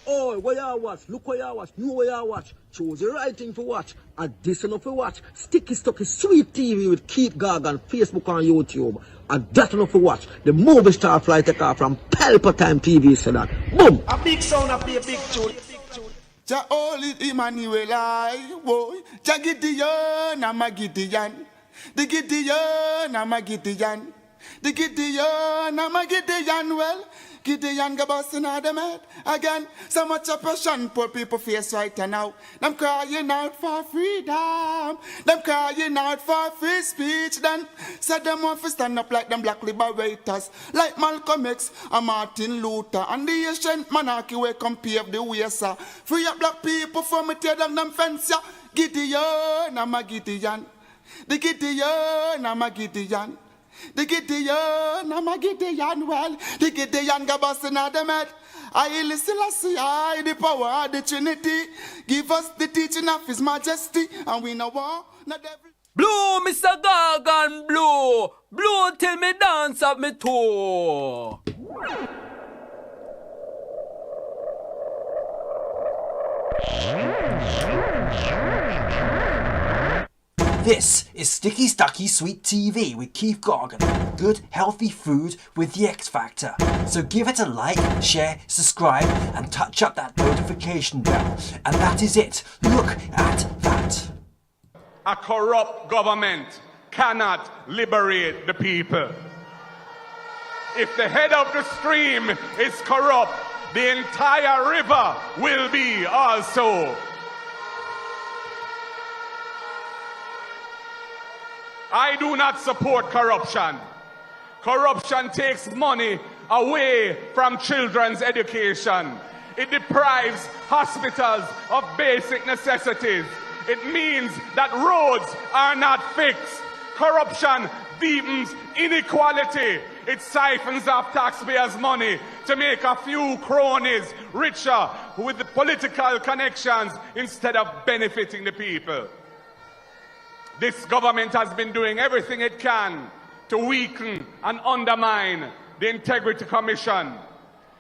Oh, what you watch? Look what you watch. Know what you watch. Choose the right thing to watch. And this enough to watch. Sticky Stucky Sweet TV with Keith Gargan, Facebook and YouTube. And that enough to watch. The movie star fly take off from Pelpa Time TV. So that boom. A big sound, a big tune. Ja oli Emmanuel I boy. Ja Gideon, I'm a Gideon. The Gideon, I'm a Gideon. The Gideon, I'm a Gideon. Well, Gideon go busting out them head again. So much oppression poor people face right now. Them crying out for freedom. Them crying out for free speech. Then said them want to stand up like them black liberators, like Malcolm X and Martin Luther and the ancient monarchy will come pave the way, sir. Free up black people from me tear down them fence, yeah. Gideon, I'm a Gideon. The Gideon, I'm a Gideon. The Gideon, I'm a Gideon, well, the Gideon go busting out them head. I listen, I the power of the Trinity. Give us the teaching of His Majesty, and we know war, not every... Blow, Mr. Gargan, blow. Blow till me dance up me toe. This is Sticky Stucky Sweet TV with Keith Gargan. Good, healthy food with the X Factor. So give it a like, share, subscribe, and touch up that notification bell. And that is it. Look at that. A corrupt government cannot liberate the people. If the head of the stream is corrupt, the entire river will be also. I do not support corruption. Corruption takes money away from children's education. It deprives hospitals of basic necessities. It means that roads are not fixed. Corruption deepens inequality. It siphons off taxpayers' money to make a few cronies richer with the political connections instead of benefiting the people. This government has been doing everything it can to weaken and undermine the Integrity Commission,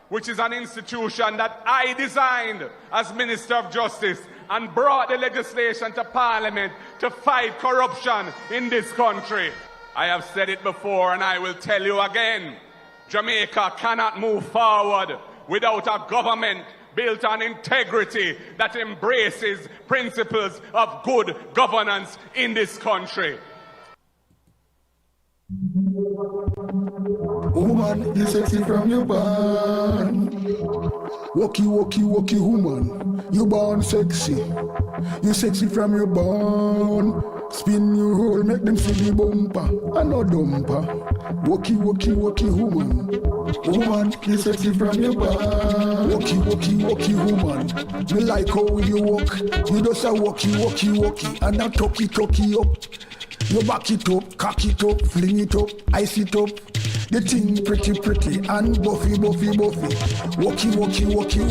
which is an institution that I designed as Minister of Justice and brought the legislation to Parliament to fight corruption in this country. I have said it before and I will tell you again. Jamaica cannot move forward without a government built on integrity that embraces principles of good governance in this country. Woman, you sexy from your born. Walkie, woman. You born sexy. You sexy from your born. Spin your roll, make them see the bumper. And no dumper. Walkie, woman. Woman, you sexy from your born. Walkie, woman. You like how you walk. You just a walkie. And a talkie up. You back it up, cock it up, fling it up, ice it up. The thing pretty and buffy. Walkie,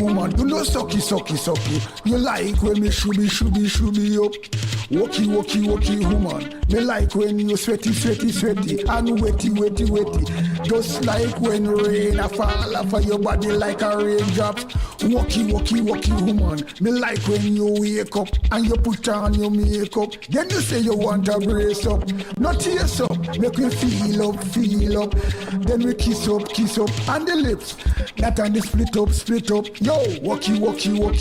woman. You know sucky. You like when me shooby up. Walkie, woman. Me like when you sweaty and wetty. Just like when rain a fall off of your body like a raindrop. Walkie, woman. Me like when you wake up and you put on your makeup. Then you say you want a brace up, not tears up. Make me feel up. Then we kiss up, and the lips. That and the split up. Yo, walkie,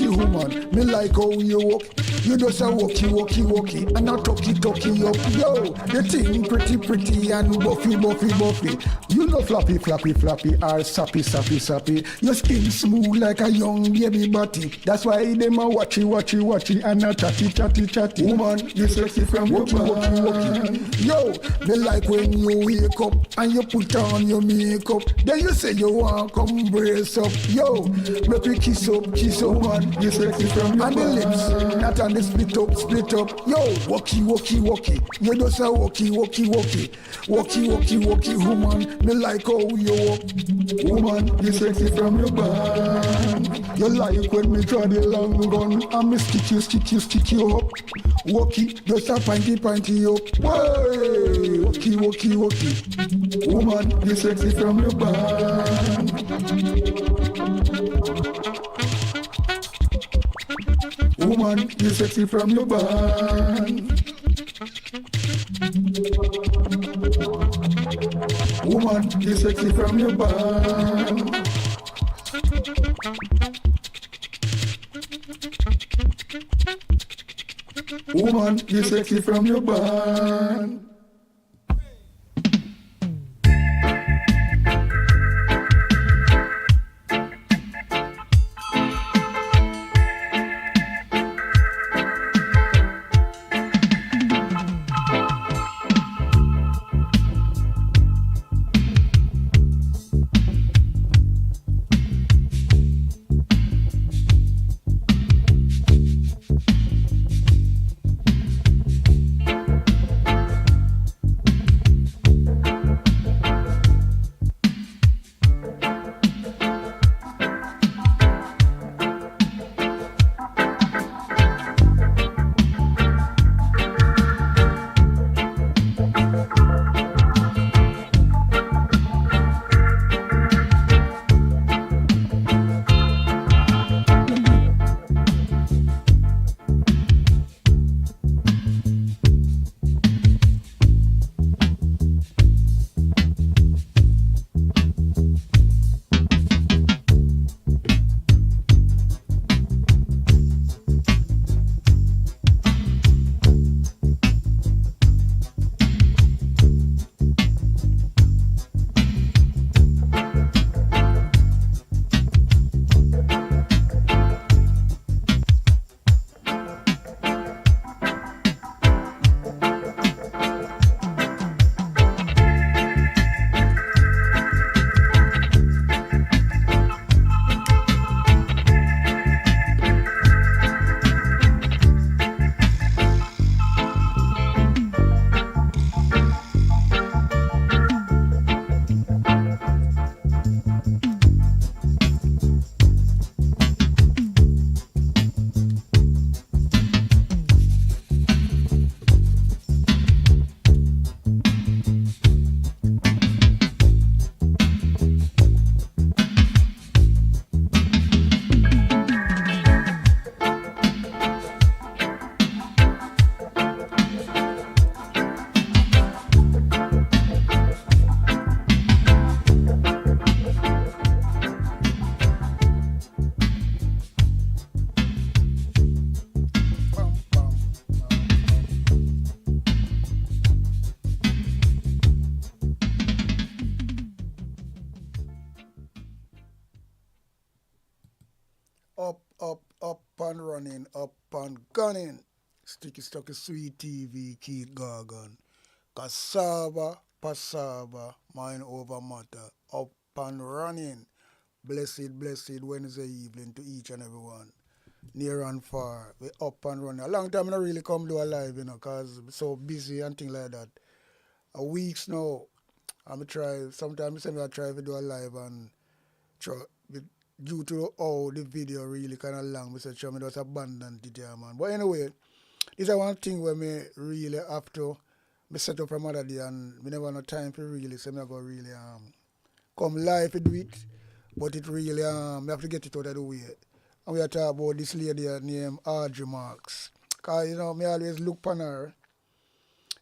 woman. Me like how you walk. You just a walkie, and a talkie up. Yo, the thing pretty and buffy. You know floppy, or sappy. Your skin smooth like a young baby body. That's why them a watchy, and a chatty. Woman, you sexy from walkie. Yo, me like when you wake up and you put on your makeup. Then you say you want come brace up. Yo, make we kiss up, man. You sexy from your and the lips, not on the split up. Yo, walkie. You just a walkie. Walkie, woman. Me like how you walk. Woman, you sexy from your band. You like when me draw the long gun and me stick you up. Walkie, just a pinty up. Hey, walkie. Woman, you sexy from your band. Woman, you sexy from your band. Woman, you sexy from your band. Woman, you sexy from your band. Up and running, up and gunning. Sticky Stocky Sweet TV, Keith Gargan. Cassava, passava, mind over matter. Up and running. Blessed Wednesday evening to each and everyone. Near and far, we up and running. A long time I don't really come do a live, because I'm so busy and things like that. A weeks now, I'm try, sometimes I try to do a live and try, due to how the video really kind of long, I try to just abandon it there, man. But anyway, this is one thing where me really have to me set up from other day and we never have time to really, so I go really come live to do it, but it really, I have to get it out of the way. And we are talking about this lady named Audrey Marks. Because, me always look upon her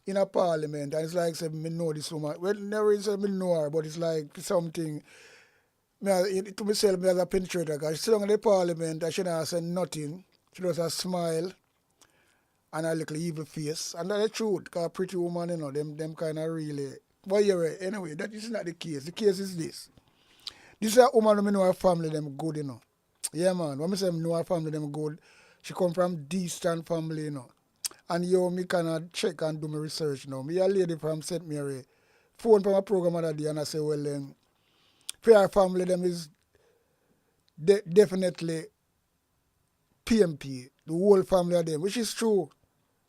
in a parliament, and it's like, say, me know this woman. Well, never say me know her, but it's like something, to myself, me as a penetrator, because she sit down in the parliament and she not say nothing. She does a smile and a little evil face. And that's the truth, because a pretty woman, them kind of really, but yeah, anyway, that is not the case. The case is this. This is a woman who know her family, them good, Yeah, man. When I say I know her family, them good, she come from decent family, And me kind of check and do my research now. Me a lady from St. Mary, phone from a program other day, and I say, well, for her family, them is definitely PMP, the whole family of them, which is true.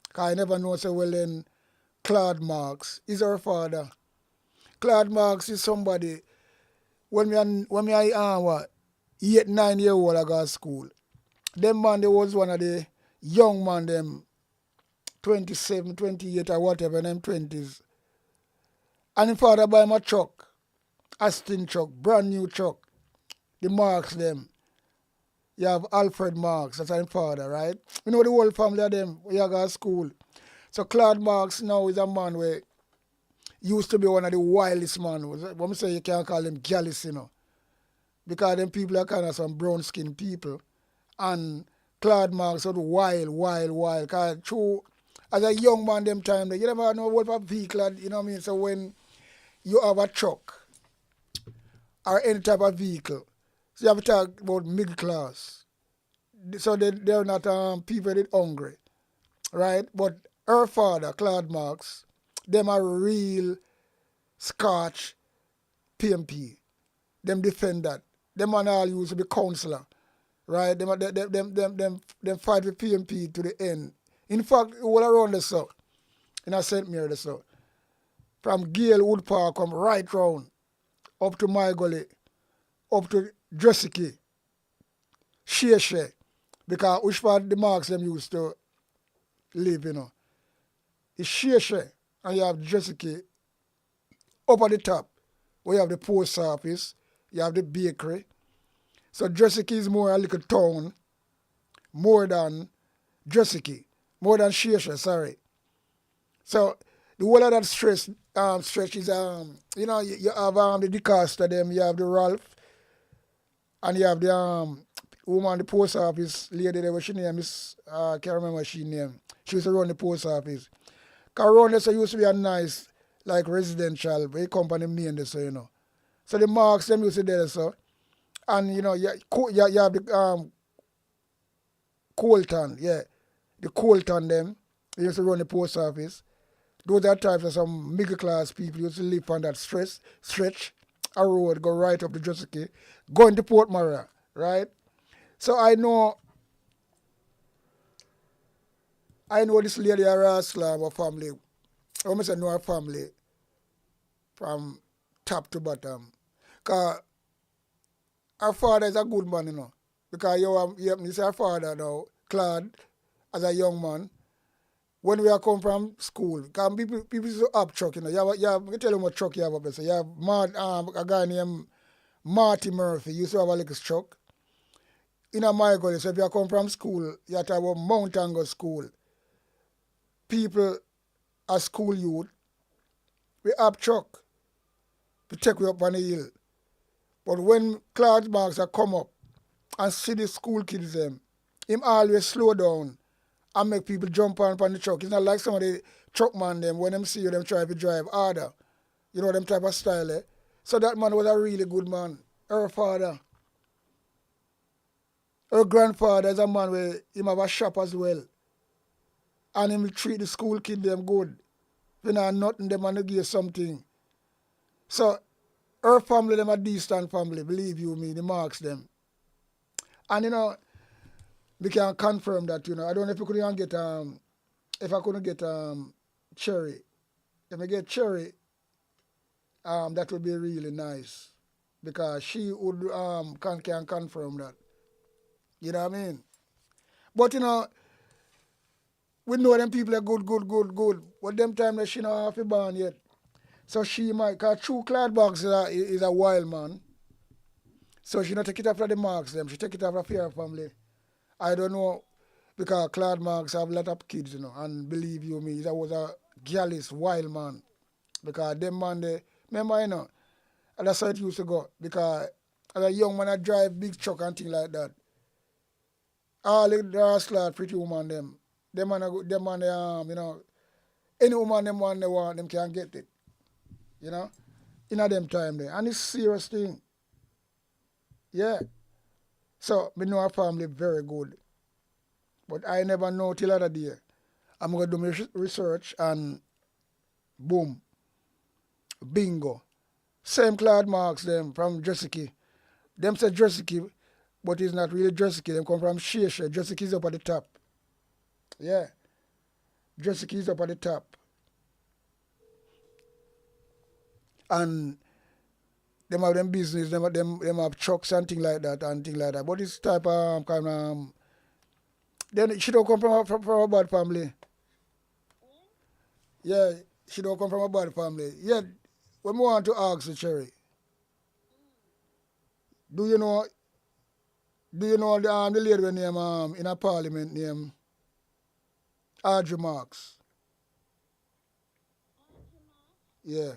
Because I never know, say, well, Claude Marks is her father. Claude Marks is somebody, when me 8, 9 year old I got to school. Them man, they was one of the young man, them 27, 28 or whatever, in them 20s. And his father buy him a truck, Aston truck, brand new truck. The Marks them. You have Alfred Marks, that's his father, right? You know the whole family of them, we go to school. So Claude Marks now is a man where used to be one of the wildest men. When I say you can't call him gallus, you know. Because them people are kind of some brown skinned people. And Claude Marks was wild. Because true, as a young man them time, you never know what a vehicle, you know what I mean? So when you have a truck or any type of vehicle, so you have to talk about middle class. So they're not people that hungry, right? But her father, Claude Marks, them are real Scotch PMP. Them defend that. Them man all used to be councillor, right? Them fight with PMP to the end. In fact, all around the south, in a St. Mary the south, from Gale Wood Park come right round up to My Gully, up to Dressicky, Shea, because which part the Marks them used to live, you know. It's Shea, and you have Dressicky up at the top, where you have the post office, you have the bakery. So Dressicky is more a little town, more than Dressicky, more than Shea, sorry. So the whole of that stretch is you know, you have the DeCosta them, you have the Ralph, and you have the woman the post office lady there, what she name is, I can't remember what she name. She used to run the post office. Because around there so used to be a nice like residential company main there, so you know. So the Marks them used to there so. And you know, you have the Colton, yeah. The Colton them, they used to run the post office. Those are types of some middle class people used to live on that stretch a road, go right up to Dressicky, go into Port Maria, right? So I know this lady Raslam, her family. I almost know her family from top to bottom. Because her father is a good man, you know. Because you see her father now, Claude, as a young man, when we are come from school, because people used to have truck, you know. You have, I tell you what truck you have up there. So you have a guy named Marty Murphy, used to have a little truck. In a My Gully, so if you come from school, you have to have a Mount Angle school. People as school youth, we have truck to take you up on the hill. But when Claude Marks are come up and see the school kids them, him always slow down and make people jump on the truck. It's not like some of the truck man them, when them see you, them try to drive harder. You know, them type of style, eh? So that man was a really good man. Her father. Her grandfather is a man where him have a shop as well. And him treat the school kid them good. If you know nothing, them and give you something. So her family, them a decent family, believe you me, the Marks them. And you know, we can confirm that, you know. I don't know if we couldn't get if I couldn't get Cherry. If I get Cherry, that would be really nice. Because she would can confirm that. You know what I mean? But you know, we know them people are good. But them time that she not have a born yet. So she might, because true Claude Marks is a wild man. So she not take it after the Marks them, she take it after her family. I don't know, because Claude Marks have a lot of kids, you know, and believe you me, that was a gallus, wild man. Because them man, they, remember, you know, and that's how it used to go. Because as a young man, I drive big truck and things like that. All the rascal pretty woman, them man, you know, any woman them want, they want, them can get it. You know, in a them time there. And it's serious thing. Yeah. So, me know our family very good. But I never know till other day. I'm going to do my research and boom. Bingo. Same Claude Marks them from Dressicky. Them say Dressicky, but it's not really Dressicky. Them come from Shea. Dressicky is up at the top. Yeah. Dressicky is up at the top. And them have them business, them have trucks and things like that. But this type of kind of then she don't come from a bad family. Yeah, she don't come from a bad family. Yeah, when we want to ask the Cherry, do you know Do you know the lady when name in a parliament name Audrey Marks? Yeah.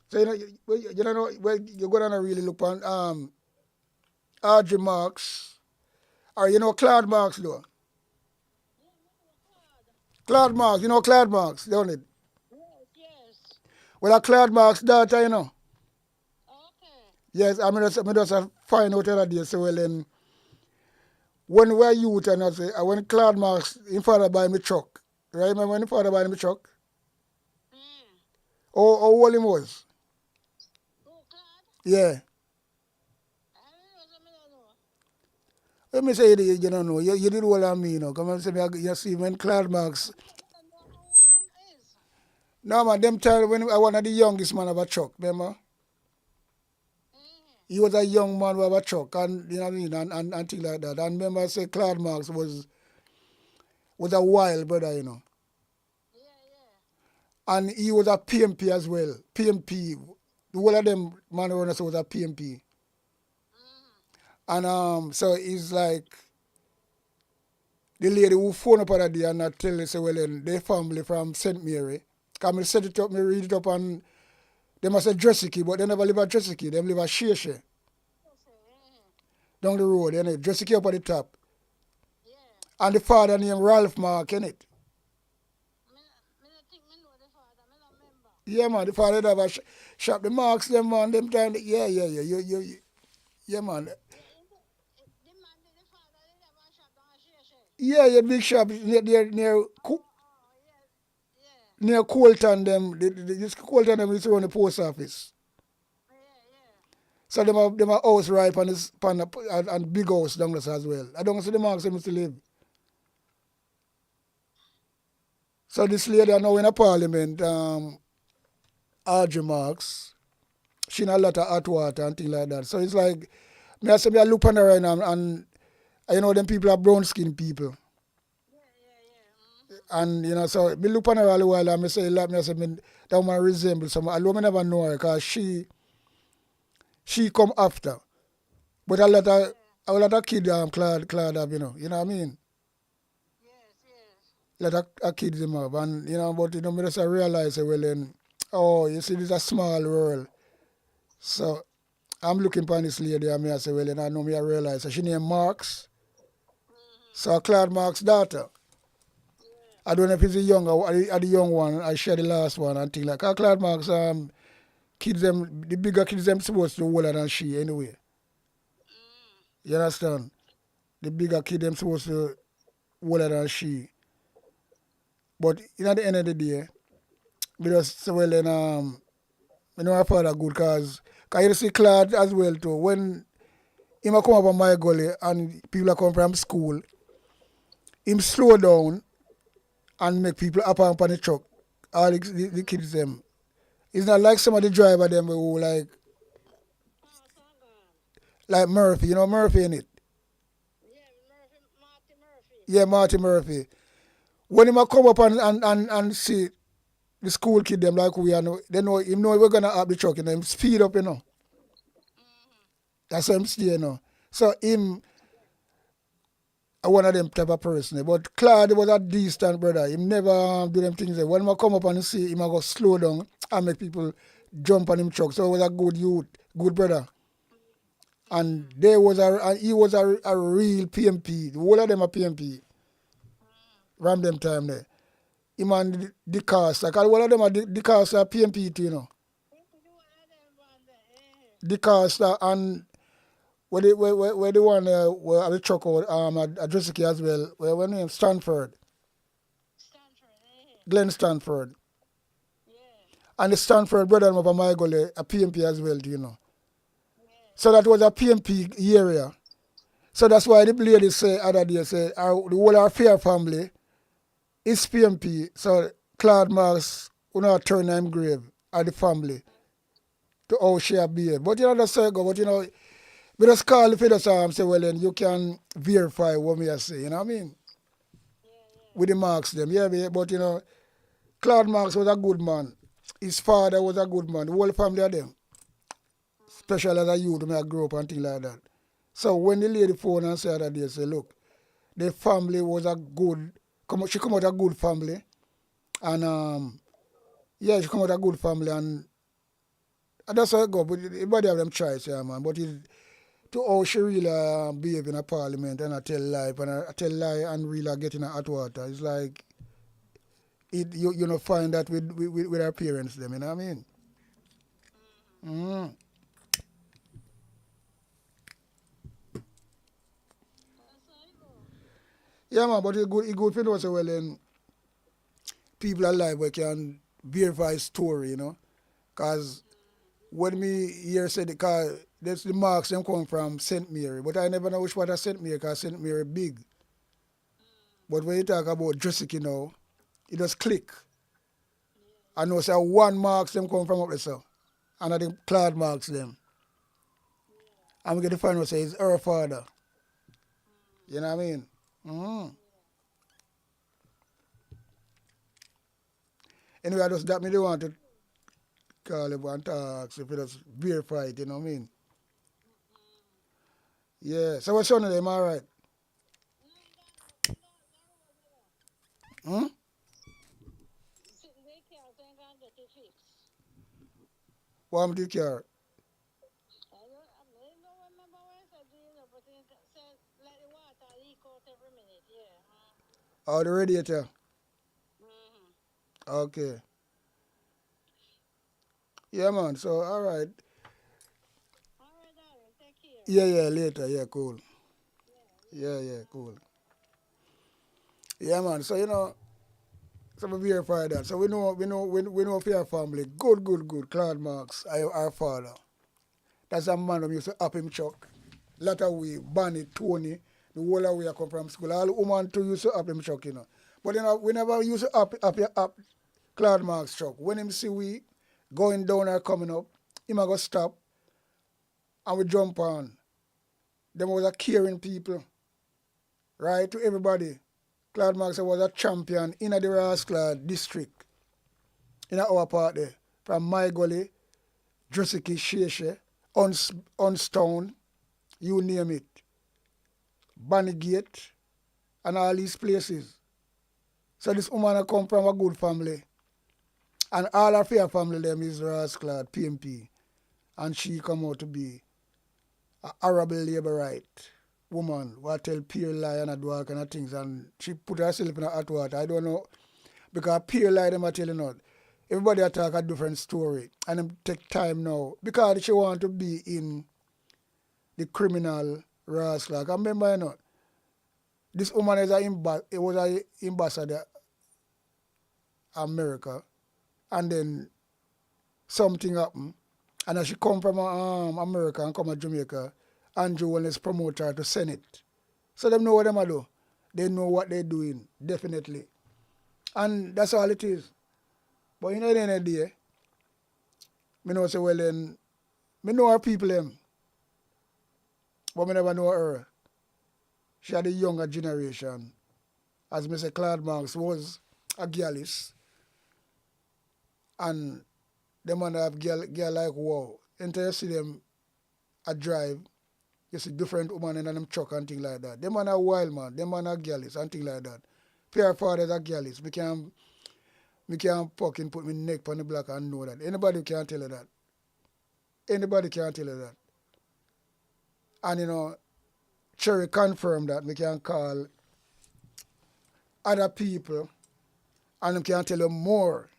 So you don't know well you're gonna really look on Audrey Marks or you know Claude Marks though. Claude Marks, you know Claude Marks, don't it? Well a Claude Marks daughter, you know. Yes, I just find out the other day, so well then when we were youth and I say when Claude Marks in father buy me truck. Right? Remember when the father buy me truck? How old him was? Yeah. Let me say you don't know. You did all on me, you know. Come and say me you see when Claude Marks no man, them time when I one of the youngest man of a truck, remember? He was a young man with a truck and you know what I mean and things like that. And remember I say Claude Marks was a wild brother, you know. And he was a PMP as well. PMP. The whole of them man around us was a PMP. And so he's like the lady who phoned up other day and I tell her say well then their family from St. Mary. Cause me set it up, me read it up and they must say Dressicky, but they never live at Dressicky, they live at Sheshe. Down the road, you know, Dressicky up at the top. And the father named Ralph Mark, innit? Yeah, man, the father have a shop. The Marks, them, man, them time. Yeah. Yeah, man. Yeah, big shop near Colton, them. This Colton, them is around the post office. So them are house right on this, and big house down there as well. I don't see the Marks, them still live. So this lady are now in a parliament, Audrey Marks. She in a lot of hot water and things like that. So it's like, I say, I look on her right now and you know, them people are brown skinned people. And, you know, so me look on her all the while and I say, that woman resembles someone. Although I never know her because she come after. But a lot of kids Claude have, you know what I mean? A lot of kids them have. And, you know, but, you know, me just realize, well, then, oh, you see, this is a small world. So I'm looking for this lady and I say, well, then I know me I realize. So she named Marks. So Claude Marks' daughter. I don't know if it's the young or the young one. I share the last one and things like that. Claude Marks, kids them, the bigger kids them supposed to be older than she anyway. You understand? The bigger kid them supposed to be older than she. But at the end of the day, because so well then I know my father good because you see Claude as well too. When he come up on my gully and people are coming from school, him slow down and make people up on the truck. All the kids them. It's not like some of the driver them who like Murphy, you know Murphy in it? Yeah, Marty Murphy. When him come up and see the school kid them like we are now, they know him know we're gonna up the truck, you know, him speed up, you know. That's how him stay, you know. So him one of them type of person. But Claude was a decent brother. He never do them things. When I come up and see him, I go slow down and make people jump on him truck. So he was a good youth, good brother. And he was a real PMP. The whole of them are PMP. Around them time there. Him and the cast. Like all of them are the cast are PMP too, you know. The cast and where the one where the truck at Dressicky as well, where name Stanford. Glenn Stanford. And the Stanford brother of my gully, a PMP as well, do you know. So that was a PMP area. So that's why the lady say other day say the whole of Fair family is PMP. So Claude Marks will not turn him grave at the family to how she have behaved. But you know that's go, but you know we just call the federal and say, well then you can verify what me I say, you know what I mean? With the Marks them. Yeah, but you know, Claude Marks was a good man. His father was a good man. The whole family of them. Especially as a youth when I grew up and things like that. So when the lady phone and said that, they say, look, the family was a good, she come out a good family. And yeah, she come out a good family, and that's how it go. But everybody have them choice, yeah, man. But it, to how she really behave in a parliament and I tell lie and really get in a hot water. It's like you know find that with our parents them, you know what I mean? Mm. Yeah, man, but it good for you know so well then people alive we can verify story, you know. Cause when me hear said because that's the marks them come from St. Mary, but I never know which part of St. Mary because St. Mary big. But when you talk about Jessica now, it just click. I know say one marks them come from up there, so. And I think Claude marks them. And we get to find out say it's her father. You know what I mean? Mm. Anyway, I just that me they want to call him and talk so if it just verify it, you know what I mean? Yeah. So what's your name, all right? Hmm? What am I care? Oh, the radiator. Okay. Yeah, man. So, all right. Yeah, yeah, later. Yeah, cool. Yeah, yeah, cool. Yeah, man. So, you know, so we verify that. So we know for your family. Good, good, good. Claude Marks, our father. That's a man who used to up him chuck. Lot of we, Bonnie, Tony, the whole of we come from school. All woman too used to up him chuck, you know. But you know, we never used to up Claude Marks chuck. When him see we going down or coming up, him a go stop and we jump on. Them was a caring people, right? To everybody. Claude Marks was a champion in the Rascal district, in our part there. From my gully, Jessica Sheshe, Unstone, you name it. Bannygate, and all these places. So this woman come from a good family. And all of her family them is Rascal, PMP. And she come out to be a horrible labor right woman who tell pure lie and do all kind of things. And she put herself in a hot water. I don't know. Because pure lie them are telling out. Everybody attack a different story. And them take time now. Because she want to be in the criminal Rascal. I remember, you know, this woman is it was an ambassador America, and then something happened, and as she come from America and come to Jamaica, Andrew Wellness promote her to Senate. So them know what them do. They know what they're doing, definitely. And that's all it is. But you know the end of the day, me know say well then, me know her people them, but me never know her. She had the younger generation. As me say, Claude Marks was a girlist, and them man have girl like wow. Until you see them a drive, you see different women in them truck and things like that. Them man are wild man, them man are girlies and things like that. Fair fathers are girlies. Me can fucking put my neck on the block and know that. Anybody can tell you that. Anybody can tell you that. And you know, Cherry confirmed that. Me can call other people and them can tell you more.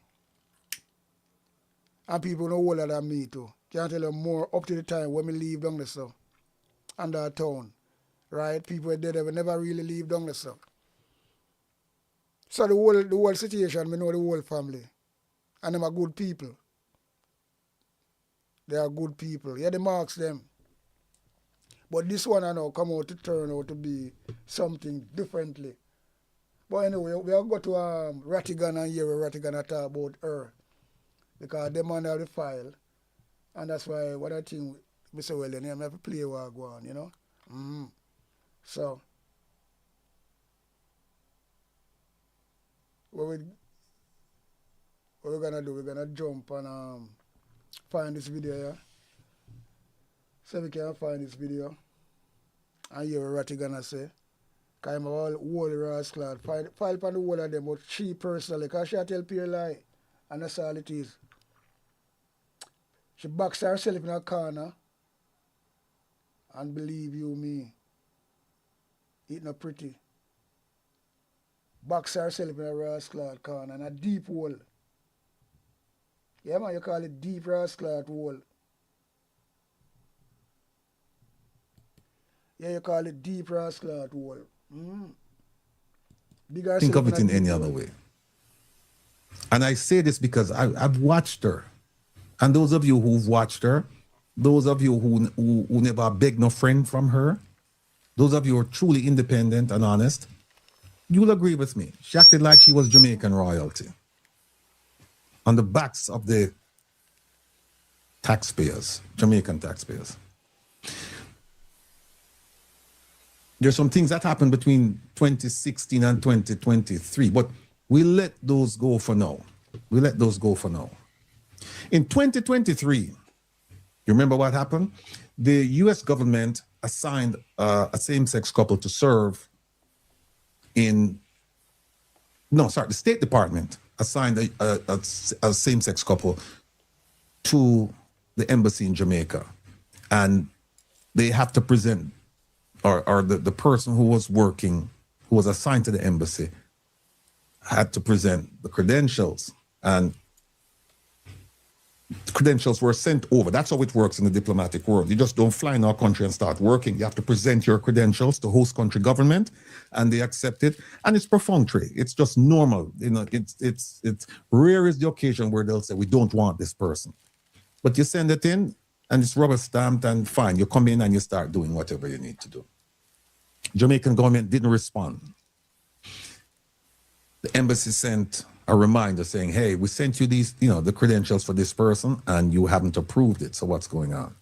And people know older than me too. Can tell you more up to the time when me leave down the south and that town. Right? People there will never really leave down the south. So the whole situation, me know the whole family. And them are good people. They are good people. Yeah, they marks them. But this one I know come out to turn out to be something differently. But anyway, we have got to Rattigan and hear where Rattigan talk about her. Because they man have the file. And that's why what I think, Mr. Well, then I have to play what I go on, you know? Mm-hmm. So, what we're gonna do, we're gonna jump and find this video here. So we can find this video. And hear what Ratty gonna say. Because I'm all whole rascal. File upon the whole of them, but she personally, because she tell pure lie. And that's all it is. She box herself in a corner. And believe you me, it not pretty. Box herself in a rascal corner and a deep hole. Yeah man, you call it deep rascal hole. Yeah, you call it deep rascal hole. Think of it in any other way. And I say this because I've watched her. And those of you who've watched her, those of you who never begged no friend from her, those of you who are truly independent and honest, you'll agree with me. She acted like she was Jamaican royalty on the backs of the taxpayers, Jamaican taxpayers. There's some things that happened between 2016 and 2023, but we'll let those go for now. We'll let those go for now. In 2023, you remember what happened? The US government assigned a same-sex couple to serve the State Department assigned a same-sex couple to the embassy in Jamaica. And they have to present, or the person who was working, who was assigned to the embassy, had to present the credentials. And the credentials were sent over. That's how it works in the diplomatic world. You just don't fly in our country and start working. You have to present your credentials to host country government, and they accept it. And it's perfunctory. It's just normal. You know, it's rare is the occasion where they'll say, we don't want this person. But you send it in, and it's rubber stamped, and fine. You come in and you start doing whatever you need to do. Jamaican government didn't respond. The embassy sent a reminder saying, hey, we sent you these, the credentials for this person, and you haven't approved it. So what's going on?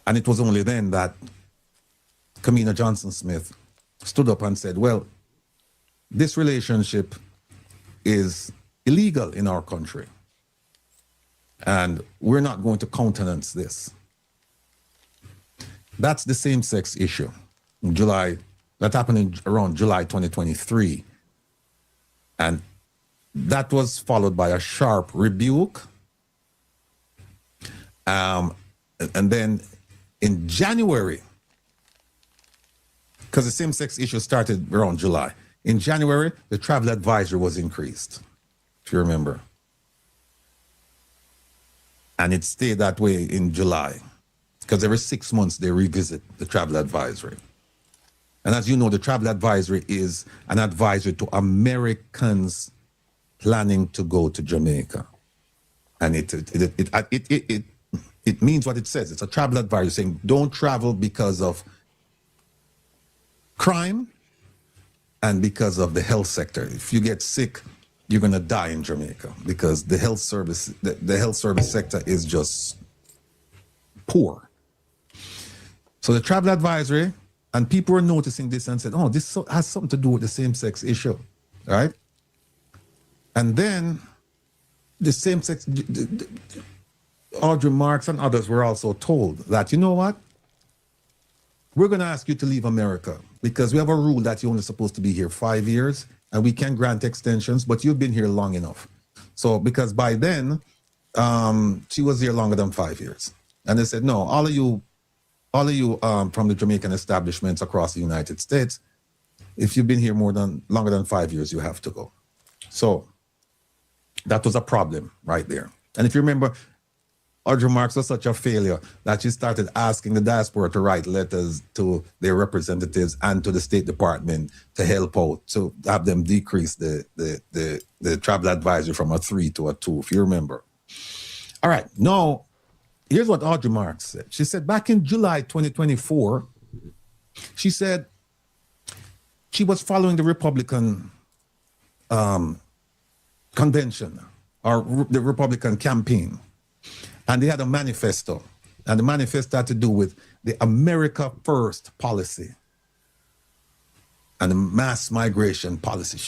And it was only then that Kamina Johnson-Smith stood up and said, well, this relationship is illegal in our country, and we're not going to countenance this. That's the same-sex issue in July. That happened around July 2023. And that was followed by a sharp rebuke. And then in January, because the same-sex issue started around July, in January, the travel advisory was increased, if you remember. And it stayed that way in July, because every 6 months they revisit the travel advisory. And as you know, the travel advisory is an advisory to Americans planning to go to Jamaica. And it means what it says. It's a travel advisory saying, don't travel because of crime and because of the health sector. If you get sick, you're going to die in Jamaica, because the health service, the health service sector is just poor. So the travel advisory, and people were noticing this and said, oh, this has something to do with the same-sex issue, right? And then the same-sex, Audrey Marks and others were also told that, you know what? We're going to ask you to leave America, because we have a rule that you're only supposed to be here 5 years, and we can grant extensions, but you've been here long enough. So, because by then, she was here longer than 5 years. And they said, no, all of you from the Jamaican establishments across the United States, if you've been here longer than 5 years, you have to go. So that was a problem right there. And if you remember, Audrey Marks was such a failure that she started asking the diaspora to write letters to their representatives and to the State Department to help out, to have them decrease the travel advisory from a 3 to a 2, if you remember. All right, now, here's what Audrey Marks said. She said back in July 2024, she said she was following the Republican convention, or the Republican campaign, and they had a manifesto, and the manifesto had to do with the America First policy and the mass migration policy.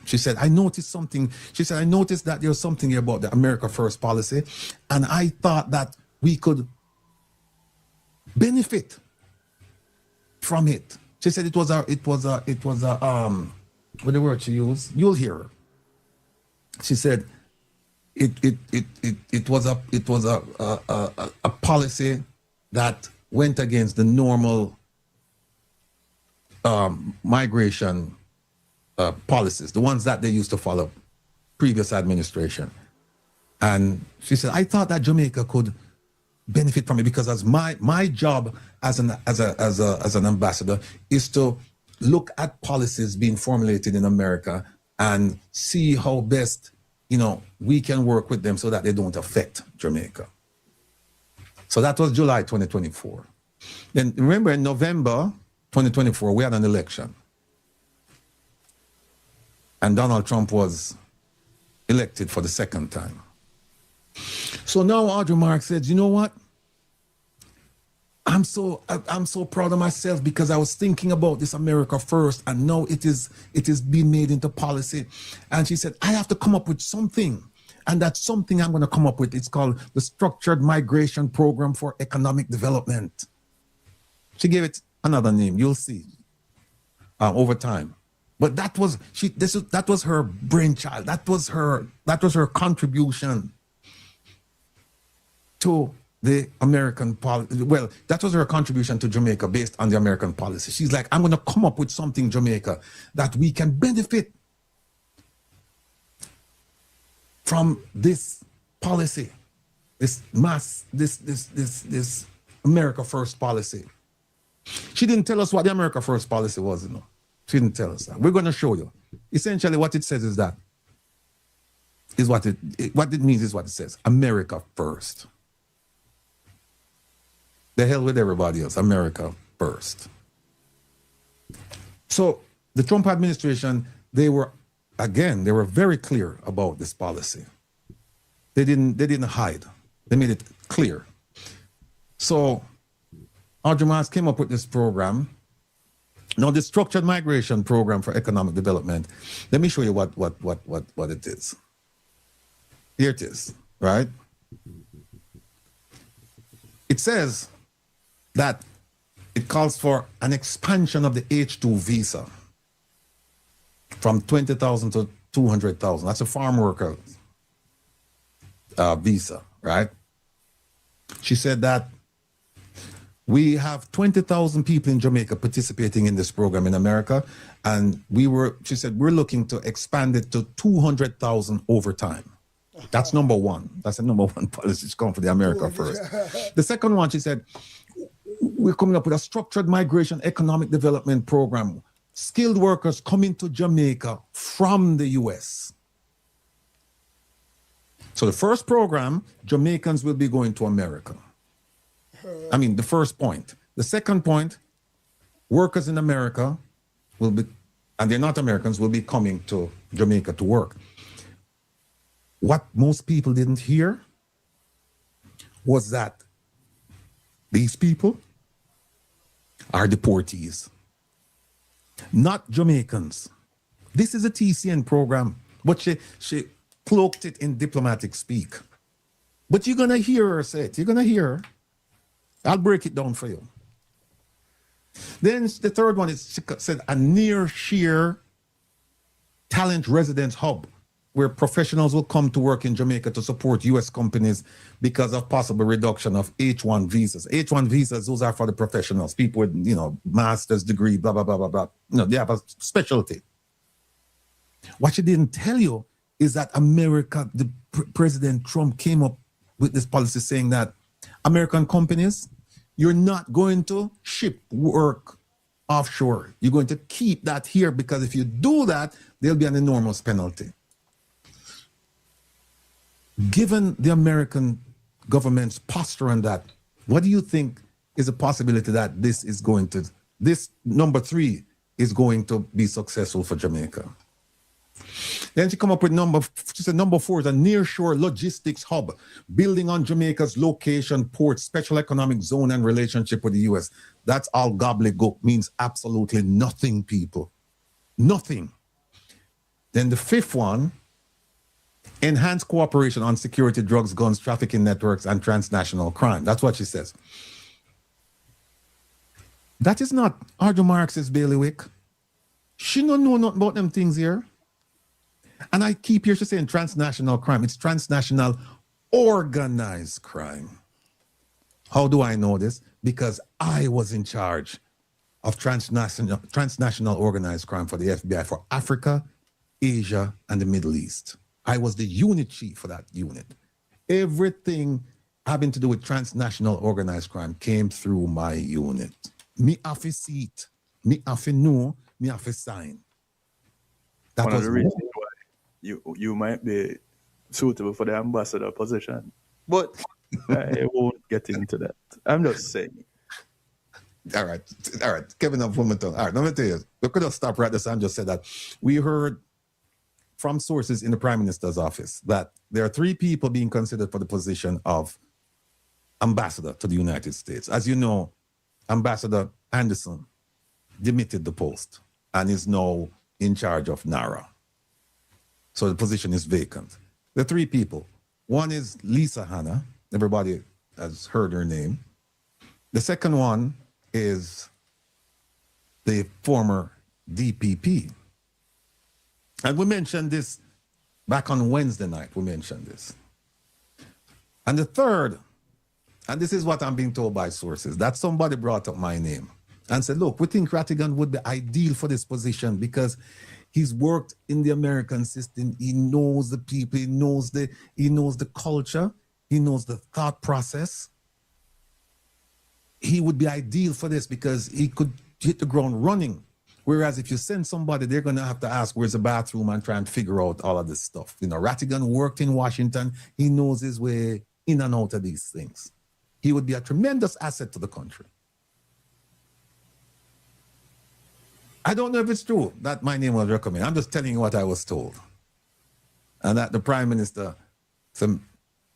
She said, I noticed something. She said, I noticed that there was something here about the America First policy, and I thought that we could benefit from it. She said it was a what the word she used? You'll hear her. She said it was a policy that went against the normal migration policies, the ones that they used to follow previous administration. And she said, I thought that Jamaica could benefit from it because as my job as an ambassador is to look at policies being formulated in America and see how best, we can work with them so that they don't affect Jamaica. So that was July 2024. Then remember in November 2024, we had an election. And Donald Trump was elected for the second time. So now Audrey Mark said, you know what? I'm so proud of myself because I was thinking about this America first, and now it is being made into policy. And she said, I have to come up with something. And that something I'm going to come up with, it's called the Structured Migration Program for Economic Development. She gave it another name, you'll see, over time. But that was her brainchild. That was her contribution to the American policy. Well, that was her contribution to Jamaica based on the American policy. She's like, I'm going to come up with something, Jamaica, that we can benefit from this policy, this America First policy. She didn't tell us what the America First policy was, She didn't tell us that. We're going to show you. Essentially, what it says is that, what it means is what it says. America first. The hell with everybody else. America first. So the Trump administration, they were very clear about this policy. They didn't hide. They made it clear. So Audrey Marks came up with this program. Now, the Structured Migration Program for Economic Development. Let me show you what it is. Here it is, right? It says that it calls for an expansion of the H-2 visa from 20,000 to 200,000. That's a farm worker visa, right? She said that we have 20,000 people in Jamaica participating in this program in America, and she said, we're looking to expand it to 200,000 over time. That's number one. That's the number one policy. It's come for the America first. The second one, she said, we're coming up with a structured migration economic development program. Skilled workers coming to Jamaica from the US. So the first program, Jamaicans will be going to America. I mean, the first point. The second point, workers in America will be, and they're not Americans, will be coming to Jamaica to work. What most people didn't hear was that these people are deportees, not Jamaicans. This is a TCN program, but she cloaked it in diplomatic speak. But you're going to hear her say it. You're going to hear her. I'll break it down for you. Then the third one is, she said, a near sheer talent residence hub where professionals will come to work in Jamaica to support U.S. companies because of possible reduction of H-1 visas. H-1 visas, those are for the professionals, people with, master's degree, blah, blah, blah, blah, blah. They have a specialty. What she didn't tell you is that America, President Trump came up with this policy saying that American companies, you're not going to ship work offshore. You're going to keep that here because if you do that, there'll be an enormous penalty. Given the American government's posture on that, what do you think is a possibility that this number 3 is going to be successful for Jamaica? Then she come up with number 4 is a nearshore logistics hub, building on Jamaica's location, port, special economic zone, and relationship with the U.S. That's all gobbledygook, means absolutely nothing, people. Nothing. Then the 5th one, enhance cooperation on security, drugs, guns, trafficking networks, and transnational crime. That's what she says. That is not Audrey Marx's bailiwick. She don't know nothing about them things here. And I keep here saying transnational crime. It's transnational organized crime. How do I know this? Because I was in charge of transnational organized crime for the FBI for Africa, Asia, and the Middle East. I was the unit chief for that unit. Everything having to do with transnational organized crime came through my unit. Me have to see it. Me have to know. Me have to sign. That One of was the reasons why you might be suitable for the ambassador position. But I won't get into that. I'm just saying. All right. Kevin and Fulmerton. All right, let me tell you. We could have stopped right there and just said that we heard from sources in the Prime Minister's office that there are 3 people being considered for the position of ambassador to the United States. As you know, Ambassador Anderson demitted the post and is now in charge of NARA. So the position is vacant. The 3 people. One is Lisa Hanna. Everybody has heard her name. The second one is the former DPP. And we mentioned this back on Wednesday night. We mentioned this. And the third, and this is what I'm being told by sources, that somebody brought up my name and said, look, we think Rattigan would be ideal for this position because he's worked in the American system. He knows the people, he knows the culture, he knows the thought process. He would be ideal for this because he could hit the ground running. Whereas if you send somebody, they're going to have to ask where's the bathroom and try and figure out all of this stuff. You know, Rattigan worked in Washington. He knows his way in and out of these things. He would be a tremendous asset to the country. I don't know if it's true that my name was recommended. I'm just telling you what I was told. And that the Prime Minister said,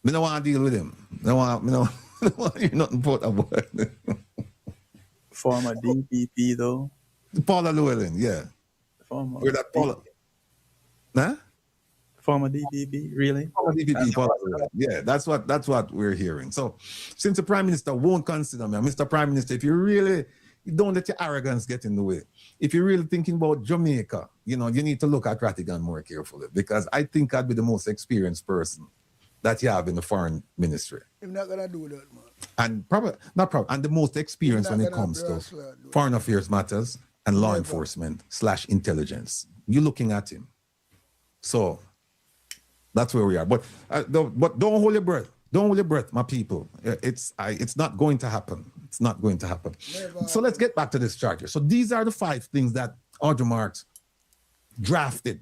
I don't want to deal with him. I don't want to hear nothing about about. Former DPP, though. Paula Llewellyn, yeah. Former Where that Paula? Huh? Former DPP, really? Former DPP, Paula Llewellyn. Yeah, that's what we're hearing. So since the Prime Minister won't consider me, Mr. Prime Minister, if you really don't let your arrogance get in the way. If you're really thinking about Jamaica, you know, you need to look at Rattigan more carefully because I think I'd be the most experienced person that you have in the foreign ministry. I'm not gonna do that, man. And and the most experienced when it comes to foreign affairs matters and law enforcement / intelligence. You're looking at him. So that's where we are. But don't hold your breath. Don't hold your breath, my people. It's not going to happen. It's not going to happen. So let's get back to this chart here. So these are the 5 things that Audrey Marx drafted.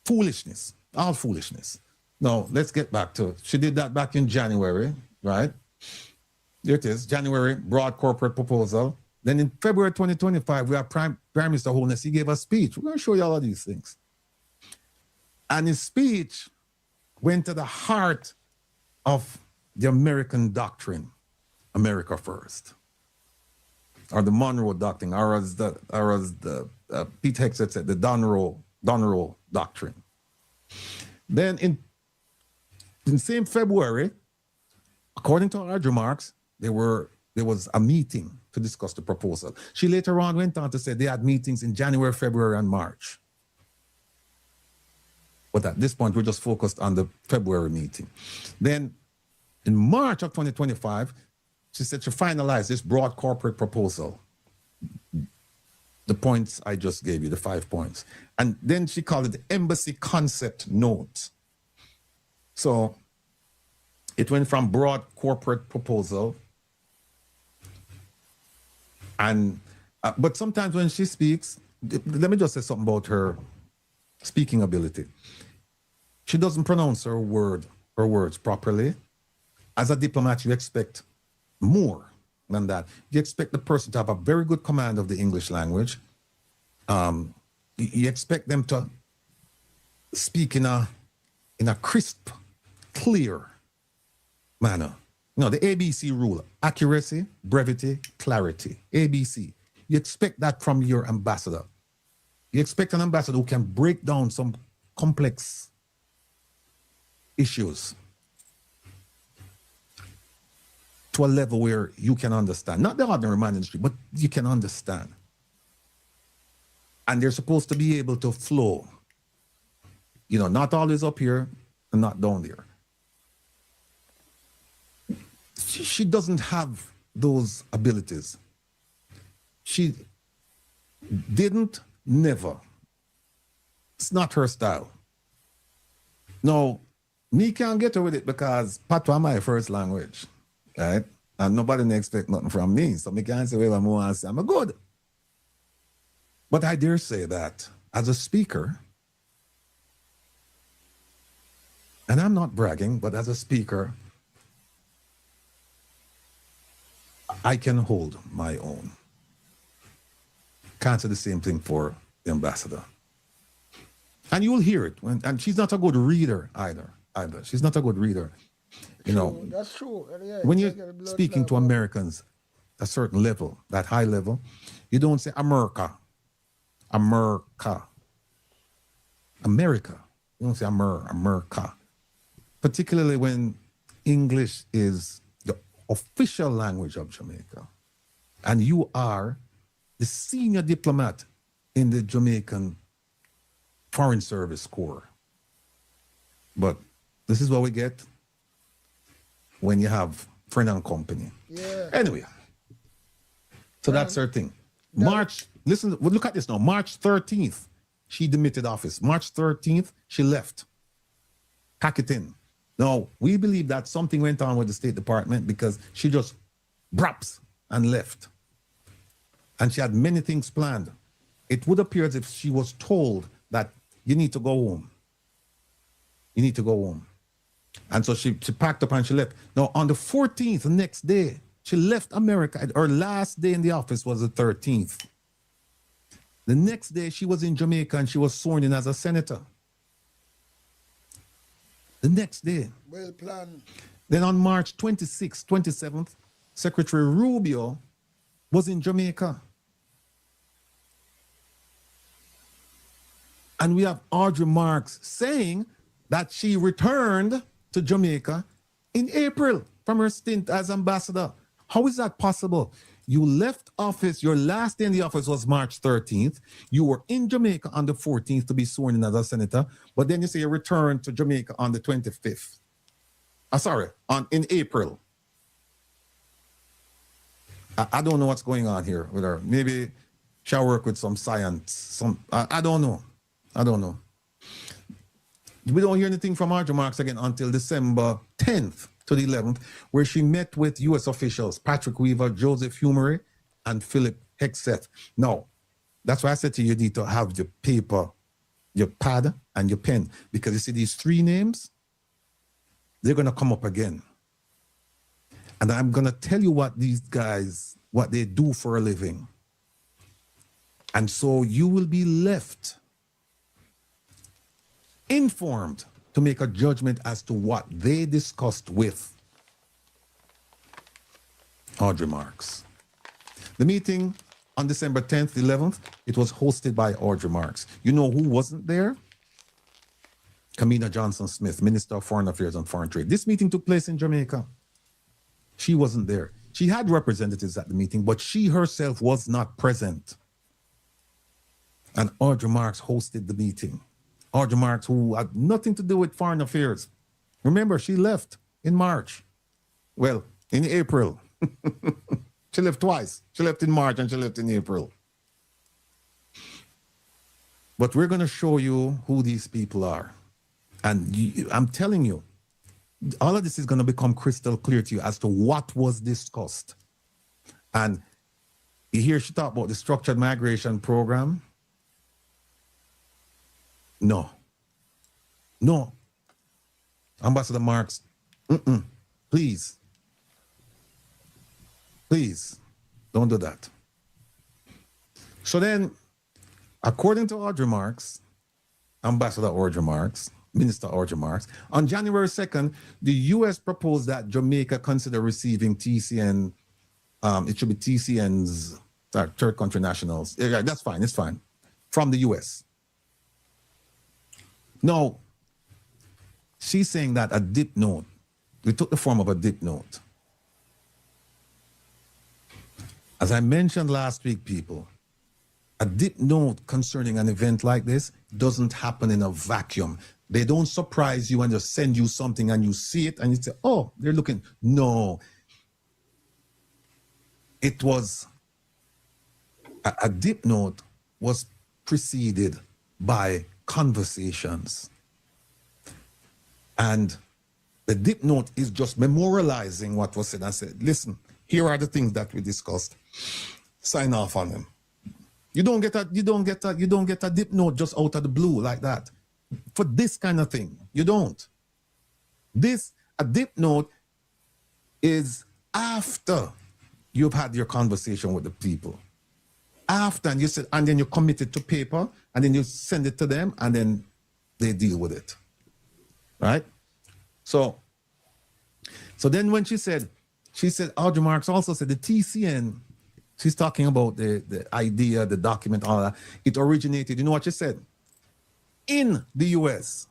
Foolishness, all foolishness. Now, let's get back to it. She did that back in January, right? There it is, January, broad corporate proposal. Then in February 2025, we have Prime Minister Holness. He gave a speech. We're going to show you all of these things. And his speech went to the heart of the American doctrine, America first, or the Monroe doctrine, or as the Pete Hegseth said, the Donroe doctrine. Then in same February, according to Audrey Marx, there was a meeting to discuss the proposal. She later on went on to say they had meetings in January, February, and March. But at this point, we're just focused on the February meeting. Then in March of 2025, she said she finalized this broad corporate proposal. The points I just gave you, the 5 points. And then she called it the Embassy Concept Note. So it went from broad corporate proposal. And but sometimes when she speaks, let me just say something about her speaking ability. She doesn't pronounce her words properly. As a diplomat, you expect more than that. You expect the person to have a very good command of the English language. You expect them to speak in a crisp, clear manner. You know, the ABC rule: accuracy, brevity, clarity. ABC. You expect that from your ambassador. You expect an ambassador who can break down some complex issues to a level where you can understand. Not the ordinary man in the street, but you can understand. And they're supposed to be able to flow. You know, not always up here and not down there. She doesn't have those abilities. She didn't, never. It's not her style. No, me can't get her with it because Patois my first language, right? And nobody may expect nothing from me. So me can't say, well, I'm going to say I'm good. But I dare say that as a speaker, and I'm not bragging, but as a speaker, I can hold my own. Can't say the same thing for the ambassador. And you'll hear it. And she's not a good reader either. She's not a good reader. You know, that's true. Yeah, when you're speaking to Americans a certain level, that high level, you don't say America. America. America. You don't say America. Particularly when English is the official language of Jamaica. And you are the senior diplomat in the Jamaican Foreign Service Corps. But this is what we get when you have friend and company. Yeah. Anyway, so that's her thing. Listen, look at this now. March 13th, she demitted office. March 13th, she left. Pack it in. Now, we believe that something went on with the State Department because she just braps and left. And she had many things planned. It would appear as if she was told that you need to go home. You need to go home. And so she packed up and she left. Now, on the 14th, the next day, she left America. Her last day in the office was the 13th. The next day, she was in Jamaica and she was sworn in as a senator. The next day. Well planned. Then on March 26th, 27th, Secretary Rubio was in Jamaica. And we have Audrey Marks saying that she returned to Jamaica in April from her stint as ambassador. How is that possible? You left office, your last day in the office was March 13th. You were in Jamaica on the 14th to be sworn in as a senator, but then you say you returned to Jamaica on the 25th. In April. I don't know what's going on here with her. Maybe she'll work with some science. I don't know. We don't hear anything from Audrey Marks again until December 10th to the 11th, where she met with U.S. officials, Patrick Weaver, Joseph Humery, and Philip Hexeth. Now, that's why I said to you, you need to have your paper, your pad, and your pen, because you see these three names, they're going to come up again. And I'm going to tell you what these guys, what they do for a living. And so you will be left informed to make a judgment as to what they discussed with Audrey Marks. The meeting on December 10th, 11th, it was hosted by Audrey Marks. You know who wasn't there? Kamina Johnson-Smith, Minister of Foreign Affairs and Foreign Trade. This meeting took place in Jamaica. She wasn't there. She had representatives at the meeting, but she herself was not present. And Audrey Marks hosted the meeting. Audrey Marks, who had nothing to do with foreign affairs. Remember, she left in March. Well, in April. She left twice. She left in March and she left in April. But we're going to show you who these people are. And I'm telling you, all of this is going to become crystal clear to you as to what was discussed. And you hear she talk about the structured migration program. No. Ambassador Marks, please, don't do that. So then, according to Audrey Marks, Ambassador Audrey Marks, Minister Audrey Marks, on January 2nd, the U.S. proposed that Jamaica consider receiving TCN, it should be TCN's, third country nationals. Yeah, that's fine, it's fine, from the U.S. No, she's saying that a dip note, we took the form of a dip note. As I mentioned last week, people, a dip note concerning an event like this doesn't happen in a vacuum. They don't surprise you and just send you something and you see it and you say, oh, they're looking. No. It was, a dip note was preceded by conversations. And the dip note is just memorializing what was said. I said, listen, here are the things that we discussed. Sign off on them. You don't get a dip note just out of the blue like that. For this kind of thing, you don't. A dip note is after you've had your conversation with the people. After, and you said, and then you commit it to paper, and then you send it to them, and then they deal with it. Right? So then when she said, Audrey Marks also said the TCN, she's talking about the idea, the document, all that. It originated, you know what she said? In the US.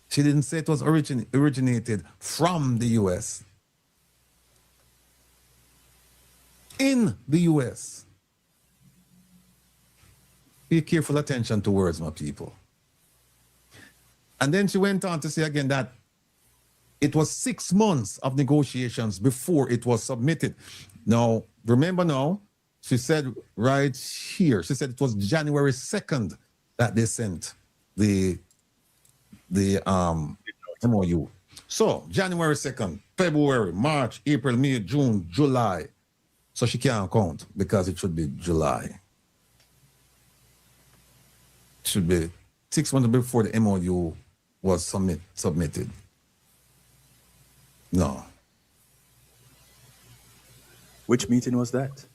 She didn't say it was originated from the US. In the US. Pay careful attention to words, my people. And then she went on to say again that it was 6 months of negotiations before it was submitted. Now, remember now, she said right here, she said it was January 2nd that they sent the MOU. So, January 2nd, February, March, April, May, June, July. So she can't count because it should be July. It should be 6 months before the MOU was submitted. No. Which meeting was that?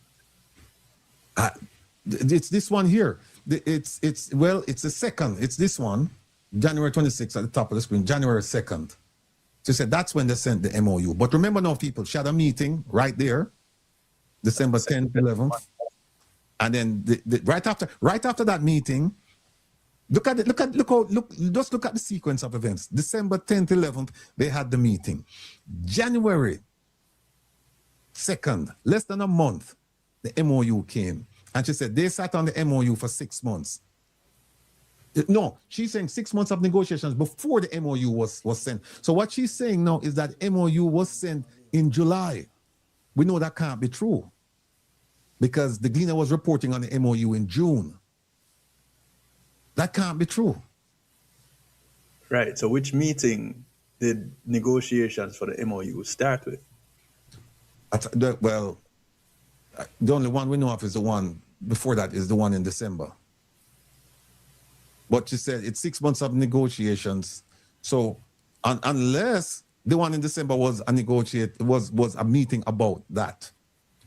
It's this one here. It's the second. It's this one, January 26th at the top of the screen, January 2nd. She said that's when they sent the MOU. But remember now, people, she had a meeting right there, December 10th, 11th. And then right after that meeting, look at the sequence of events. December 10th, 11th, they had the meeting. January 2nd, less than a month, the MOU came. And she said they sat on the MOU for 6 months. No, she's saying 6 months of negotiations before the MOU was sent. So what she's saying now is that MOU was sent in July. We know that can't be true because the Gleaner was reporting on the MOU in June. That can't be true. Right. So which meeting did negotiations for the MOU start with? Well, the only one we know of is the one before that is the one in December. But she said it's 6 months of negotiations. So unless the one in December was a meeting about that.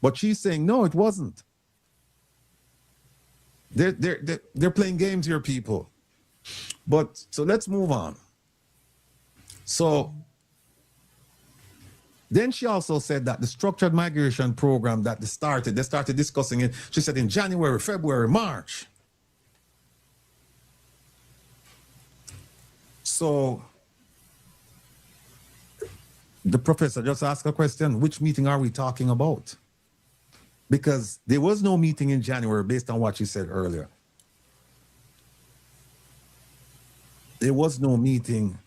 But she's saying no, it wasn't. They're playing games here, people. But so let's move on. So then she also said that the structured migration program that they started discussing it. She said in January, February, March. So the professor just asked a question, which meeting are we talking about? Because there was no meeting in January based on what she said earlier. There was no meeting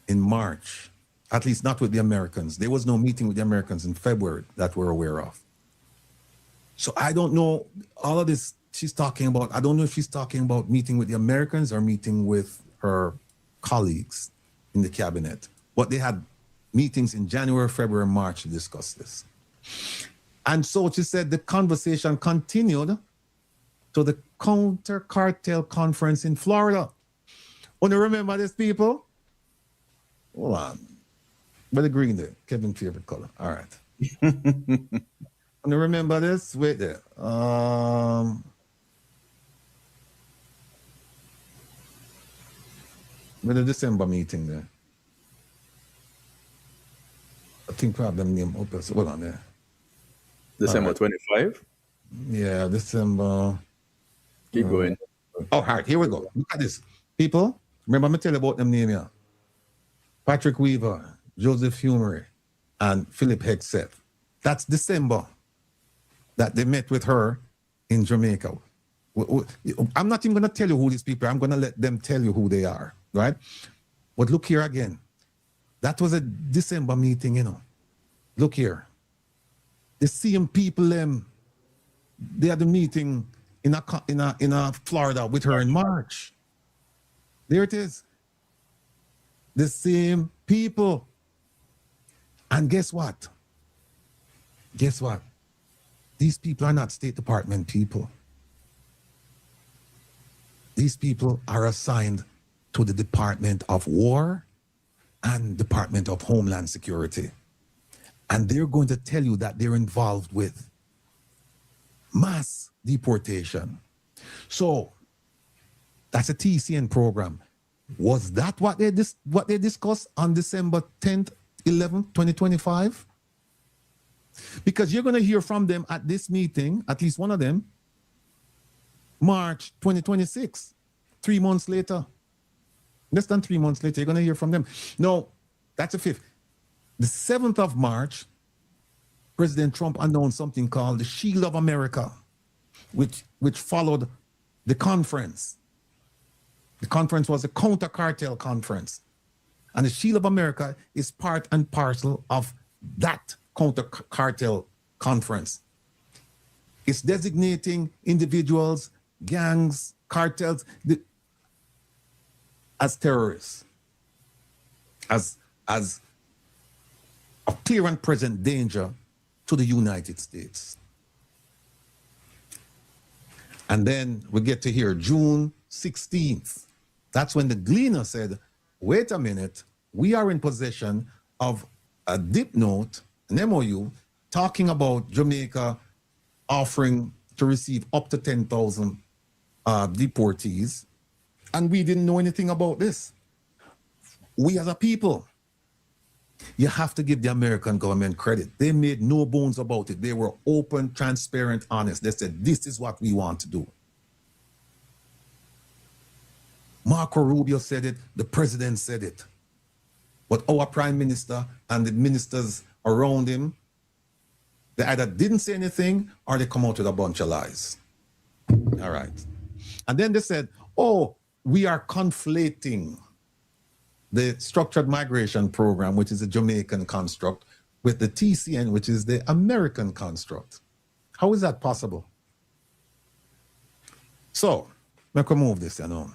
in March, at least not with the Americans. There was no meeting with the Americans in February that we're aware of. So I don't know, all of this she's talking about, I don't know if she's talking about meeting with the Americans or meeting with her colleagues in the cabinet. But they had meetings in January, February, March to discuss this. And so she said the conversation continued to the Counter Cartel Conference in Florida. Want to remember this, people? Hold on. But the green there, Kevin's favorite color. All right. Want to remember this? Wait there. With the December meeting there. I think probably them name up. Hold on there. December 25? Yeah, December. Keep going. Oh, all right, here we go. Look at this. People, remember me tell you about them name here. Patrick Weaver, Joseph Humery, and Philip Hegseth. That's December that they met with her in Jamaica. I'm not even going to tell you who these people are. I'm going to let them tell you who they are, right? But look here again. That was a December meeting, you know. Look here. The same people, they had a meeting in a Florida with her in March. There it is. The same people. And guess what? Guess what? These people are not State Department people. These people are assigned to the Department of War and Department of Homeland Security. And they're going to tell you that they're involved with mass deportation. So that's a TCN program. Was that what they discussed on December 10th, 11th, 2025? Because you're going to hear from them at this meeting, at least one of them, March 2026, 3 months later. Less than 3 months later, you're going to hear from them. No, that's the 5th. The 7th of March, President Trump announced something called the Shield of America, which followed the conference. The conference was a counter-cartel conference. And the Shield of America is part and parcel of that counter-cartel conference. It's designating individuals, gangs, cartels as terrorists, as a clear and present danger to the United States. And then we get to hear June 16th. That's when the Gleaner said, wait a minute, we are in possession of a dip note, an MOU, talking about Jamaica offering to receive up to 10,000 deportees. And we didn't know anything about this. We as a people, you have to give the American government credit. They made no bones about it. They were open, transparent, honest. They said, this is what we want to do. Marco Rubio said it, the president said it. But our prime minister and the ministers around him, they either didn't say anything or they come out with a bunch of lies. All right. And then they said, oh, we are conflating the structured migration program, which is a Jamaican construct, with the TCN, which is the American construct. How is that possible? So, let me move this, you know.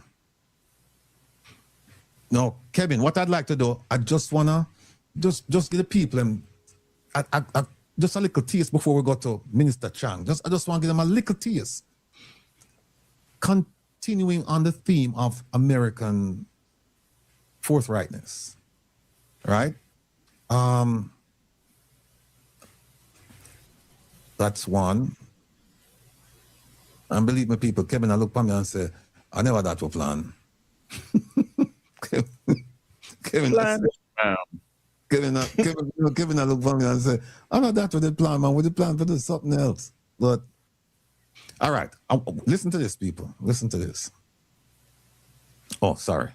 Now, Kevin, what I'd like to do, I just wanna just give the people just a little taste before we go to Minister Chang. I just want to give them a little taste. Continuing on the theme of American forthrightness, right? That's one. And believe me, people, Kevin, I look at me and say, I never that was plan. Kevin, Kevin, I look at me and say, I know that was the plan, man. With the plan to do something else. But, all right, listen to this, people. Listen to this. Oh, sorry.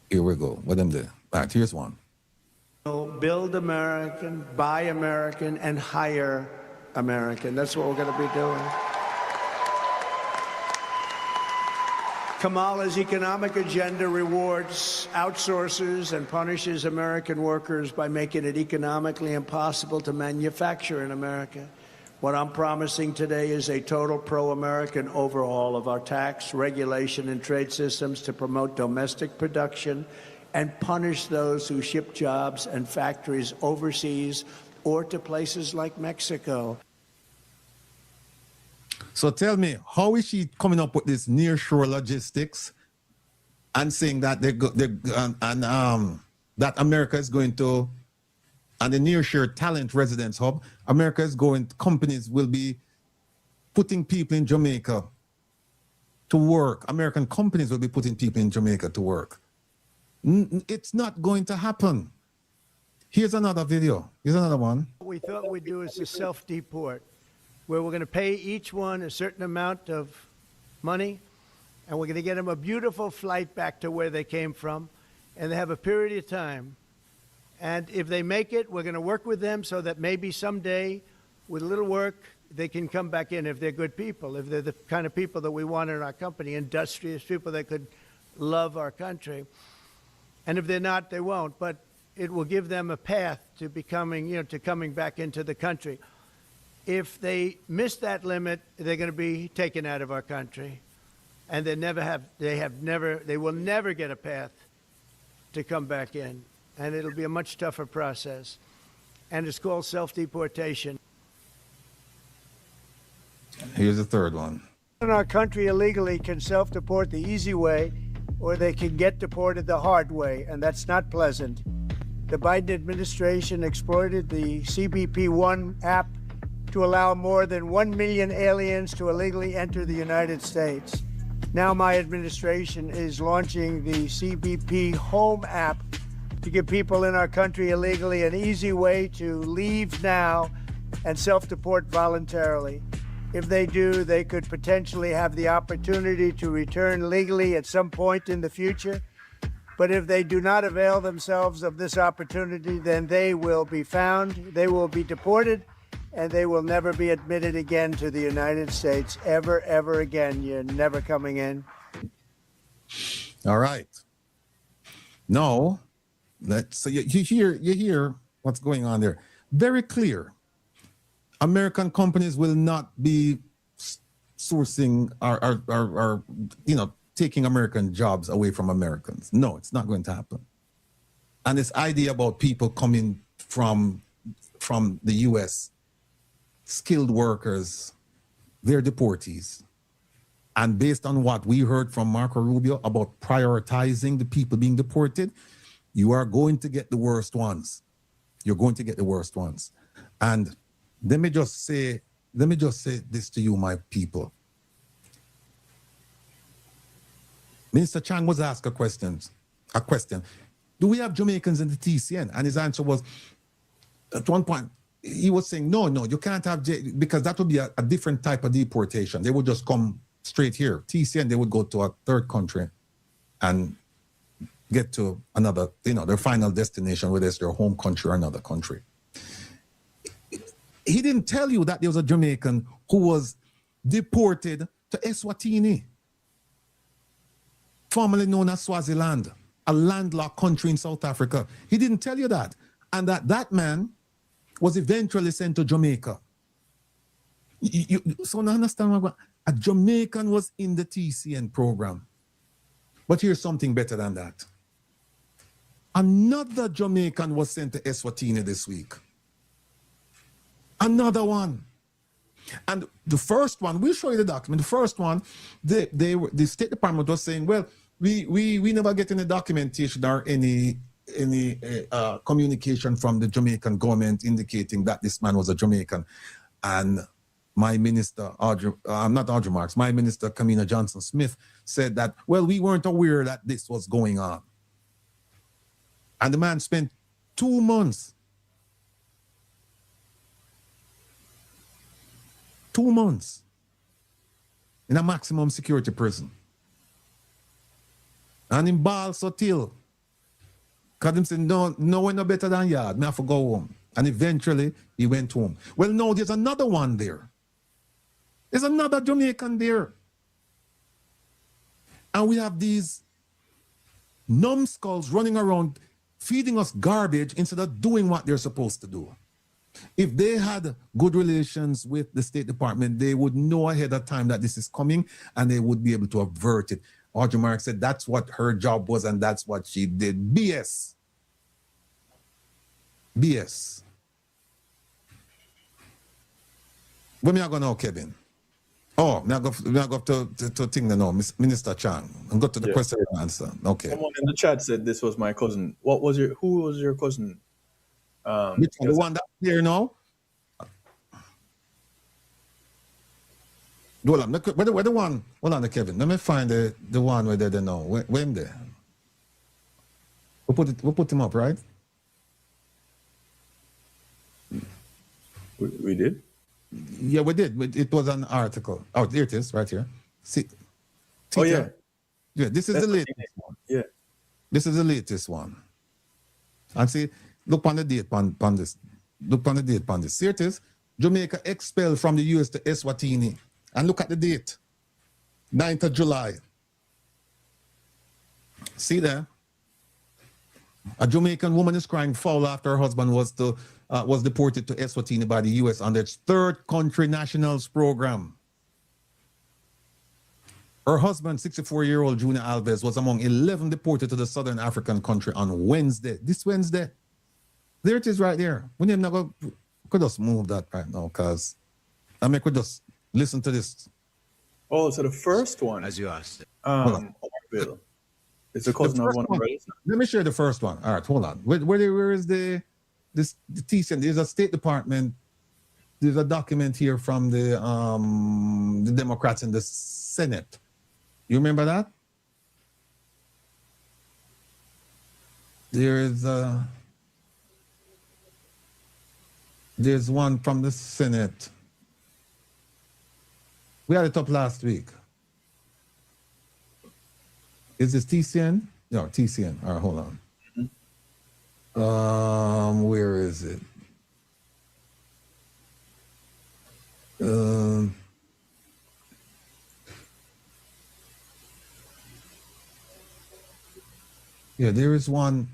Here we go. What them there? All right, here's one. Build American, buy American, and hire American. That's what we're going to be doing. Kamala's economic agenda rewards outsourcers and punishes American workers by making it economically impossible to manufacture in America. What I'm promising today is a total pro-American overhaul of our tax, regulation, and trade systems to promote domestic production and punish those who ship jobs and factories overseas or to places like Mexico. So tell me, how is she coming up with this nearshore logistics and saying that that America is going to, and the nearshore talent residence hub, America is going, companies will be putting people in Jamaica to work. American companies will be putting people in Jamaica to work. It's not going to happen. Here's another video. Here's another one. What we thought we'd do is a self-deport, where we're going to pay each one a certain amount of money, and we're going to get them a beautiful flight back to where they came from, and they have a period of time And if they make it, we're going to work with them so that maybe someday, with a little work, they can come back in if they're good people, if they're the kind of people that we want in our company, industrious people that could love our country. And if they're not, they won't. But it will give them a path to becoming, to coming back into the country. If they miss that limit, they're going to be taken out of our country. And they will never get a path to come back in. And it'll be a much tougher process. And it's called self-deportation. Here's the third one. In our country illegally can self-deport the easy way, or they can get deported the hard way, and that's not pleasant. The Biden administration exploited the CBP-1 app to allow more than 1 million aliens to illegally enter the United States. Now my administration is launching the CBP Home app to give people in our country illegally an easy way to leave now and self-deport voluntarily. If they do, they could potentially have the opportunity to return legally at some point in the future. But if they do not avail themselves of this opportunity, then they will be found, they will be deported, and they will never be admitted again to the United States, ever again. You're never coming in. All right. No, so you hear what's going on there. Very clear. American companies will not be sourcing or taking American jobs away from Americans. No, it's not going to happen. And this idea about people coming from the U.S., skilled workers, they're deportees. And based on what we heard from Marco Rubio about prioritizing the people being deported, you are going to get the worst ones. You're going to get the worst ones. And let me just say this to you, my people. Minister Chang was asked a question. Do we have Jamaicans in the TCN? And his answer was, at one point, he was saying, no, you can't have, because that would be a different type of deportation. They would just come straight here. TCN, they would go to a third country and get to another, their final destination, whether it's their home country or another country. He didn't tell you that there was a Jamaican who was deported to Eswatini, formerly known as Swaziland, a landlocked country in South Africa. He didn't tell you that. And that man was eventually sent to Jamaica. So now understand what a Jamaican was in the TCN program. But here's something better than that. Another Jamaican was sent to Eswatini this week. Another one. And the first one, we'll show you the document. The first one, the State Department was saying, well, we never get any documentation or any communication from the Jamaican government indicating that this man was a Jamaican. And my minister, my minister, Kamina Johnson-Smith, said that, well, we weren't aware that this was going on. And the man spent 2 months. 2 months in a maximum security prison. And in Bal Sotil, because him said, no, we're no better than yard. I have to go home. And eventually, he went home. Well, no, there's another one there. There's another Jamaican there. And we have these numbskulls running around feeding us garbage instead of doing what they're supposed to do. If they had good relations with the State Department, they would know ahead of time that this is coming and they would be able to avert it. Audrey Mark said that's what her job was and that's what she did. BS. BS. Where me I go now, Kevin? Oh, me I go to thing now, Minister Chang. I'm going to the question and answer. Okay. Someone in the chat said this was my cousin. Who was your cousin? Which one? The one that's here now? Hold on, where the one? Hold on, Kevin. Let me find the one where they know. Where am there? We put him up, right? We did? Yeah, we did. It was an article. Oh, here it is, right here. See. Oh, yeah. Yeah, this is the latest one. Yeah. This is the latest one. And see, Look on the date on this. Look on the date on this. Here it is. Jamaica expelled from the US to Eswatini. And look at the date. 9th of July. See there? A Jamaican woman is crying foul after her husband was deported to Eswatini by the US under its third country nationals program. Her husband, 64-year-old Junior Alves, was among 11 deported to the Southern African country on Wednesday. This Wednesday. There it is right there. We could just move that right now, because I mean, could just listen to this. Oh, so the first one, As you asked. Bill. It's a cousin of one of our. Let me share the first one. All right, hold on. Where is the TCN? There's a State Department. There's a document here from the Democrats in the Senate. You remember that? There's one from the Senate. We had it up last week. Is this TCN? No, TCN. All right, hold on. Where is it? Yeah, there is one.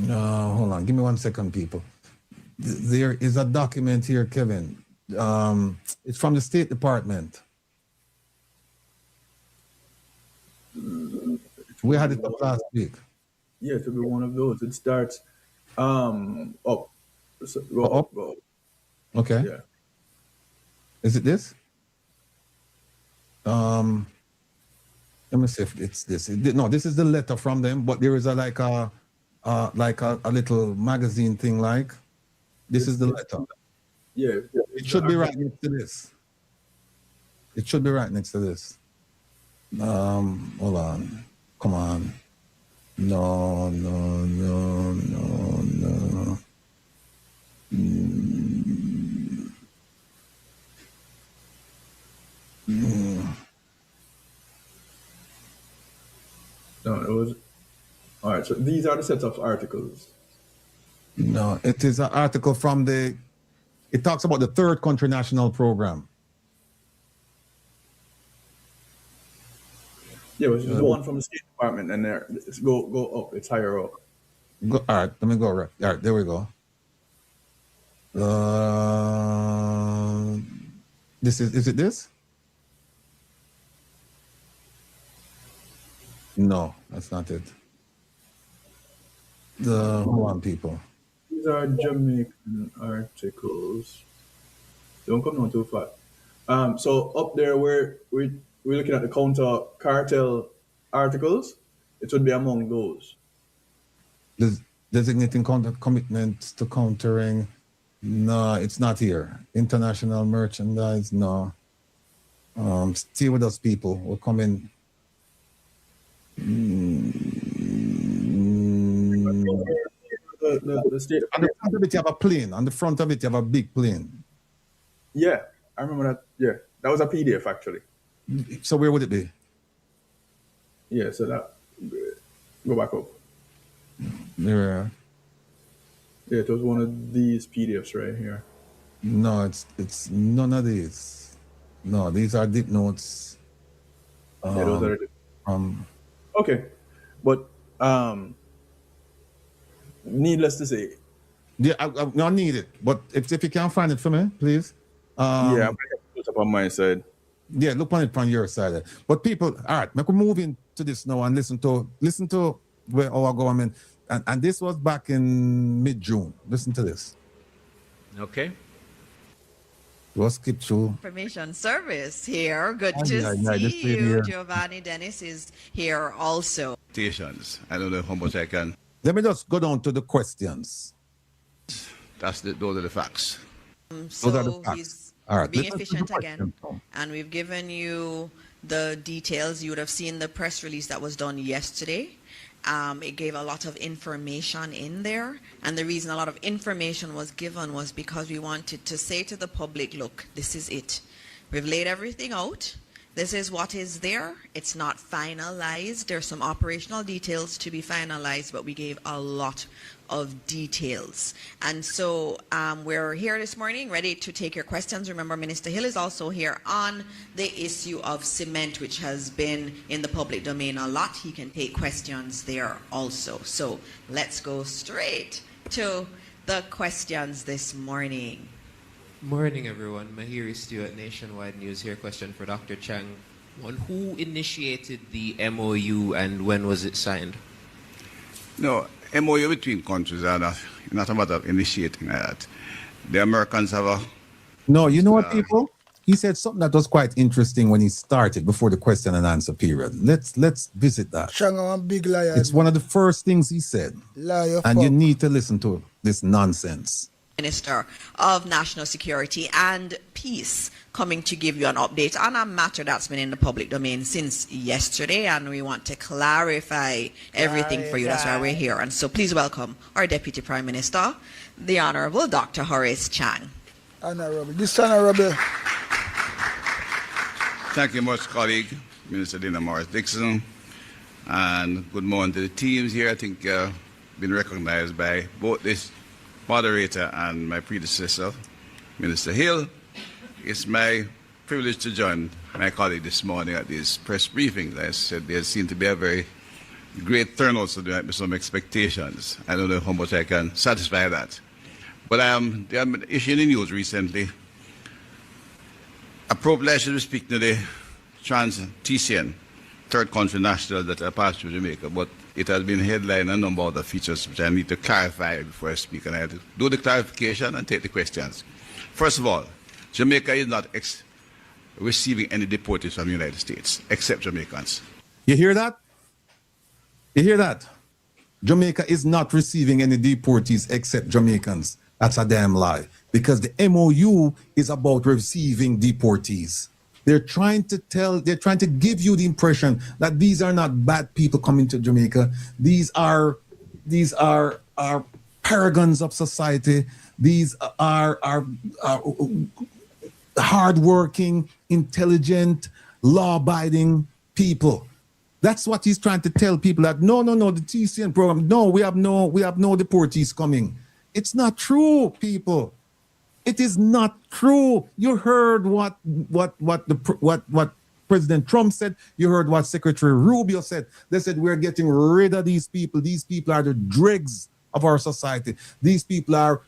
Hold on. Give me 1 second, people. There is a document here, Kevin. It's from the State Department. We had it up last week. Yeah, it could be one of those. It starts up. So, go up? Go up. Okay. Yeah. Is it this? Let me see if it's this. No, this is the letter from them, but there is a little magazine thing like. This is the letter. Yeah. It should be right next to this. It should be right next to this. Hold on. Come on. No. No, it was. All right, so these are the sets of articles. No, it is an article from it talks about the third country national program. Yeah, which is the one from the State Department, and there, go up. It's higher up. All right, let me go right. All right, there we go. Is it this? No, that's not it. Hold on, people. These are Jamaican articles. Don't come on too far. So up there, we're looking at the counter cartel articles. It would be among those. Designating commitments to countering. No, it's not here. International merchandise. No. Stay with us, people. We're coming. The state. On the front of it, you have a plane. On the front of it, you have a big plane. Yeah, I remember that. Yeah, that was a PDF actually. So where would it be? Yeah, so that go back up. There. Yeah, it was one of these PDFs right here. No, it's none of these. No, these are deep notes. Yeah, those are okay, but needless to say. Yeah, I don't need it. But if you can find it for me, please. Yeah, I'm gonna put it up on my side. Yeah, look on it from your side. But people, all right, we move into this now and listen to where our government and this was back in mid-June. Listen to this. Okay. We'll skip through. Information service here. Good to this see lady you. here. Giovanni Dennis is here also. Stations. I don't know how much I can. Let me just go down to the questions. Those are the facts. So Those are the facts. he's All right, being listen to the efficient again. question. And we've given you the details. You would have seen the press release that was done yesterday. It gave a lot of information in there. And the reason a lot of information was given was because we wanted to say to the public, look, this is it. We've laid everything out. This is what is there. It's not finalized. There's some operational details to be finalized, but we gave a lot of details. And so we're here this morning ready to take your questions. Remember, Minister Hill is also here on the issue of cement, which has been in the public domain a lot. He can take questions there also. So let's go straight to the questions this morning. Morning, everyone. Mahiri Stewart, Nationwide News here. Question for Dr. Chang. On who initiated the MOU and when was it signed? No, MOU between countries are not a matter of initiating that. The Americans have a... No, you know what, people? He said something that was quite interesting when he started before the question and answer period. Let's visit that. Chang, I'm a big liar. It's one of the first things he said. Liar, and fuck. you need to listen to this nonsense. Minister of National Security and Peace coming to give you an update on a matter that's been in the public domain since yesterday, and we want to clarify everything for you. That's why we're here. And so please welcome our Deputy Prime Minister, the Honorable Dr. Horace Chang. Honorable. This honorable. Thank you much, colleague, Minister Dina Morris-Dixon. And good morning to the teams here. I think been recognized by both this moderator and my predecessor, Minister Hill. It's my privilege to join my colleague this morning at this press briefing. I said there seemed to be a very great turnout, so there might be some expectations. I don't know how much I can satisfy that. But there have been issues in the news recently. Probably I should be speaking to the trans-TCN, third country national that are passed through Jamaica, but it has been headlined a number of other features which I need to clarify before I speak, and I have to do the clarification and take the questions. First of all, Jamaica is not receiving any deportees from the United States, except Jamaicans. You hear that? You hear that? Jamaica is not receiving any deportees except Jamaicans. That's a damn lie. Because the MOU is about receiving deportees. They're trying to give you the impression that these are not bad people coming to Jamaica. These are paragons of society. These are hardworking, intelligent, law-abiding people. That's what he's trying to tell people, that no, the TCN program, no, we have no deportees coming. It's not true, people. It is not true. You heard what President Trump said. You heard what Secretary Rubio said. They said we're getting rid of these people. These people are the dregs of our society. These people are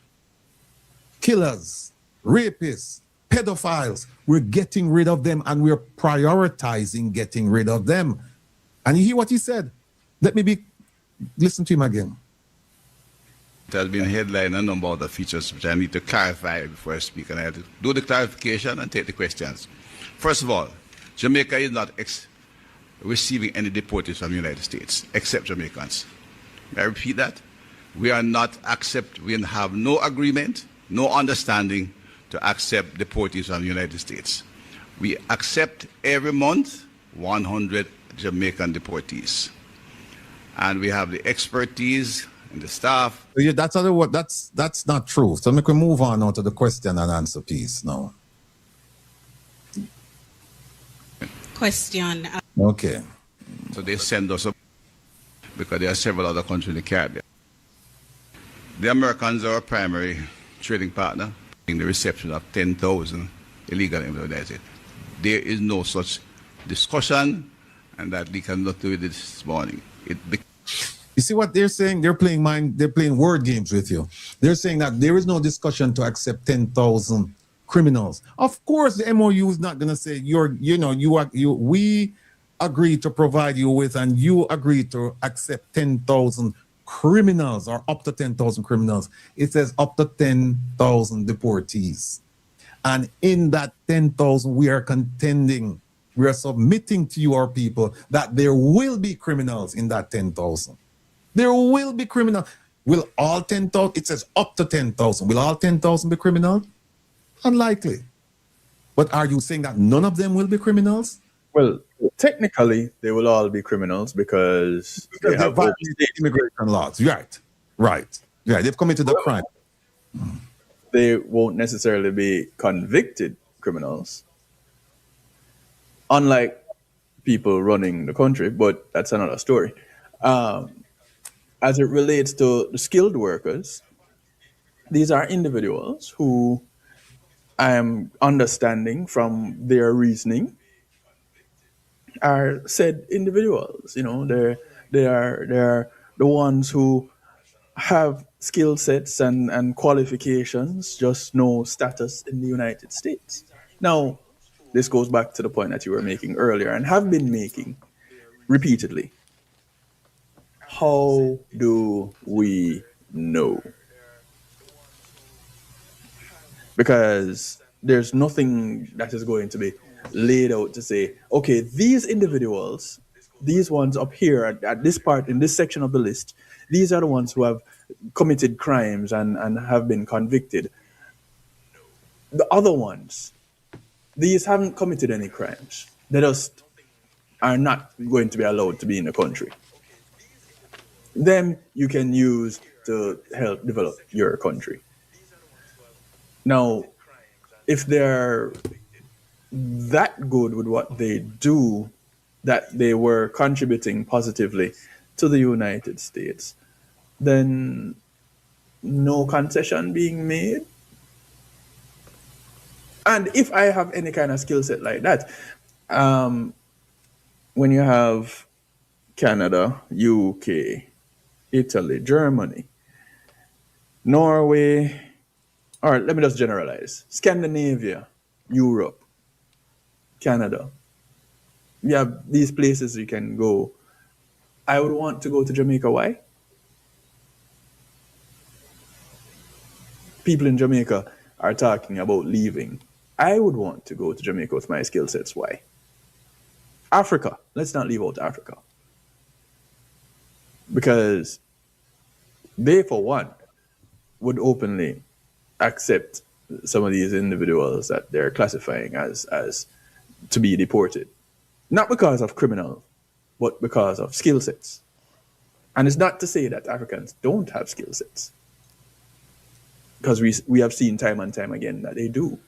killers, rapists, pedophiles. We're getting rid of them, and we're prioritizing getting rid of them. And you hear what he said? Listen to him again. It has been headlined a number of other features which I need to clarify before I speak, and I have to do the clarification and take the questions. First of all, Jamaica is not receiving any deportees from the United States, except Jamaicans. May I repeat that? We have no agreement, no understanding to accept deportees from the United States. We accept every month 100 Jamaican deportees. And we have the expertise and the staff. Yeah, that's not true. So we can move on now to the question and answer piece now. Question. Okay. So they send us up because there are several other countries in the Caribbean. The Americans are our primary trading partner in the reception of 10,000 illegal immigrants. There is no such discussion, and that they cannot do it this morning. You see what they're saying? They're playing word games with you. They're saying that there is no discussion to accept 10,000 criminals. Of course, the MOU is not going to say we agree to provide you with, and you agree to accept 10,000 criminals or up to 10,000 criminals. It says up to 10,000 deportees. And in that 10,000, we are contending, we are submitting to you, our people, that there will be criminals in that 10,000. There will be criminals. Will all 10,000, it says up to 10,000. Will all 10,000 be criminals? Unlikely. But are you saying that none of them will be criminals? Well, technically, they will all be criminals because they have violated immigration laws. Right. They've committed a crime. They won't necessarily be convicted criminals. unlike people running the country, but that's another story. As it relates to the skilled workers, these are individuals who I am understanding from their reasoning are said individuals. You know, they are the ones who have skill sets and qualifications, just no status in the United States. Now, this goes back to the point that you were making earlier and have been making repeatedly. How do we know? Because there's nothing that is going to be laid out to say, okay, these individuals, these ones up here at this part, in this section of the list, these are the ones who have committed crimes and have been convicted. The other ones, these haven't committed any crimes. They just are not going to be allowed to be in the country. Them you can use to help develop your country. Now, if they're that good with what they do, that they were contributing positively to the United States, then no concession being made. And if I have any kind of skill set like that, when you have Canada, UK, Italy, Germany, Norway, or let me just generalize, Scandinavia, Europe, Canada, you have these places you can go. I would want to go to Jamaica. Why? People in Jamaica are talking about leaving. I would want to go to Jamaica with my skill sets. Why? Africa. Let's not leave out Africa. Because they, for one, would openly accept some of these individuals that they're classifying as to be deported. Not because of criminal, but because of skill sets. And it's not to say that Africans don't have skill sets. Because we have seen time and time again that they do.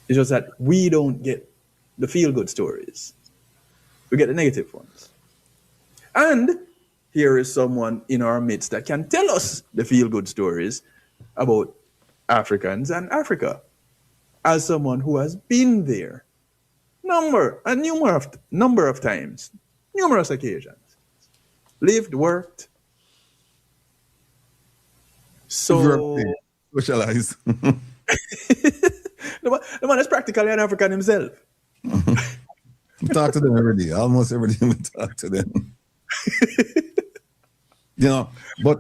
It's just that we don't get the feel-good stories. We get the negative ones. And here is someone in our midst that can tell us the feel-good stories about Africans and Africa. As someone who has been there number of times, numerous occasions, lived, worked. So socialize. The man is practically an African himself. Talk to them every day. Almost every day we talk to them. But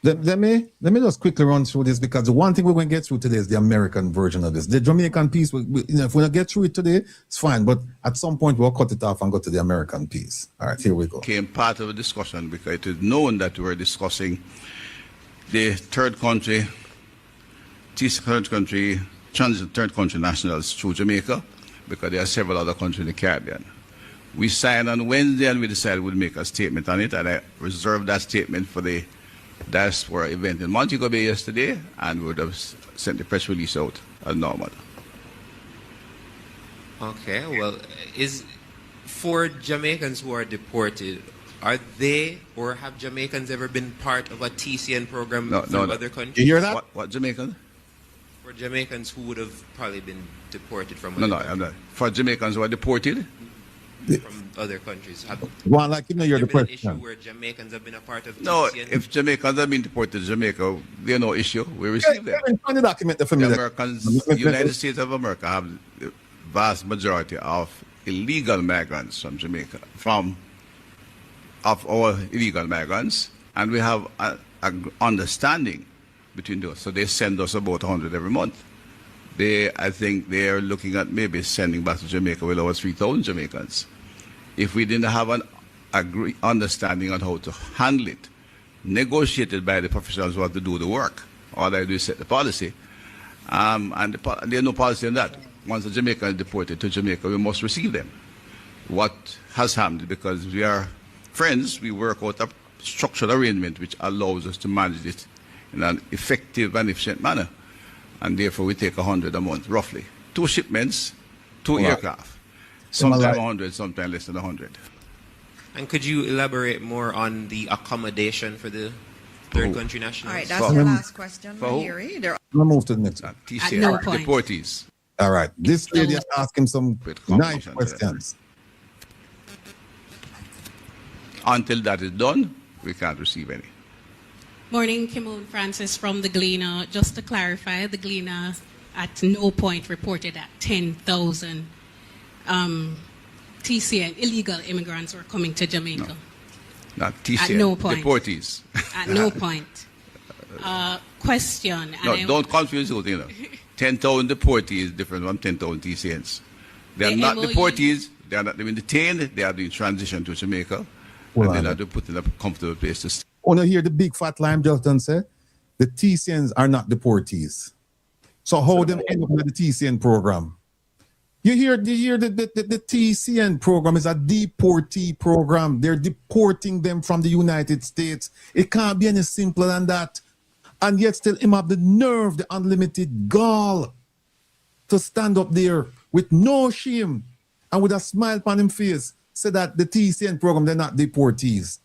let me just quickly run through this, because the one thing we're going to get through today is the American version of this. The Jamaican piece, if we don't get through it today, it's fine. But at some point, we'll cut it off and go to the American piece. All right, here we go. Came part of the discussion because it is known that we were discussing the third country nationals through Jamaica, because there are several other countries in the Caribbean. We signed on Wednesday and we decided we'd make a statement on it, and I reserved that statement for the diaspora event in Montego Bay yesterday, and we would have sent the press release out as normal. Okay, well, is for Jamaicans who are deported, are they or have Jamaicans ever been part of a TCN program from other countries? You hear that? What Jamaicans? For Jamaicans who would have probably been deported from No, I'm not. For Jamaicans who are deported? From other countries. Well, like, you're the been an question. issue where Jamaicans have been a part of No, TCN? if Jamaicans have been deported to Jamaica, there's no issue. We receive them. Find the document for me. The Americans, the United States of America have the vast majority of illegal migrants from Jamaica, of all illegal migrants, and we have an understanding between those. So they send us about 100 every month. I think they are looking at maybe sending back to Jamaica with over 3,000 Jamaicans. If we didn't have an understanding on how to handle it, negotiated by the professionals who have to do the work, all they do is set the policy, and there's no policy on that. Once a Jamaican is deported to Jamaica, we must receive them. What has happened, because we are friends, we work out a structured arrangement which allows us to manage it in an effective and efficient manner, and therefore we take 100 a month, roughly. 2 shipments 2 Right. aircraft. Sometimes like- 100, sometimes less than 100. And could you elaborate more on the accommodation for the third country nationals? All right, that's your last question, For who? Mahiri. There We'll move to the next one. TCN, no point. deportees. All right. This lady is asking some With nice confirmation, questions. Until that is done, we can't receive any. Morning, Kimon Francis from the Gleaner. Just to clarify, the Gleaner at no point reported that 10,000 TCN illegal immigrants were coming to Jamaica. Not TCN, no point. deportees. At no point. Question. No, and don't confuse it, 10,000 deportees is different from 10,000 TCNs. They are The not MOU deportees. They are not being detained. They are doing transition to Jamaica. Well, and they are to put in a comfortable place to stay. Oh, no, hear the big fat lime just done say? The TCNs are not deportees. So how them end up in the TCN program? You hear the TCN program is a deportee program. They're deporting them from the United States. It can't be any simpler than that. And yet still him have the nerve, the unlimited gall to stand up there with no shame and with a smile upon him face say that the TCN program, they're not deportees.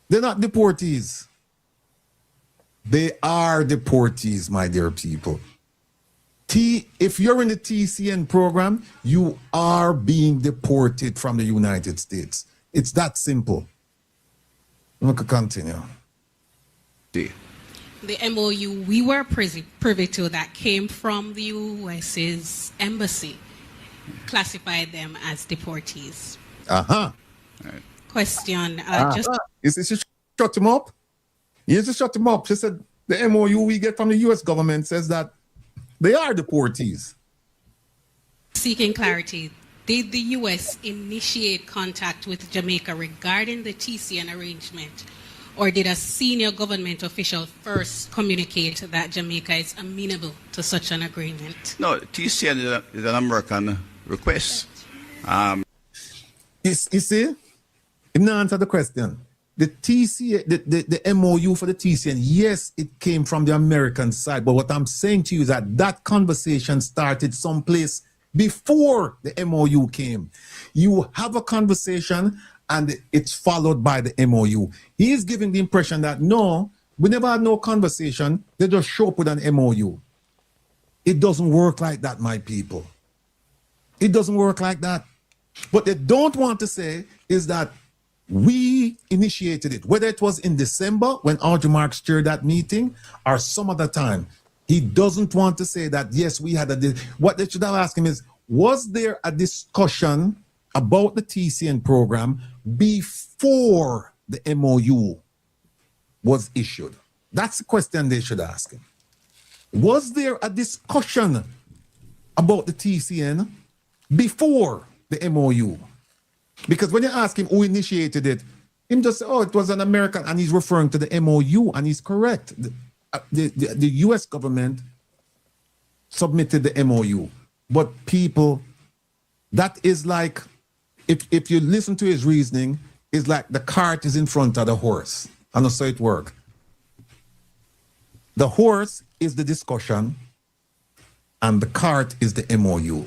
They're not deportees. They are deportees, my dear people. If you're in the TCN program, you are being deported from the United States. It's that simple. We can continue. the MOU we were privy to that came from the US's embassy classified them as deportees. Uh-huh. Question. Just Is this just shut him up? Yes, just shut him up. She said the MOU we get from the US government says that they are deportees. seeking clarity. Did the U.S. initiate contact with Jamaica regarding the TCN arrangement, or did a senior government official first communicate that Jamaica is amenable to such an agreement? No, TCN is an American request. You see, him not answer the question. The the MOU for the TCN, yes, it came from the American side. But what I'm saying to you is that conversation started someplace before the MOU came. You have a conversation and it's followed by the MOU. He is giving the impression that no, we never had no conversation. They just show up with an MOU. It doesn't work like that, my people. It doesn't work like that. What they don't want to say is that we initiated it, whether it was in December when Audrey Marks chaired that meeting or some other time. He doesn't want to say that, yes, we had what they should have asked him is, was there a discussion about the TCN program before the MOU was issued? That's the question they should ask him. Was there a discussion about the TCN before the MOU? Because when you ask him who initiated it, him just say, oh, it was an American, and he's referring to the MOU, and he's correct. The US government submitted the MOU. But people, that is like, if you listen to his reasoning, it's like the cart is in front of the horse. And that's how it works. The horse is the discussion, and the cart is the MOU.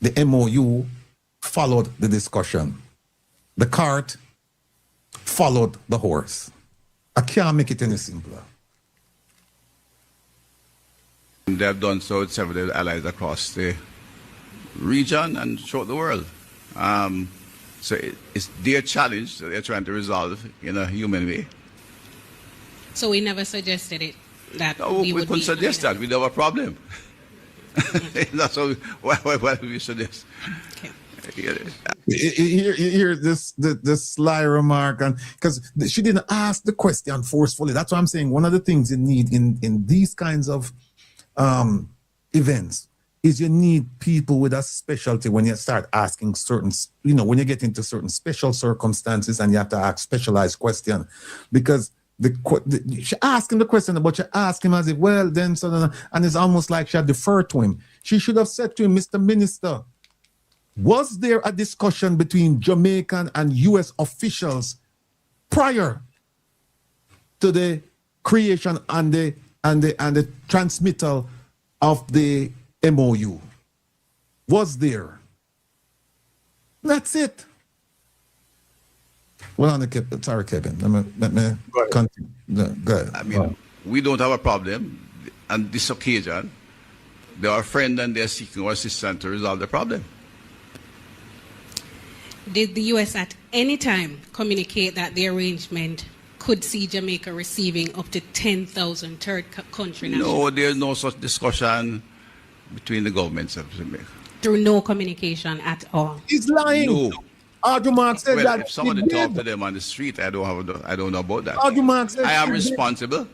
The MOU followed the discussion. The cart followed the horse. I can't make it any simpler. They have done so with several allies across the region and throughout the world. So it's their challenge that they're trying to resolve in a human way. So we never suggested it that No, we couldn't suggest that. We don't have a problem. That's why we suggest. Okay. You hear this sly remark, and because she didn't ask the question forcefully. That's what I'm saying. One of the things you need in these kinds of events is you need people with a specialty when you start asking certain, when you get into certain special circumstances and you have to ask specialized question, because she asked him the question, but she asked him as if, well, then, and it's almost like she had deferred to him. She should have said to him, Mr. Minister, was there a discussion between Jamaican and U.S. officials prior to the creation and the transmittal of the MOU was there. That's it. Well, on the sorry, Kevin. Let me continue. Go ahead. I mean, we don't have a problem. On this occasion, they are friends and they're seeking our assistance to resolve the problem. Did the U.S. at any time communicate that the arrangement could see Jamaica receiving up to 10,000 country nationals? No, there's no such discussion between the governments of Jamaica. Through no communication at all? He's lying. No. Audrey said Well, that if somebody talk to them on the street, I don't know about that. Audrey said I am she did. responsible,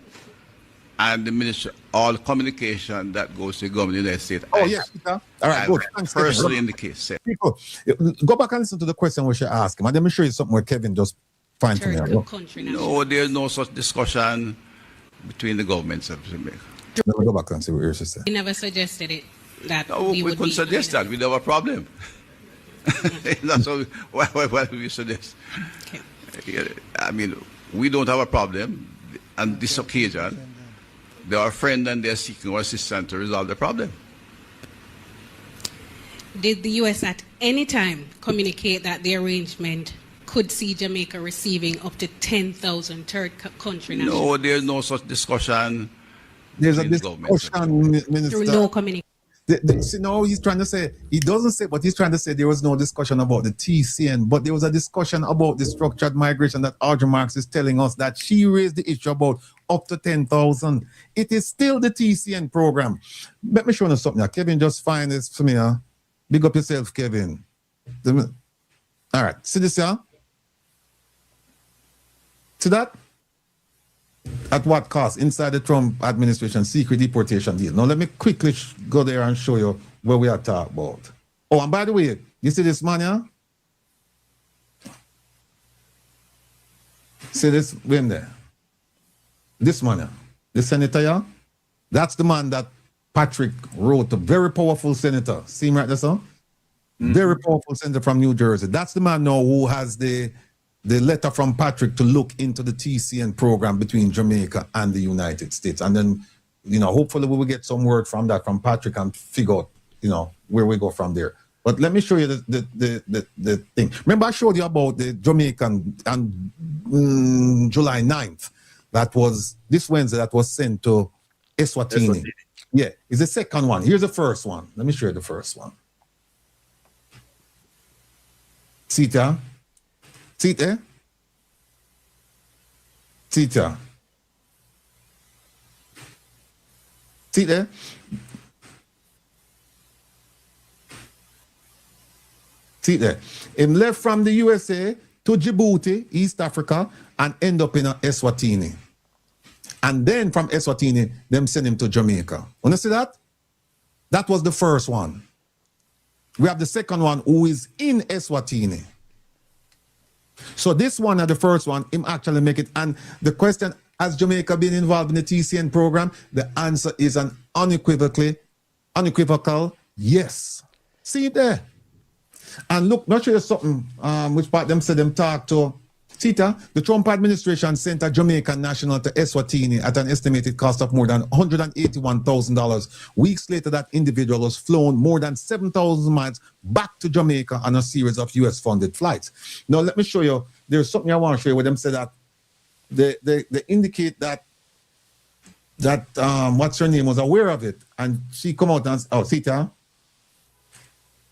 and the ministry, all communication that goes to the government of the United States. Oh, yes. All right, good. Thanks, Personally, Kevin. in the case, said. People, go back and listen to the question we should ask him, and let me show you something where Kevin just find for me. Country No, there's no such discussion between the governments of Jamaica. Let me go back and see what you're saying. He never suggested it. That No, we would couldn't suggest that. We don't have a problem. That's why we suggest. Okay. I mean, we don't have a problem. On this occasion, they are friends and they're seeking our assistance to resolve the problem. Did the U.S. at any time communicate that the arrangement could see Jamaica receiving up to 10,000 country nationals? No, there's no such discussion. There's a between the governments. discussion, Minister. Through no communication? See, no, he's trying to say, he doesn't say, but he's trying to say there was no discussion about the TCN, but there was a discussion about the structured migration that Audrey Marks is telling us that she raised the issue about up to 10,000. It is still the TCN program. Let me show you something. Now. Kevin, just find this for me. Huh? Big up yourself, Kevin. All right, see this here? See that? At what cost? Inside the Trump administration secret deportation deal. Now let me quickly go there and show you where we are talking about. Oh, and by the way, you see this man here? See this when there? This man here, this senator here? That's the man that Patrick wrote, a very powerful senator. See him right there, sir? Very powerful senator from New Jersey. That's the man now who has the letter from Patrick to look into the TCN program between Jamaica and the United States. And then, hopefully we will get some word from that from Patrick and figure out, where we go from there. But let me show you the thing. Remember I showed you about the Jamaican and July 9th. That was this Wednesday that was sent to Eswatini. Yeah, it's the second one. Here's the first one. Let me show you the first one. See it here? See it there? See it here? See it there? See it there? Him left from the USA to Djibouti, East Africa, and end up in Eswatini. And then from Eswatini, them send him to Jamaica. Want to see that? That was the first one. We have the second one who is in Eswatini. So this one and the first one, him actually make it. And the question, has Jamaica been involved in the TCN program? The answer is an unequivocal yes. See it there. And look, not show you something, which part them said them talk to. Tita, the Trump administration sent a Jamaican national to Eswatini at an estimated cost of more than $181,000. Weeks later, that individual was flown more than 7,000 miles back to Jamaica on a series of U.S.-funded flights. Now, let me show you. There's something I want to show you where them say that they indicate that what's her name was aware of it, and she come out and Tita.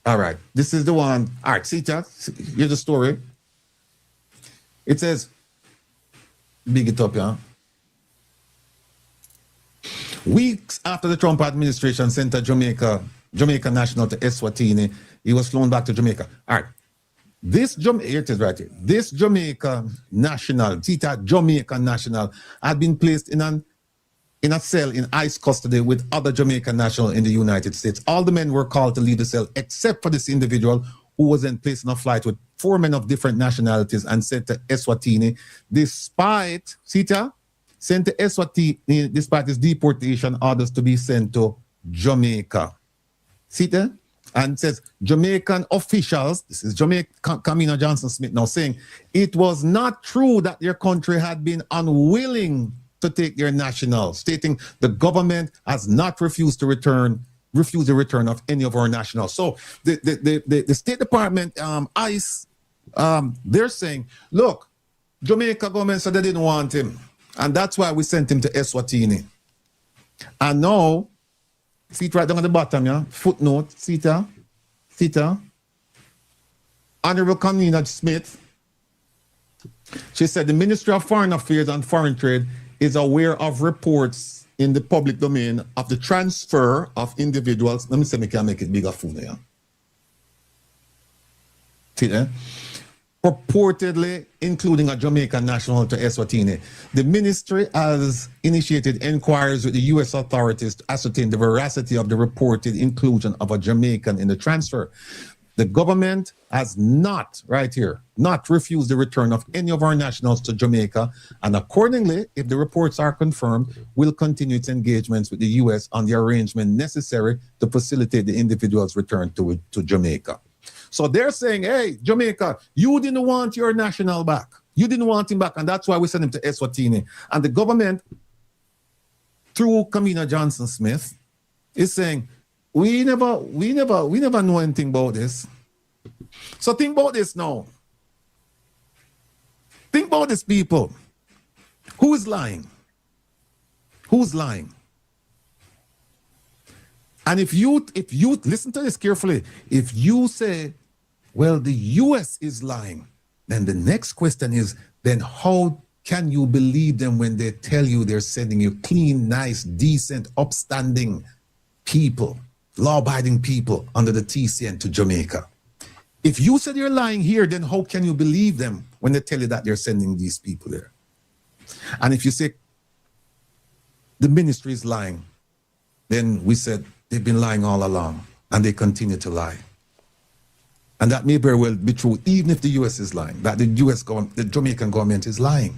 All right, this is the one. All right, Tita, here's the story. It says, big it up, yeah. Weeks after the Trump administration sent a Jamaican national to Eswatini, he was flown back to Jamaica. All right. Here it is right here. This Jamaican national, Tita Jamaican national, had been placed in a cell in ICE custody with other Jamaican nationals in the United States. All the men were called to leave the cell except for this individual who was then placed on a flight with 4 men of different nationalities and sent to Eswatini, despite his deportation orders to be sent to Jamaica. See there? And it says, Jamaican officials, this is Kamina Johnson-Smith now saying, it was not true that their country had been unwilling to take their nationals, stating the government has not refused to return refuse the return of any of our nationals. So the State Department, ICE, they're saying, look, Jamaica government said they didn't want him. And that's why we sent him to Eswatini. And now, see it right down at the bottom, yeah? Footnote, see it, Honorable Convener Smith, she said the Ministry of Foreign Affairs and Foreign Trade is aware of reports in the public domain of the transfer of individuals. Let me see if I can make it bigger for you. Yeah? See that? Purportedly including a Jamaican national to Eswatini. The ministry has initiated inquiries with the U.S. authorities to ascertain the veracity of the reported inclusion of a Jamaican in the transfer. The government has not, right here, not refused the return of any of our nationals to Jamaica, and accordingly, if the reports are confirmed, will continue its engagements with the U.S. on the arrangement necessary to facilitate the individual's return to Jamaica. So they're saying, hey, Jamaica, you didn't want your national back. You didn't want him back, and that's why we sent him to Eswatini. And the government, through Kamina Johnson Smith, is saying, we never know anything about this. So think about this now. Think about this, people. Who is lying? Who's lying? And if you listen to this carefully, if you say, well, the US is lying, then the next question is, then how can you believe them when they tell you they're sending you clean, nice, decent, upstanding people, law-abiding people under the TCN to Jamaica? If you said you're lying here, then how can you believe them when they tell you that they're sending these people there? And if you say the ministry is lying, then we said they've been lying all along, and they continue to lie. And that may very well be true, even if the US is lying, that the US government, the Jamaican government is lying.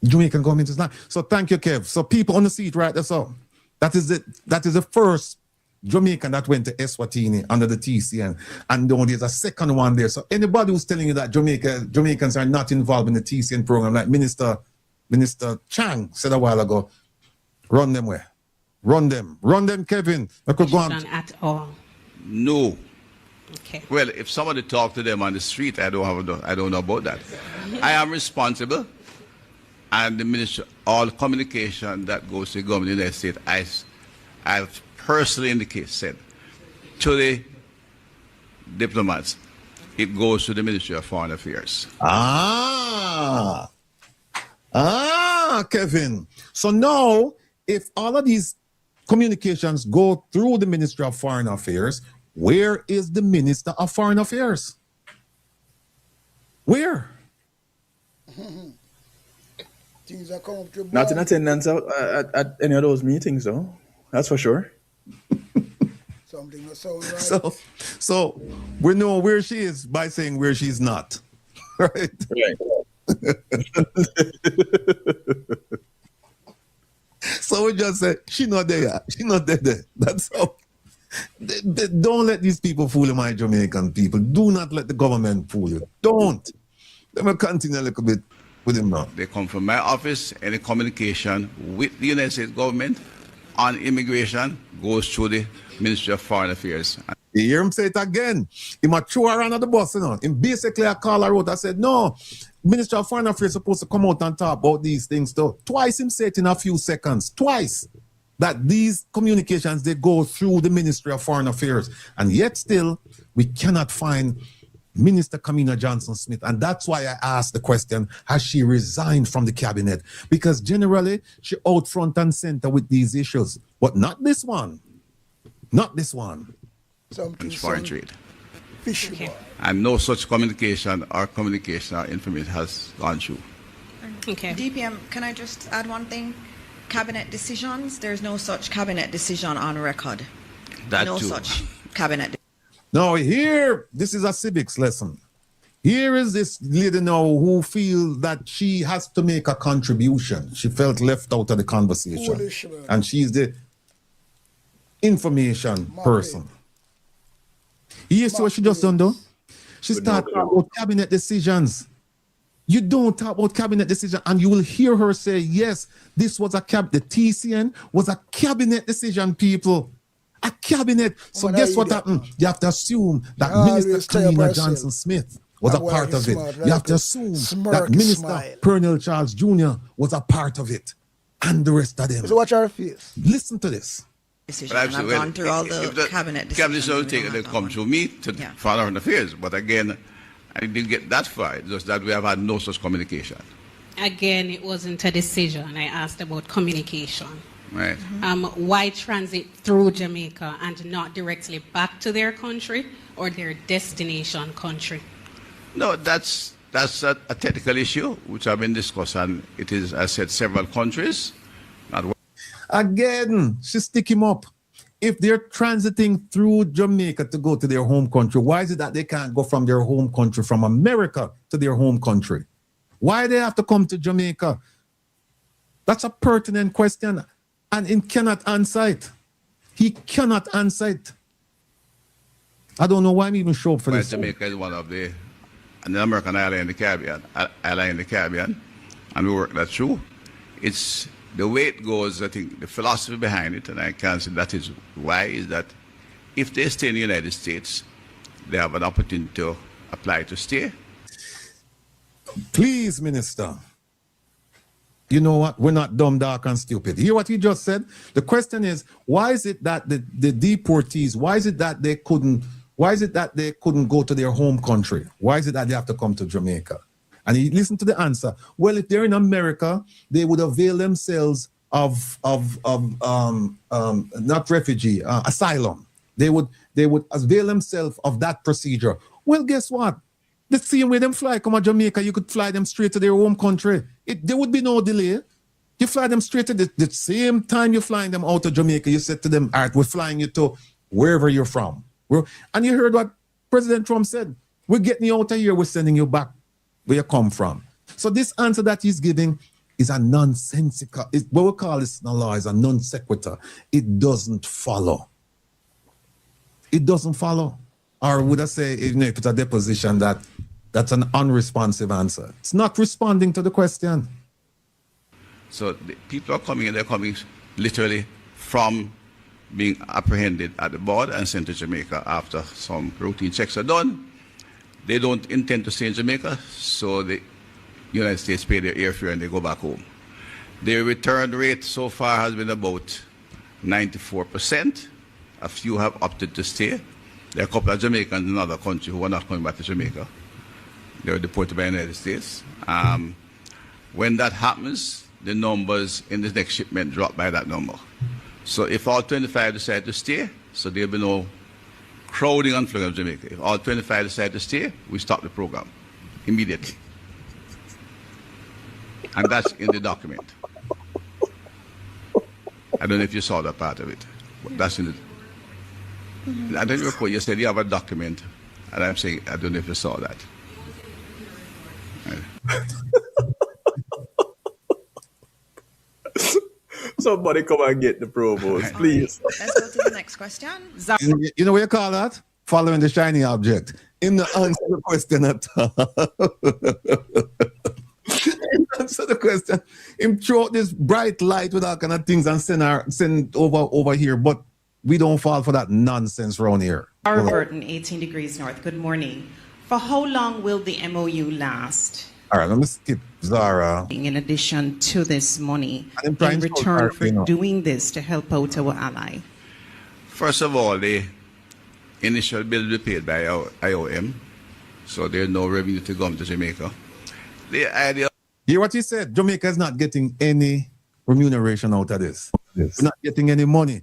The Jamaican government is lying. So thank you, Kev. So people on the seat, right? That's all. That is the first Jamaican that went to Eswatini under the TCN, and there's a second one there. So anybody who's telling you that Jamaicans are not involved in the TCN program, like Minister Chang said a while ago, run them where? Run them, Kevin. I could go on. At all. No. Okay. Well, if somebody talk to them on the street, I don't know about that. I am responsible, and the minister, all communication that goes to the government of the United States, I've personally in the case said to the diplomats, it goes to the Ministry of Foreign Affairs. Kevin. So now, if all of these communications go through the Ministry of Foreign Affairs, where is the Minister of Foreign Affairs? Where? Things are coming to Not in attendance at any of those meetings, though. That's for sure. Something that sounds right. So we know where she is by saying where she's not. Right? So we just say, she not there. She not there. That's all. Don't let these people fool you, my Jamaican people. Do not let the government fool you. Don't. Let me continue a little bit with him now. They come from my office. Any communication with the United States government on immigration goes through the Ministry of Foreign Affairs. You hear him say it again. He might throw her under the bus, you know. And basically, I called her out. I said, no, Ministry of Foreign Affairs is supposed to come out and talk about these things, though. Twice him said it in a few seconds. Twice. That these communications, they go through the Ministry of Foreign Affairs. And yet still, we cannot find Minister Kamina Johnson Smith. And that's why I asked the question, has she resigned from the cabinet? Because generally, she out front and center with these issues. But not this one. Not this one. It's foreign trade. Okay. And no such communication or information has gone through. Okay. DPM, can I just add one thing? Cabinet decisions, there's no such cabinet decision on record. That no too. such cabinet. Now here, this is a civics lesson. Here is this lady now who feels that she has to make a contribution. She felt left out of the conversation. Foolish, man. And she's the information person. You see what she just done though? She started talking about cabinet decisions. You don't talk about cabinet decision, and you will hear her say, yes, this was the TCN was a cabinet decision, people. A cabinet. So guess what happened? You have to assume that Minister Kalina Johnson Smith was a part of it. You have to assume that Minister Pernell Charles Jr. was a part of it. And the rest of them. So watch our face. Listen to this. Decision. And I've gone through all the cabinet decisions. Cabinet take it come through me to Foreign Affairs. But again, I didn't get that far. It's just that we have had no such communication. Again, it wasn't a decision. I asked about communication. Right. Why transit through Jamaica and not directly back to their country or their destination country? No, that's a technical issue which have been discussed, and it is, I said, several countries. Again, she stick him up. If they're transiting through Jamaica to go to their home country, why is it that they can't go from their home country, from America to their home country? Why they have to come to Jamaica? That's a pertinent question, and he cannot answer it. He cannot answer it. I don't know why I'm even sure for this. Jamaica is one of the American island in the Caribbean, and we work that through. It's the way it goes. I think the philosophy behind it, and I can say that is why, is that if they stay in the United States, they have an opportunity to apply to stay. Please, Minister. You know what? We're not dumb, dark, and stupid. Hear what he just said? The question is, why is it that the deportees, why is it that they couldn't go to their home country? Why is it that they have to come to Jamaica? And he listened to the answer. Well, if they're in America, they would avail themselves of not refugee, asylum. They would avail themselves of that procedure. Well, guess what? The same way them fly come to Jamaica, you could fly them straight to their home country. There would be no delay. You fly them straight to the same time you're flying them out of Jamaica. You said to them, all right, we're flying you to wherever you're from. And you heard what President Trump said. We're getting you out of here. We're sending you back where you come from. So this answer that he's giving is a nonsensical. What we call this in the law is a non sequitur. It doesn't follow. It doesn't follow. Or would I say, if it's a deposition, that's an unresponsive answer. It's not responding to the question. So the people are coming, and they're coming literally from being apprehended at the border and sent to Jamaica after some routine checks are done. They don't intend to stay in Jamaica, so the United States pay their airfare and they go back home. Their return rate so far has been about 94%. A few have opted to stay. There are a couple of Jamaicans in other countries who are not coming back to Jamaica. They were deported by the United States. When that happens, the numbers in the next shipment drop by that number. So if all 25 decide to stay, so there'll be no crowding on Florida of Jamaica. If all 25 decide to stay, we stop the program immediately. And that's in the document. I don't know if you saw that part of it. That's in it. I don't recall, you said you have a document, and I'm saying, I don't know if you saw that. Somebody come and get the promos, please. Right. Let's go to the next question. You know what you call that? Following the shiny object. In the answer the question at answer the question. Him throw out this bright light with all kind of things and send over here, but we don't fall for that nonsense around here. Our Burton, 18 degrees north. Good morning. For how long will the MOU last? All right, let me skip Zara. In addition to this money, in return for doing this to help out our ally? First of all, the initial bill will be paid by our IOM, so there's no revenue to come to Jamaica. The idea. Hear what he said? Jamaica is not getting any remuneration out of this. Yes. We're not getting any money.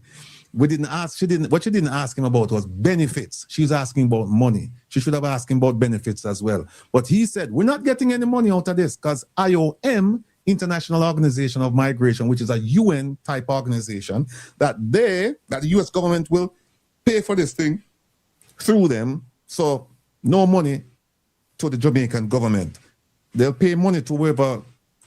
What she didn't ask him about was benefits. She's asking about money. She should have asked him about benefits as well. But he said, we're not getting any money out of this because IOM, International Organization of Migration, which is a UN type organization, that the US government will pay for this thing through them. So no money to the Jamaican government. They'll pay money to whoever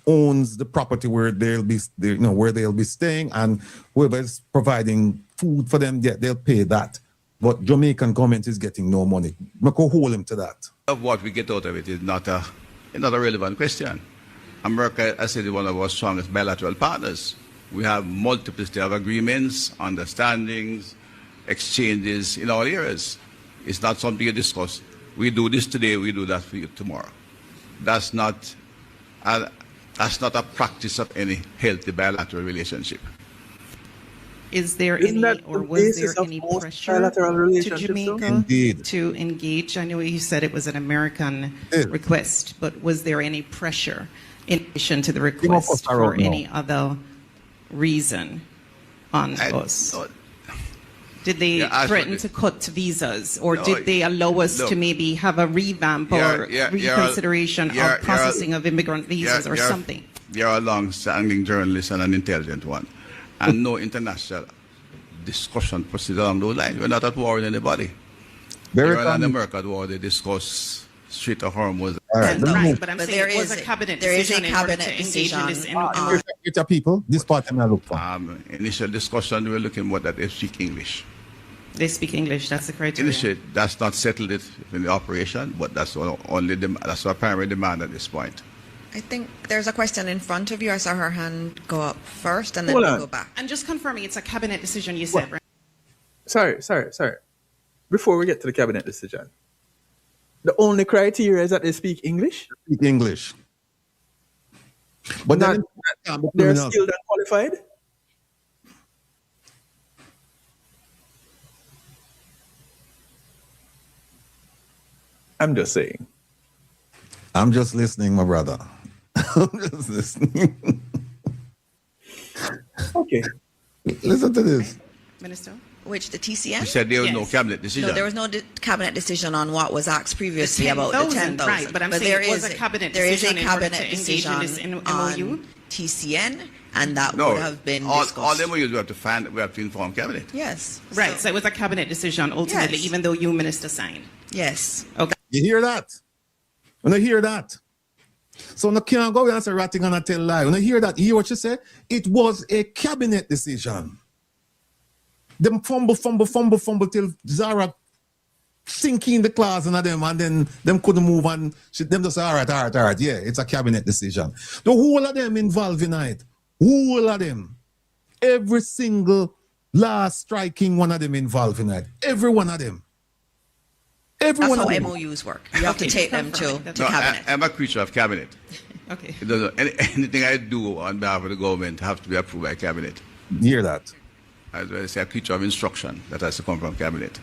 owns the property where they'll be staying, and whoever is providing food for them, they'll pay that. But Jamaican government is getting no money. We could hold him to that. Of what we get out of it is not a relevant question. America, I said, is one of our strongest bilateral partners. We have multiplicity of agreements, understandings, exchanges in all areas. It's not something you discuss. We do this today, we do that for you tomorrow. That's not a practice of any healthy bilateral relationship. Is there Isn't any, that or the was basis there of any most pressure bilateral to relationships, though? Jamaica Indeed. to engage? I know you said it was an American Yes. request, but was there any pressure in addition to the know, request Costa for Rica, no. any other reason on us? Did they threaten to cut visas, or did they allow us to maybe have a revamp or reconsideration of processing of immigrant visas or something? You're a long-standing journalist and an intelligent one, and no international discussion proceeds along those lines. We're not at war with anybody. Iran and America at war, they discuss Strait of Hormuz. Right, but I'm saying it was a cabinet decision in order to engage in this Get your people, this part I'm look for. Initial discussion, we're looking more that they speak English. They speak English, that's the criteria. Initially, that's not settled it in the operation, but that's that's our primary demand at this point. I think there's a question in front of you. I saw her hand go up first, and then Hold we'll on. go back. And just confirming, it's a cabinet decision, you said, right? Sorry. Before we get to the cabinet decision, the only criteria is that they speak English? Speak English. But Not, then, they're skilled and qualified? I'm just saying. I'm just listening, my brother. I'm just listening. Okay. Listen to this. Minister? Which, the TCN? You said there was no cabinet decision. No, there was no cabinet decision on what was asked previously about the 10,000, 10,000. right, but I'm saying it was a cabinet decision in order to engage in this MOU? on TCN, and that No, would have been all discussed. MOUs we have to inform cabinet. Yes. Right, so it was a cabinet decision ultimately, Yes. even though you, Minister, signed. Yes. Okay. You hear that? When I hear that, so no can't go and say ratting and I tell lie. When I hear that, you hear what you say? It was a cabinet decision. Them fumble till Zara sink in the class and them, and then them couldn't move and them just say, all right. Yeah, it's a cabinet decision. The whole of them involved in it. Whole of them. Every single last striking one of them involved in it. Every one of them. That's how MOUs work. You have to take them to cabinet. I'm a creature of cabinet. Okay. It doesn't, anything I do on behalf of the government have to be approved by cabinet. Hear that? As well as a creature of instruction that has to come from cabinet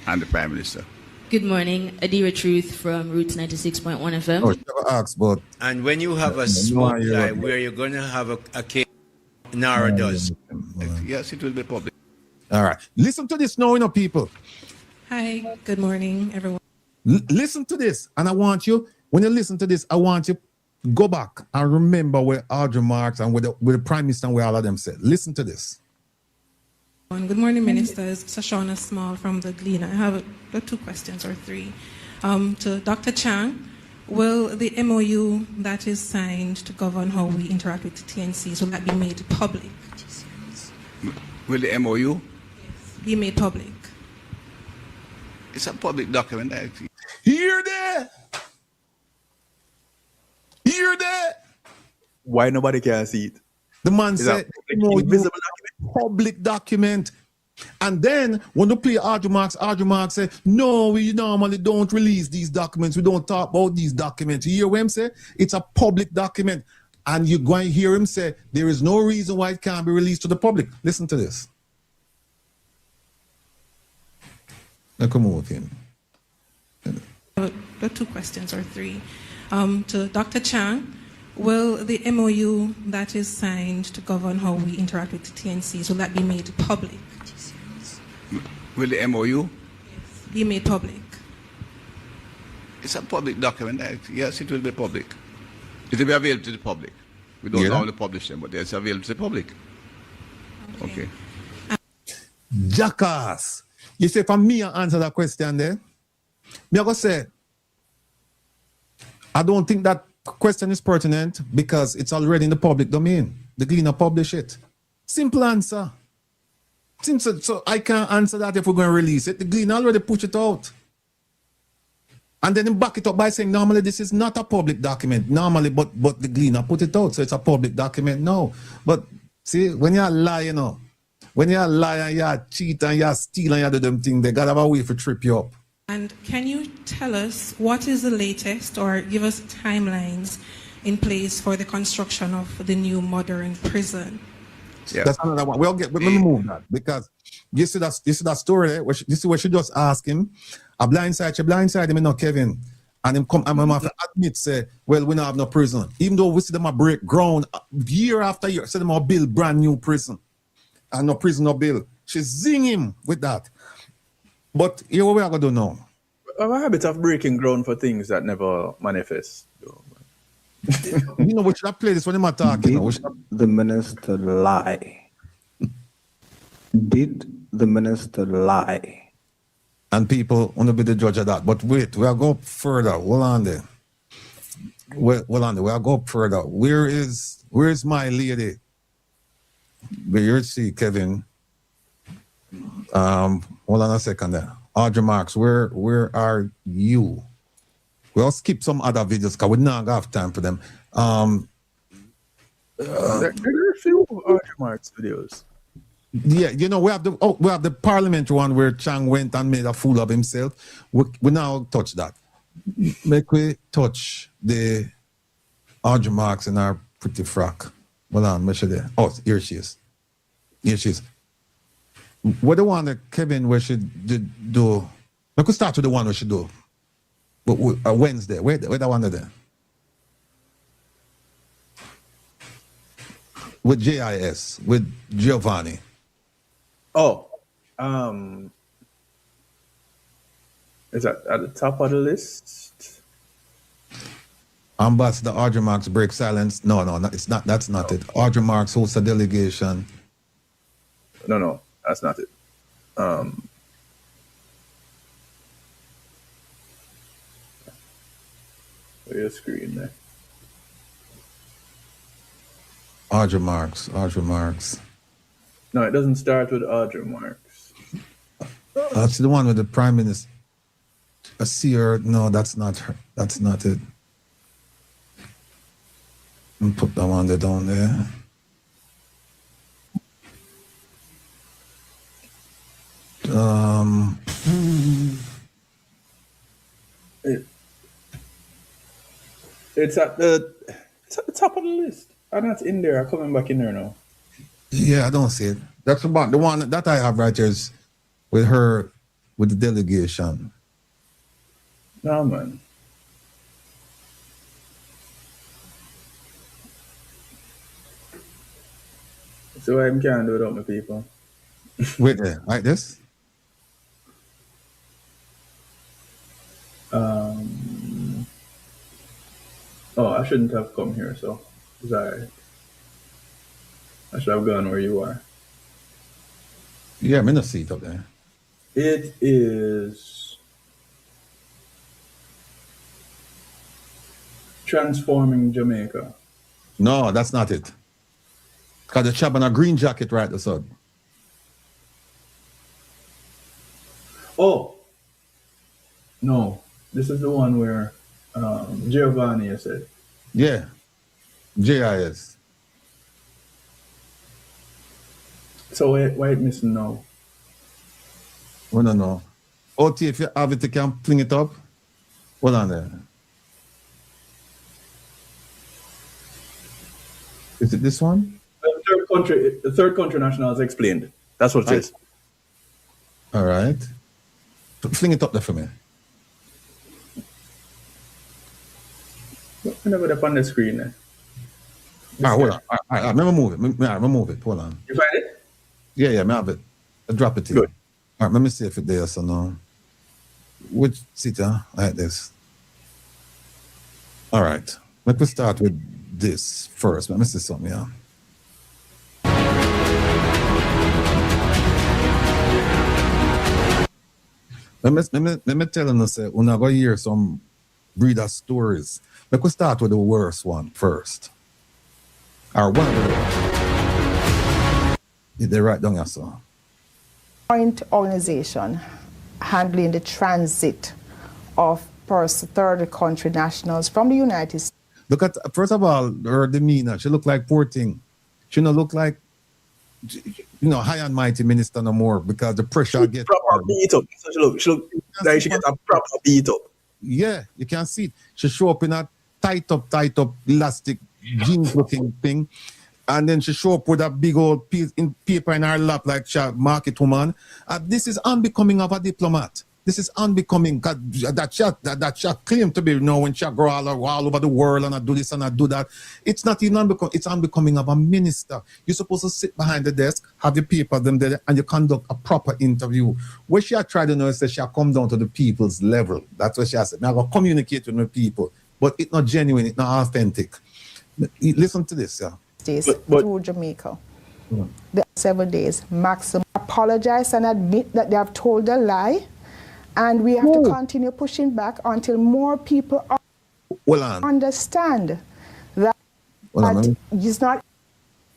and the Prime Minister. Good morning, Adira Truth from Roots 96.1 FM. Oh, never asked, but and when you have a smoke lie where you're going to have a case, Nara does. Yes, it will be public. All right. Listen to this now, you know, people. Hi, good morning, everyone. Listen to this, and I want you, when you listen to this, I want you go back and remember where Audrey Marks and with the Prime Minister and where all of them said. Listen to this. Good morning, Ministers. Sashona Small from the Gleaner. I have two questions or three. To Dr. Chang, will the MOU that is signed to govern how we interact with the TNCs, will that be made public? Will the MOU? Be made public. It's a public document. Hear that? Hear that? Why nobody can see it? The man Is said, that no, invisible public document. And then when you play Audrey Marks say, no, we normally don't release these documents. We don't talk about these documents. You hear what I'm saying? It's a public document. And you're going to hear him say, there is no reason why it can't be released to the public. Listen to this. Now come on with him. Two questions or three. To Dr. Chang, will the MOU that is signed to govern how we interact with the TNCs, will that be made public? Will the MOU? Be made public. It's a public document. Yes, it will be public. It will be available to the public. We don't normally publish them, but it's available to the public. Okay. Jackass. You say, for me, I answer that question there. Me, I go say, I don't think that question is pertinent because it's already in the public domain. The Gleaner publish it. Simple answer. Simple. So I can't answer that if we're going to release it. The Gleaner already push it out. And then back it up by saying, normally this is not a public document. Normally, but the Gleaner put it out. So it's a public document now. But see, when you lie, you know, when you lie and you cheat and you steal and you do them things, they got to have a way to trip you up. And can you tell us what is the latest or give us timelines in place for the construction of the new modern prison? Yeah. That's another one. Let me move that because you see that story there. You see what she just asked him. A blindside him, Kevin. And him come and him have to admit, say, well, we don't have no prison. Even though we see them a break ground year after year, say them a build brand new prison. And no prison no bill. She zing him with that. But here what we are gonna do now. I have a habit of breaking ground for things that never manifest. You know, we should have played this when I'm talking. Did the minister lie? Did the minister lie? And people want to be the judge of that. But wait, we'll go further. Hold on there. We'll go up further. Where is my lady? Where you see, Kevin. Hold on a second there. Audrey Marks, where are you? We'll skip some other videos because we don't have time for them. There are a few Audrey Marks videos. Yeah, you know, we have the parliament one where Chang went and made a fool of himself. We now touch that. Make we touch the Audrey Marks in our pretty frock. Hold on, make sure there. Oh, here she is. Here she is. What the one that Kevin we should do? We could start with the one we should do. Wednesday. Where the one there? With JIS, with Giovanni. Oh, is that at the top of the list? Ambassador Audrey Marks break silence. No, it's not. That's not it. Audrey Marks hosts a delegation. No, that's not it. Where's your screen there? Audrey Marks. No, it doesn't start with Audrey Marks. That's the one with the Prime Minister. I see her. No, that's not her. That's not it. Let me put that one there down there. It's at the top of the list. I'm not in there. I'm coming back in there now. Yeah, I don't see it. That's about the one that I have right here is with her with the delegation. No, man. So I can't do it without my people. Wait there, like this? Oh, I shouldn't have come here, so sorry. I should have gone where you are. Yeah, I'm in the seat up there. It is transforming Jamaica. No, that's not it. Got the chap in a green jacket right this up. Oh, no. This is the one where Giovanni has said. Yeah, JIS. So why it missing now? We don't know. OT, if you have it, you can fling it up. Hold on there. Is it this one? The third country national has explained. That's what it is. All right. Fling it up there for me. Never up on the screen there. Hold on. All right, let me move it. Let me move it. Hold on. You find it? Yeah, I have it. I'll drop it in. Good. All right, let me see if it's there or no. Which seat, like this. All right. Let me start with this first. Let me see something, yeah. Let me tell you, say, we're not going to hear some breeder stories. Let me start with the worst one first. Or one of the worst. They write down your song. Joint organization handling the transit of third country nationals from the United States. Look at, first of all, her demeanor. She look like poor thing. She don't look like high and mighty minister no more because the pressure gets proper beat up. So she look like she get a proper beat up. Yeah, you can see it. She show up in a tight up elastic jeans looking thing. And then she show up with a big old piece in paper in her lap like she a market woman. This is unbecoming of a diplomat. This is unbecoming. That she claim to be, when she go all over the world and I do this and I do that. It's not even unbecoming. It's unbecoming of a minister. You're supposed to sit behind the desk, have your paper them there, and you conduct a proper interview. What she tried to know is that she come down to the people's level. That's what she said. Now I go communicate with my people, but it's not genuine. It's not authentic. Listen to this, yeah. Through Jamaica. The 7 days maximum. Apologize and admit that they have told a lie, and we have to continue pushing back until more people understand that it's not.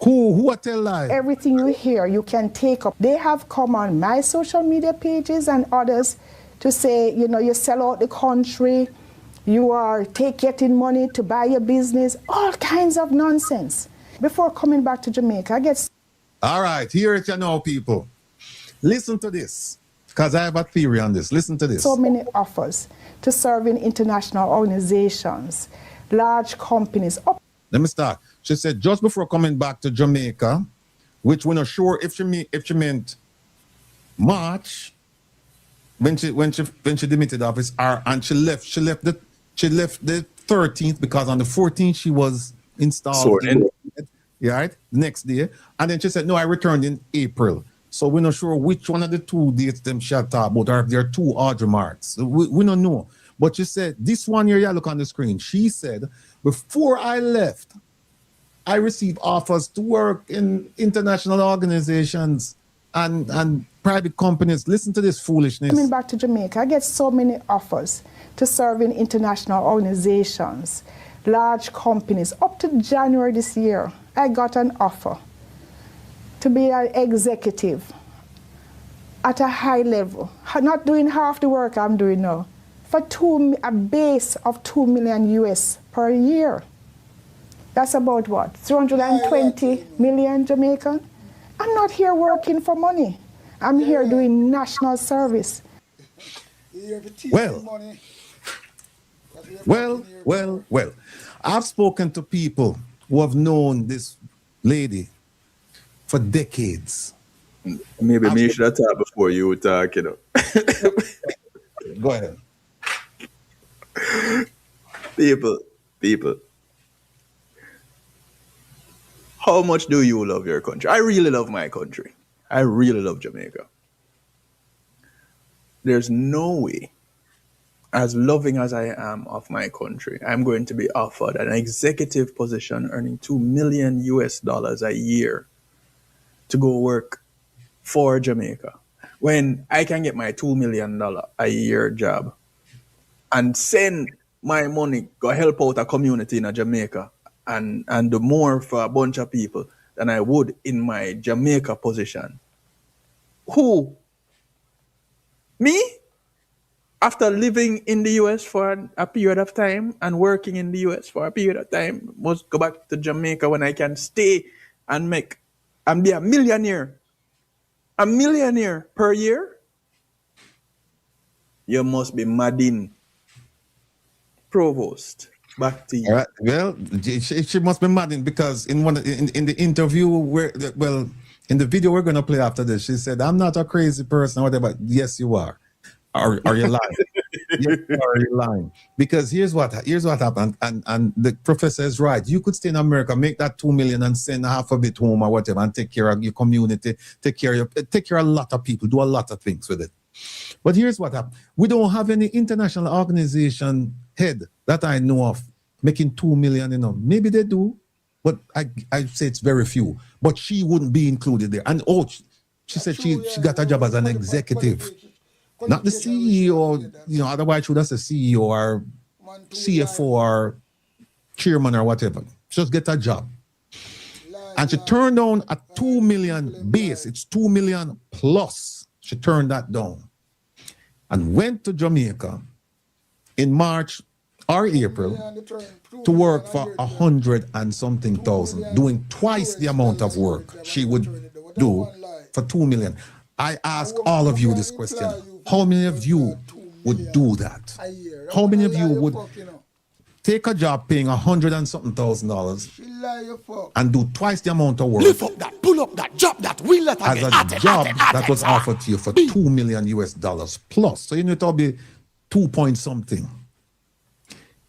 Who tell lie? Everything you hear, you can take up. They have come on my social media pages and others to say, you sell out the country, you are getting money to buy your business, all kinds of nonsense. Before coming back to Jamaica, I get... All right, here it you now, people. Listen to this, because I have a theory on this. Listen to this. So many offers to serve in international organizations, large companies. Let me start. She said just before coming back to Jamaica, which we're not sure if she meant March, when she demitted office, and she left the 13th because on the 14th she was installed. Right, next day, and then she said, "No, I returned in April." So we're not sure which one of the two dates them she talk about, or if there are two Audrey marks. We don't know. But she said this one here, you look on the screen. She said, "Before I left, I received offers to work in international organizations and private companies." Listen to this foolishness. Coming back to Jamaica, I get so many offers to serve in international organizations, large companies. Up to January this year, I got an offer to be an executive at a high level, not doing half the work I'm doing now, for a base of $2 million US per year. That's about what, 320 million Jamaican? I'm not here working for money. I'm here doing national service. Well. I've spoken to people who have known this lady for decades. Maybe me should have talked before you talk, Go ahead. People. How much do you love your country? I really love my country. I really love Jamaica. There's no way, as loving as I am of my country, I'm going to be offered an executive position earning $2 million US a year to go work for Jamaica, when I can get my $2 million a year job and send my money, go help out a community in Jamaica and do more for a bunch of people than I would in my Jamaica position. Who? Me? After living in the US for a period of time and working in the US for a period of time, must go back to Jamaica when I can stay and be a millionaire. A millionaire per year? You must be madding. Provost, back to you. All right. Well, she must be madding because in the interview in the video we're gonna play after this, she said, "I'm not a crazy person," or whatever. Yes, you are. Are you lying? Yes, are you lying? Because here's what happened, and the professor is right. You could stay in America, make that $2 million, and send half of it home or whatever, and take care of your community, take care of a lot of people, do a lot of things with it. But here's what happened: we don't have any international organization head that I know of making $2 million. Maybe they do, but I say it's very few. But she wouldn't be included there. And she said she got a job as an executive. Not the CEO, otherwise she would have said CEO or CFO or chairman or whatever. Just get a job. And she turned down a $2 million base. It's $2 million plus. She turned that down and went to Jamaica in March or April to work for 100 and something thousand, doing twice the amount of work she would do for 2 million? I ask all of you this question. How many of you would do that? How many of you would take a job paying $100 and something thousand and do twice the amount of work? Lift up that, pull up that, drop that, wheel that as again. a job that was offered to you for $2 million plus. So you need to be 2 point something.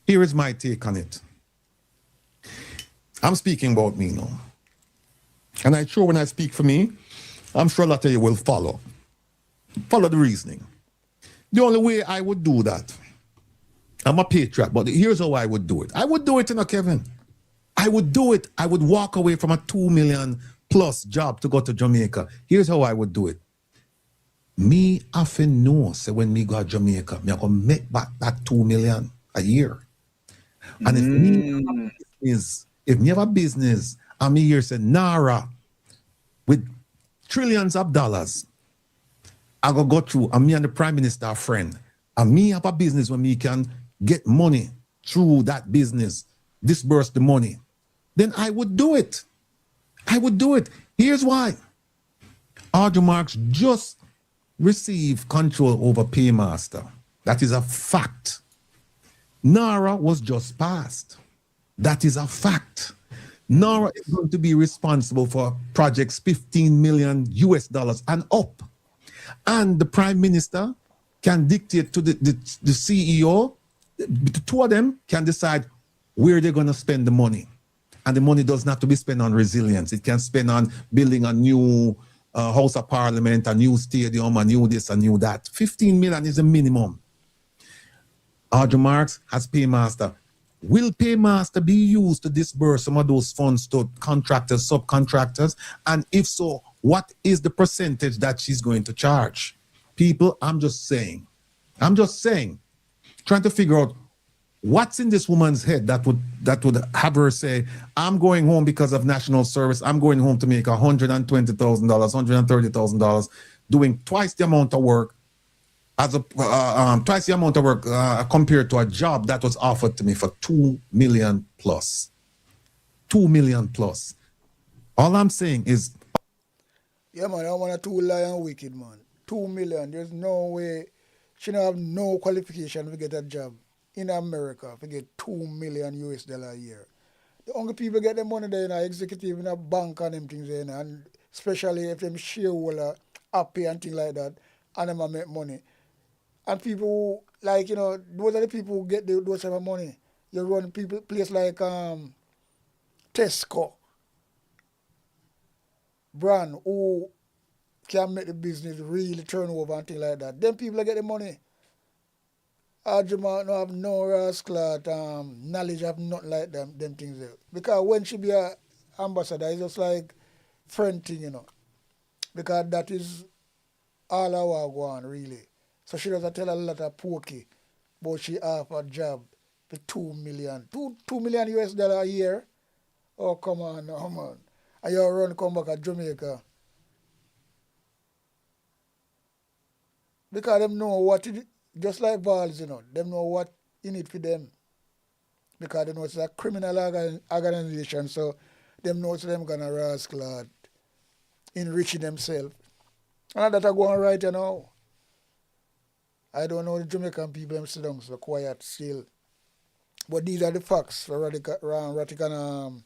Here is my take on it. I'm speaking about me now. And I'm sure when I speak for me, I'm sure a lot of you will follow. Follow the reasoning. The only way I would do that, I'm a patriot, but here's how I would do it. I would do it, Kevin. I would do it. I would walk away from a 2 million plus job to go to Jamaica. Here's how I would do it. Me often know, say when me go to Jamaica, me I can make back that 2 million a year. And if me have a business, and me here say Nara with trillions of dollars, I go through, and me and the Prime Minister are friend, and me have a business where me can get money through that business, disburse the money, then I would do it. I would do it. Here's why. Audrey Marks just received control over Paymaster. That is a fact. NARA was just passed. That is a fact. NARA is going to be responsible for projects $15 million and up. And the Prime Minister can dictate to the CEO, the two of them can decide where they're going to spend the money. And the money doesn't have to be spent on resilience. It can spend on building a new House of Parliament, a new stadium, a new this, a new that. 15 million is the minimum. Audrey Marks has Paymaster. Will Paymaster be used to disburse some of those funds to contractors, subcontractors? And if so, what is the percentage that she's going to charge? People, I'm just saying, trying to figure out what's in this woman's head that would have her say, I'm going home because of national service. I'm going home to make $120,000, $130,000, doing twice the amount of work compared to a job that was offered to me for 2 million plus. 2 million plus. All I'm saying is, yeah, man, I want a too lion wicked, man. 2 million. There's no way. She don't have no qualification to get a job in America to get $2 million a year. The only people get the money there, executive in a bank and them things there, and especially if them shareholder happy and things like that, and them make money. And people who, like, those are the people who get those type of money. You run people place like Tesco brand who can make the business really turn over and things like that. Then people get the money. Audrey Marks no have no rascal knowledge of nothing like them things there. Because when she be an ambassador, it's just like friend thing, Because that is all our go on, really. So she doesn't tell a lot of pokey, but she have a job for $2 million. $2 million a year? Oh, come on now, man. And you come back to Jamaica. Because them know what it, just like Vals, them know what in it for them. Because they know it's a criminal organization, so them know them gonna rascal enrich themselves. And that are going right, I don't know the Jamaican people them sit down so quiet still. But these are the facts for Ratican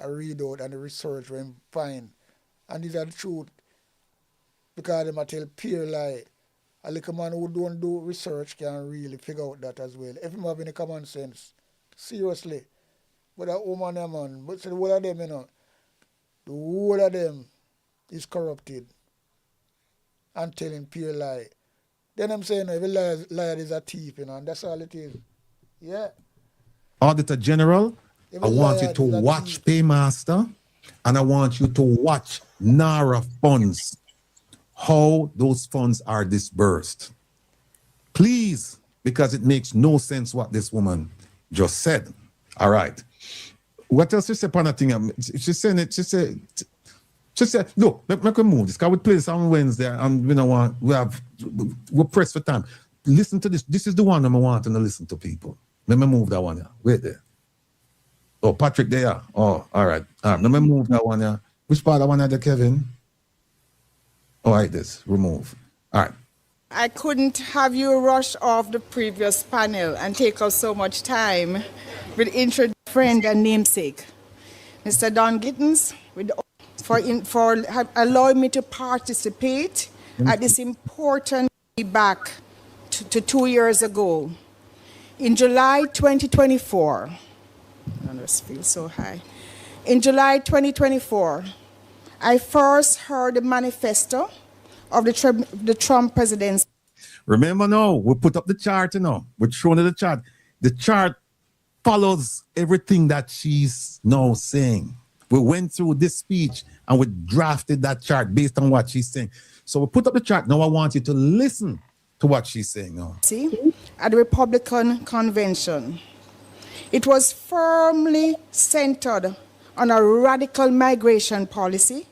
read out and the research when find. And these are the truth. Because them tell pure lie. A little man who don't do research can really figure out that as well. If you have any common sense. Seriously. But that woman, man, but the whole of them, the whole of them is corrupted and telling pure lie. Then I'm saying every liar is a thief, and that's all it is. Yeah. Auditor General, I want you to watch Paymaster, and I want you to watch NARA funds, how those funds are disbursed. Please, because it makes no sense what this woman just said. All right. What else she said upon that thing? She said, look, let me move this, because we play this on Wednesday, and we're pressed for time. Listen to this. This is the one I want to listen to, people. Let me move that one here. Wait there. Oh, Patrick there. Oh, all right. Let me move that one here. Which part of one there, Kevin? All right, this remove. All right. I couldn't have you rush off the previous panel and take up so much time with introducing friend and namesake, Mr. Don Gittins, for allowing me to participate at this important back to 2 years ago. In July 2024, I just feel so high. In July 2024, I first heard the manifesto of the Trump presidency. Remember now, we put up the chart, we're showing the chart. The chart follows everything that she's now saying. We went through this speech and we drafted that chart based on what she's saying. So we put up the chart. Now I want you to listen to what she's saying now. See, at the Republican convention, it was firmly centered on a radical migration policy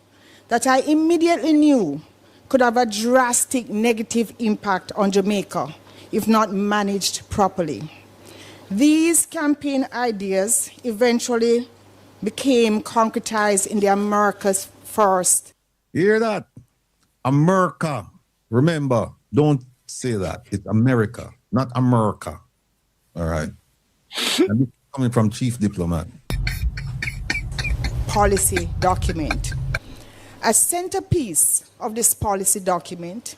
that I immediately knew could have a drastic negative impact on Jamaica if not managed properly. These campaign ideas eventually became concretized in the America's First. You hear that? America. Remember, don't say that. It's America, not America. All right. And this is coming from Chief Diplomat. Policy document. A centerpiece of this policy document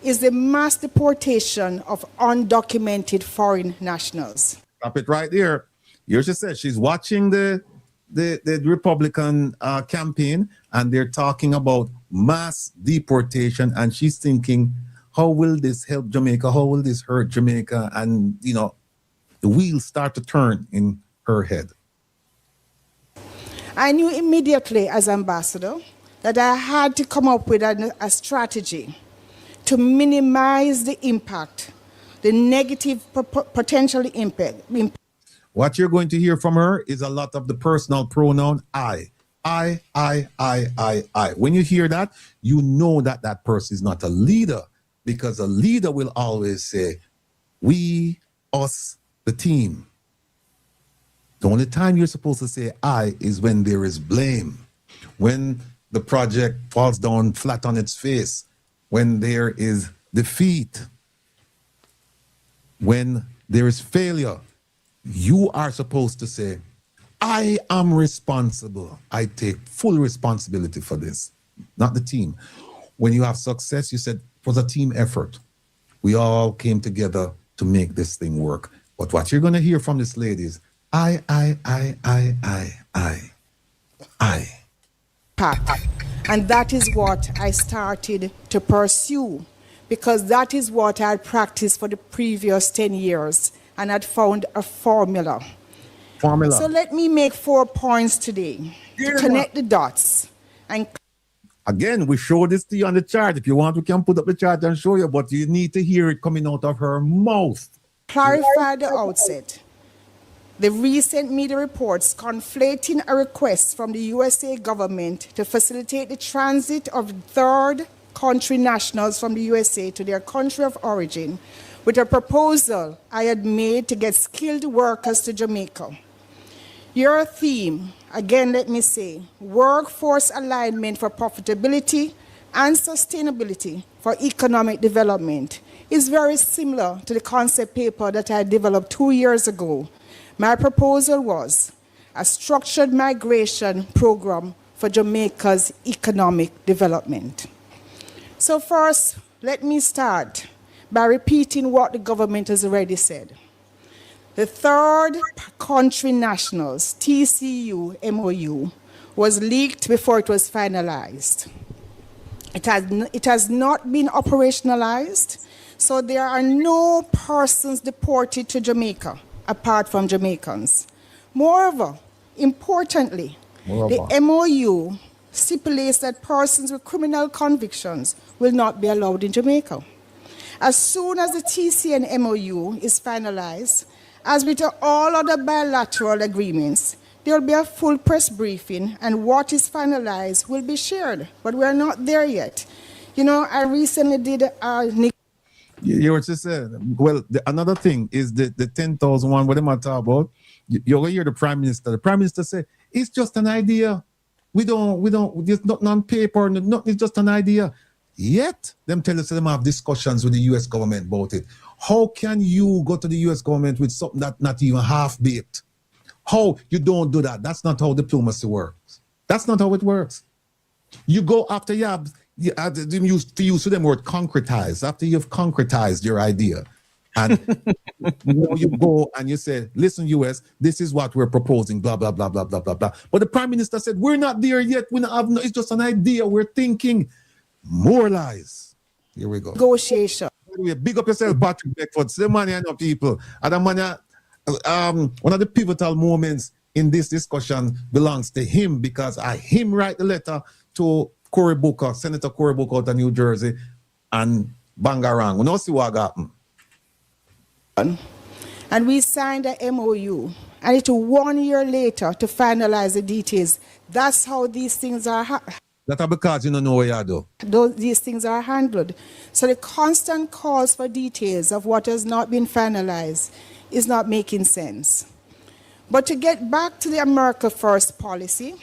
is the mass deportation of undocumented foreign nationals. Stop it right there. You just said she's watching the Republican campaign, and they're talking about mass deportation, and she's thinking, how will this help Jamaica? How will this hurt Jamaica? And, the wheels start to turn in her head. I knew immediately as ambassador that I had to come up with a strategy to minimize the impact, the negative potential impact. What you're going to hear from her is a lot of the personal pronoun I. When you hear that, you know that that person is not a leader, because a leader will always say, we, us, the team. The only time you're supposed to say I is when there is blame, when the project falls down flat on its face, when there is defeat, when there is failure. You are supposed to say, I am responsible. I take full responsibility for this, not the team. When you have success, you said it was a team effort. We all came together to make this thing work. But what you're going to hear from this lady is, I. And that is what I started to pursue, because that is what I had practiced for the previous 10 years and had found a formula. So let me make 4 points today. Connect the dots. And again, we show this to you on the chart. If you want, we can put up the chart and show you, but you need to hear it coming out of her mouth. Clarify the outset. The recent media reports conflating a request from the USA government to facilitate the transit of third country nationals from the USA to their country of origin with a proposal I had made to get skilled workers to Jamaica. Your theme, again let me say, workforce alignment for profitability and sustainability for economic development, is very similar to the concept paper that I developed 2 years ago. My proposal was a structured migration program for Jamaica's economic development. So first, let me start by repeating what the government has already said. The third country nationals, TCU MOU, was leaked before it was finalized. It has not been operationalized, so there are no persons deported to Jamaica apart from Jamaicans. Moreover, importantly, the MOU stipulates that persons with criminal convictions will not be allowed in Jamaica. As soon as the TCN MOU is finalized, as with all other bilateral agreements, there will be a full press briefing, and what is finalized will be shared, but we are not there yet. I recently did a... You were just saying, well, another thing is the 10,000 one, what am I talking about? You'll hear the Prime Minister. The Prime Minister say, it's just an idea. We don't, there's nothing on paper, nothing, it's just an idea. Yet, them tell us them have discussions with the US government about it. How can you go to the US government with something that not even half-baked? How? You don't do that. That's not how diplomacy works. That's not how it works. You go after you have, to use them word concretize, after you've concretized your idea. And you go and you say, listen, US, this is what we're proposing, blah, blah, blah, blah, blah, blah, blah. But the prime minister said, we're not there yet. We don't have it's just an idea. We're thinking. More lies. Here we go. Negotiation. Big up yourself, Patrick Beckford. The money I know people. And the money, one of the pivotal moments in this discussion belongs to him, because him write the letter to Cory Booker, Senator Cory Booker out of New Jersey, and Bangarang. We don't see what happened. And we signed a MOU, and it took 1 year later to finalize the details. That's how these things are. That's because you don't know what you do. These things are handled. So the constant calls for details of what has not been finalized is not making sense. But to get back to the America First policy,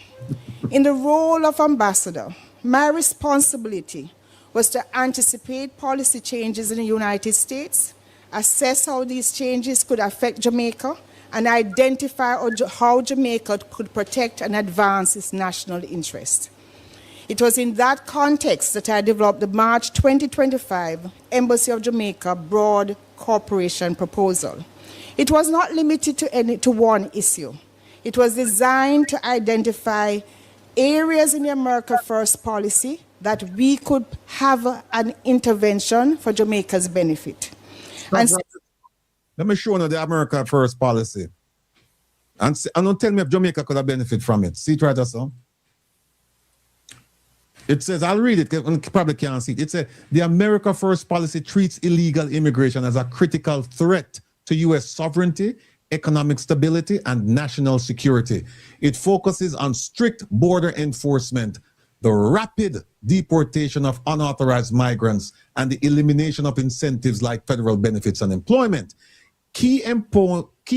in the role of ambassador, my responsibility was to anticipate policy changes in the United States, assess how these changes could affect Jamaica, and identify how Jamaica could protect and advance its national interest. It was in that context that I developed the March 2025 Embassy of Jamaica Broad Cooperation Proposal. It was not limited to one issue. It was designed to identify areas in the America First policy that we could have an intervention for Jamaica's benefit. And let me show you the America First policy. And don't tell me if Jamaica could have benefit from it. See it right there, son? It says, I'll read it, you probably can't see it. It says, the America First policy treats illegal immigration as a critical threat to U.S. sovereignty, economic stability, and national security. It focuses on strict border enforcement, the rapid deportation of unauthorized migrants, and the elimination of incentives like federal benefits and employment. Key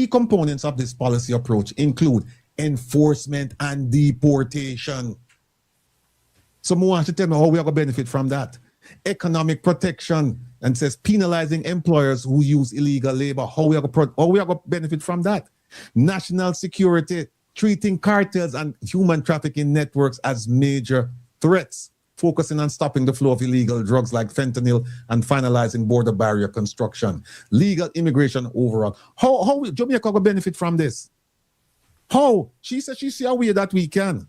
components of this policy approach include enforcement and deportation. Someone wants to tell me how we are going to benefit from that. Economic protection, and says penalizing employers who use illegal labor. How we are going to benefit from that. National security, treating cartels and human trafficking networks as major threats, focusing on stopping the flow of illegal drugs like fentanyl and finalizing border barrier construction. Legal immigration overall. How Jamaica going to benefit from this? How? She said she see a way that we can.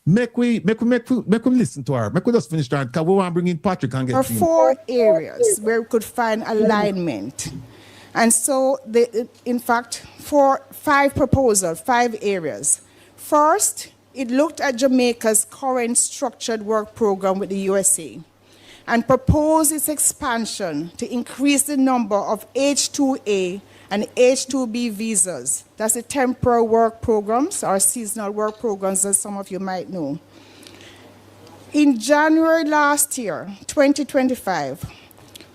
Make we listen to her. Make we just finish that, because we want to bring in Patrick and get. There are 4 areas where we could find alignment. And so, in fact, 5 proposals, 5 areas. First, it looked at Jamaica's current structured work program with the USA and proposed its expansion to increase the number of H-2A and H-2B visas. That's the temporary work programs or seasonal work programs, as some of you might know. In January last year, 2025,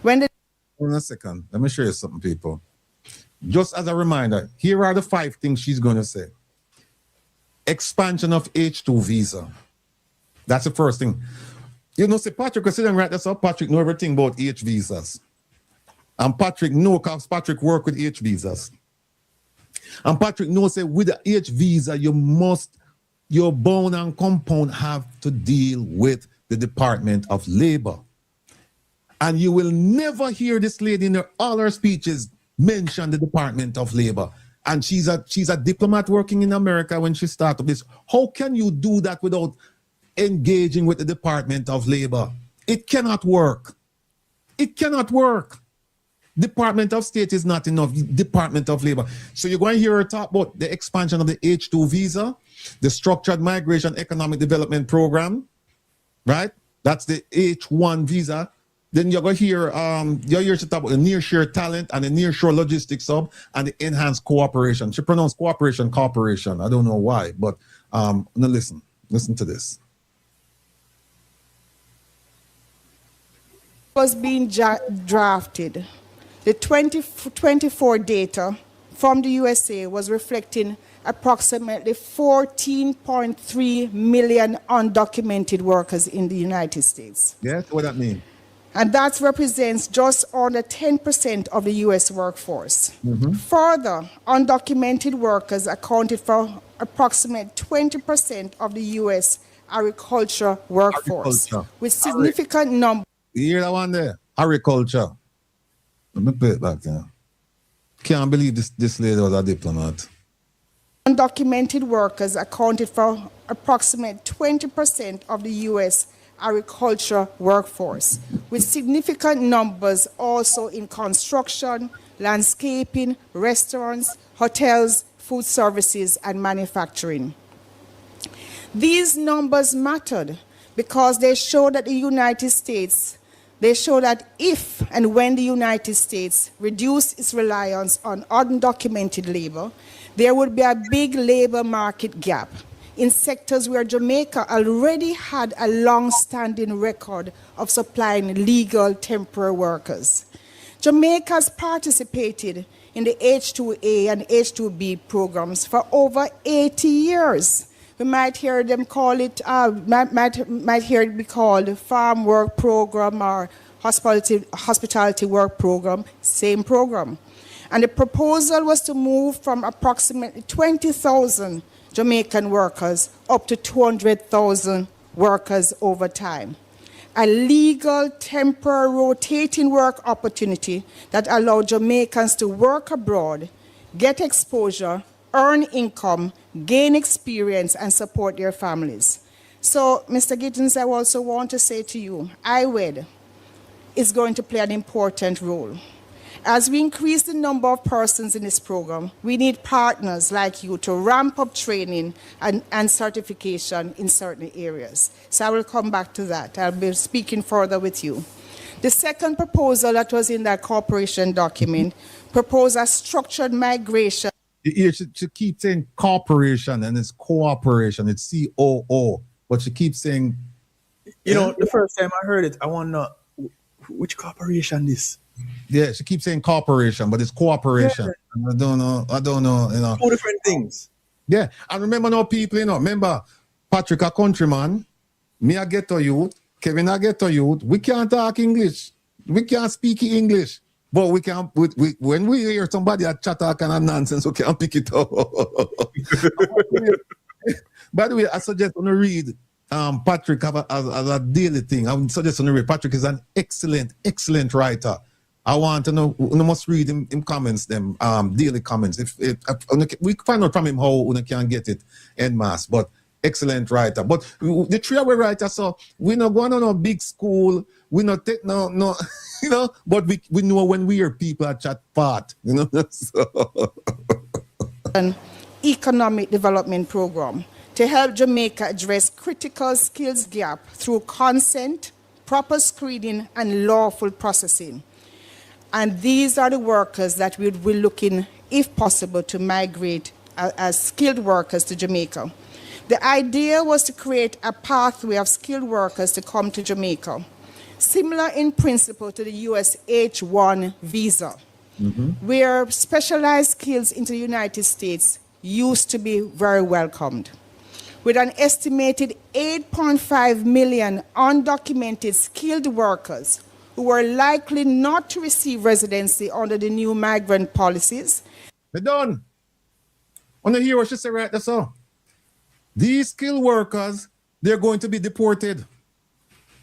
when the... Hold on a second. Let me show you something, people. Just as a reminder, here are the 5 things she's going to say. Expansion of H-2 visa. That's the first thing. You know, say Patrick was sitting right there, so Patrick know everything about H visas. And Patrick knows, because Patrick work with H visas. And Patrick knows that with the H visa, your bound and compound have to deal with the Department of Labor. And you will never hear this lady in all her speeches mention the Department of Labor. And she's a diplomat working in America when she started this. How can you do that without engaging with the Department of Labor? It cannot work. It cannot work. Department of State is not enough. Department of Labor. So you're going to hear her talk about the expansion of the H-2 visa, the Structured Migration Economic Development Program, right? That's the H-1 visa. Then you're going to hear she talk about the nearshore talent and the nearshore logistics hub and the enhanced cooperation. She pronounced cooperation. I don't know why, but now listen to this. Was being drafted. The 2024 data from the USA was reflecting approximately 14.3 million undocumented workers in the United States. Yes, what that mean? And that represents just under 10% of the US workforce. Mm-hmm. Further, undocumented workers accounted for approximately 20% of the US agriculture workforce, with significant numbers. You hear that one there? Agriculture. Let me play it back there. Can't believe this lady was a diplomat. Undocumented workers accounted for approximately 20% of the US agriculture workforce, with significant numbers also in construction, landscaping, restaurants, hotels, food services, and manufacturing. These numbers mattered because they show that if and when the United States reduced its reliance on undocumented labor, there would be a big labor market gap in sectors where Jamaica already had a long-standing record of supplying legal temporary workers. Jamaica has participated in the H-2A and H-2B programs for over 80 years. We might hear them call it, might hear it be called Farm Work Program or Hospitality Work Program, same program. And the proposal was to move from approximately 20,000 Jamaican workers up to 200,000 workers over time. A legal, temporary, rotating work opportunity that allowed Jamaicans to work abroad, get exposure, earn income, gain experience, and support their families. So, Mr. Gittins, I also want to say to you, IWED is going to play an important role. As we increase the number of persons in this program, we need partners like you to ramp up training and certification in certain areas. So I will come back to that. I'll be speaking further with you. The second proposal that was in that cooperation document proposed a structured migration. You should keep saying cooperation, and it's cooperation. It's C-O-O. But she keeps saying... You know, the first time I heard it, I want to know which corporation this. Yeah, she keeps saying corporation, but it's cooperation. Yeah. I don't know, you know. Two different things. Yeah, and remember now, people, you know, remember, Patrick, a countryman, me a ghetto youth, Kevin a ghetto youth, we can't talk English. We can't speak English. But we can, when we hear somebody a chat all kind of nonsense, we can pick it up. By the way, I suggest you read Patrick as a daily thing. I would suggest you read. Patrick is an excellent writer. I want to know, you must read him comments, them daily comments. If we find out from him how we can get it en masse, but excellent writer. But the three-way writer, so we not going on a big school, we not take no, you know, but we know when we hear people at chat part, you know. So. An economic development program to help Jamaica address critical skills gap through consent, proper screening, and lawful processing. And these are the workers that we will be looking, if possible, to migrate as skilled workers to Jamaica. The idea was to create a pathway of skilled workers to come to Jamaica, similar in principle to the US H-1 visa, where specialized skills into the United States used to be very welcomed. With an estimated 8.5 million undocumented skilled workers who were likely not to receive residency under the new migrant policies. We're done. On the hear what she said right there, so. These skilled workers, they're going to be deported.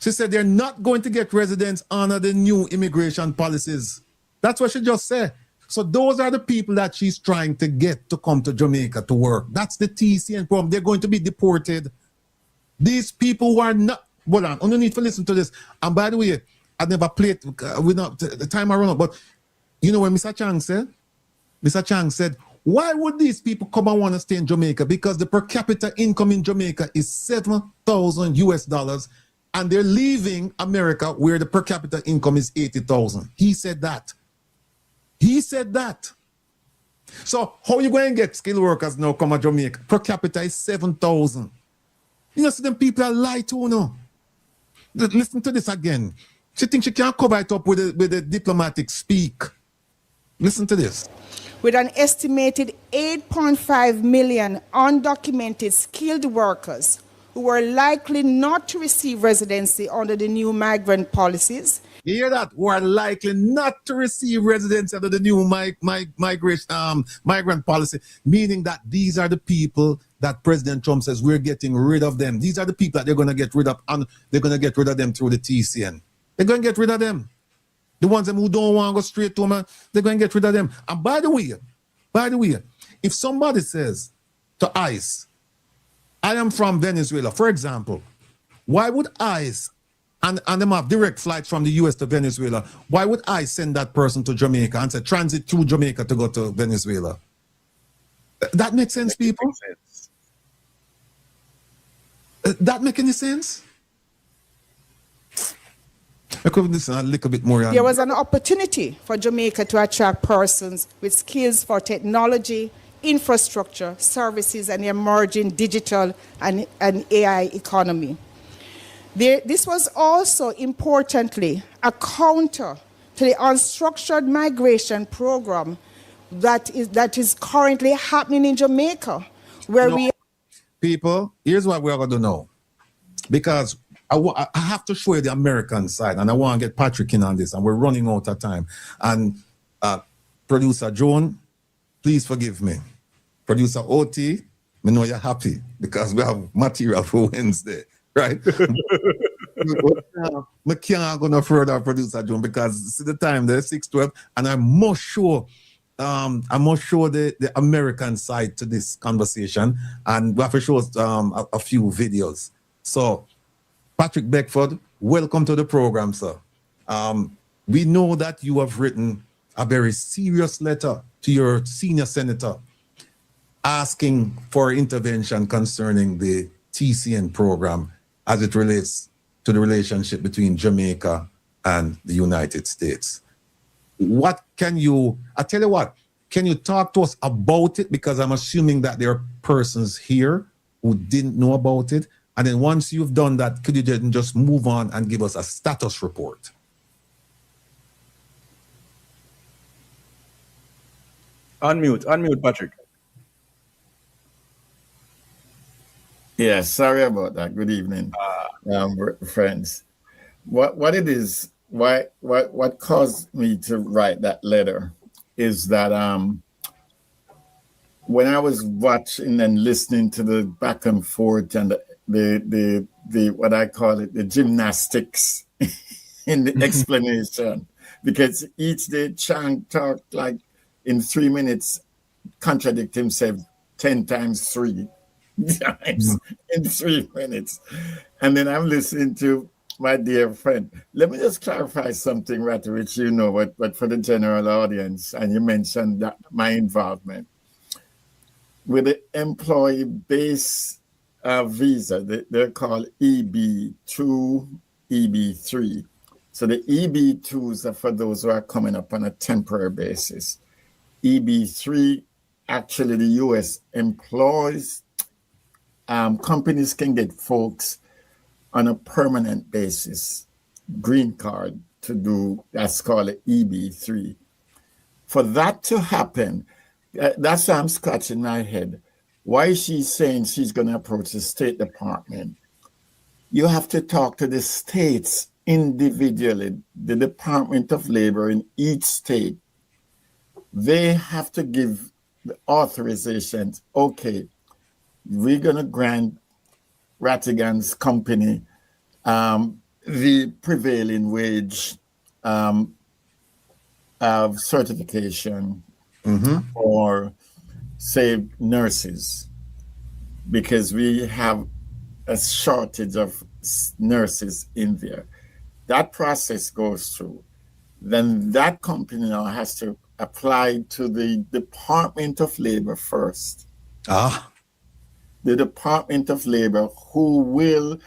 She said they're not going to get residence under the new immigration policies. That's what she just said. So those are the people that she's trying to get to come to Jamaica to work. That's the TCN problem. They're going to be deported. These people who are not... Hold on, you need to listen to this. And by the way, I never played, the time I run up, but you know what Mr. Chang said? Mr. Chang said, why would these people come and want to stay in Jamaica? Because the per capita income in Jamaica is $7,000 US, and they're leaving America where the per capita income is 80,000. He said that. He said that. So how you going to get skilled workers now come to Jamaica? Per capita is 7,000. You know, so them people are lie to you know. Listen to this again. She thinks she can't cover it up with a diplomatic speak. Listen to this. With an estimated 8.5 million undocumented skilled workers who were likely not to receive residency under the new migrant policies. You hear that? Who are likely not to receive residency under the new migrant policy, meaning that these are the people that President Trump says we're getting rid of them. These are the people that they're going to get rid of, and they're going to get rid of them through the TCN. They're going to get rid of them. The ones who don't want to go straight to them, they're going to get rid of them. And by the way, if somebody says to ICE, I am from Venezuela, for example, why would ICE, and them have direct flights from the US to Venezuela, why would ICE send that person to Jamaica and say transit through Jamaica to go to Venezuela? That makes sense, people? That make any sense? I could listen a little bit more. There was an opportunity for Jamaica to attract persons with skills for technology, infrastructure, services, and emerging digital and AI economy. This was also, importantly, a counter to the unstructured migration program that is currently happening in Jamaica, where People, here's what we're going to know. Because I have to show you the American side, and I want to get Patrick in on this, and we're running out of time. And Producer Joan, please forgive me. Producer OT, I know you're happy because we have material for Wednesday, right? I can't go no further, Producer Joan, because see the time there, 6:12, and I must show the American side to this conversation, and we have to show a few videos. So, Patrick Beckford, welcome to the program, sir. We know that you have written a very serious letter to your senior senator asking for intervention concerning the TCN program as it relates to the relationship between Jamaica and the United States. What can you, I tell you what, can you talk to us about it? Because I'm assuming that there are persons here who didn't know about it. And then once you've done that, could you just move on and give us a status report? Unmute, Patrick. Yeah, sorry about that. Good evening, friends. What it is, what caused me to write that letter is that when I was watching and listening to the back and forth and the what I call it, the gymnastics in the explanation, because each day Chang talked like in 3 minutes, contradict himself 10 times 3 times in 3 minutes. And then I'm listening to my dear friend. Let me just clarify something, Ratty, which you know, but for the general audience, and you mentioned that my involvement with the employee base visa, they're called EB2, EB3. So the EB2s are for those who are coming up on a temporary basis. EB3, actually the US employs, companies can get folks on a permanent basis, green card to do, that's called an EB3. For that to happen, that's why I'm scratching my head. Why is she saying she's going to approach the State Department? You have to talk to the states individually, the Department of Labor in each state. They have to give the authorizations. Okay, we're going to grant Rattigan's company the prevailing wage of certification for, say, nurses, because we have a shortage of nurses in there. That process goes through. Then that company now has to apply to the Department of Labor first. The Department of Labor, who will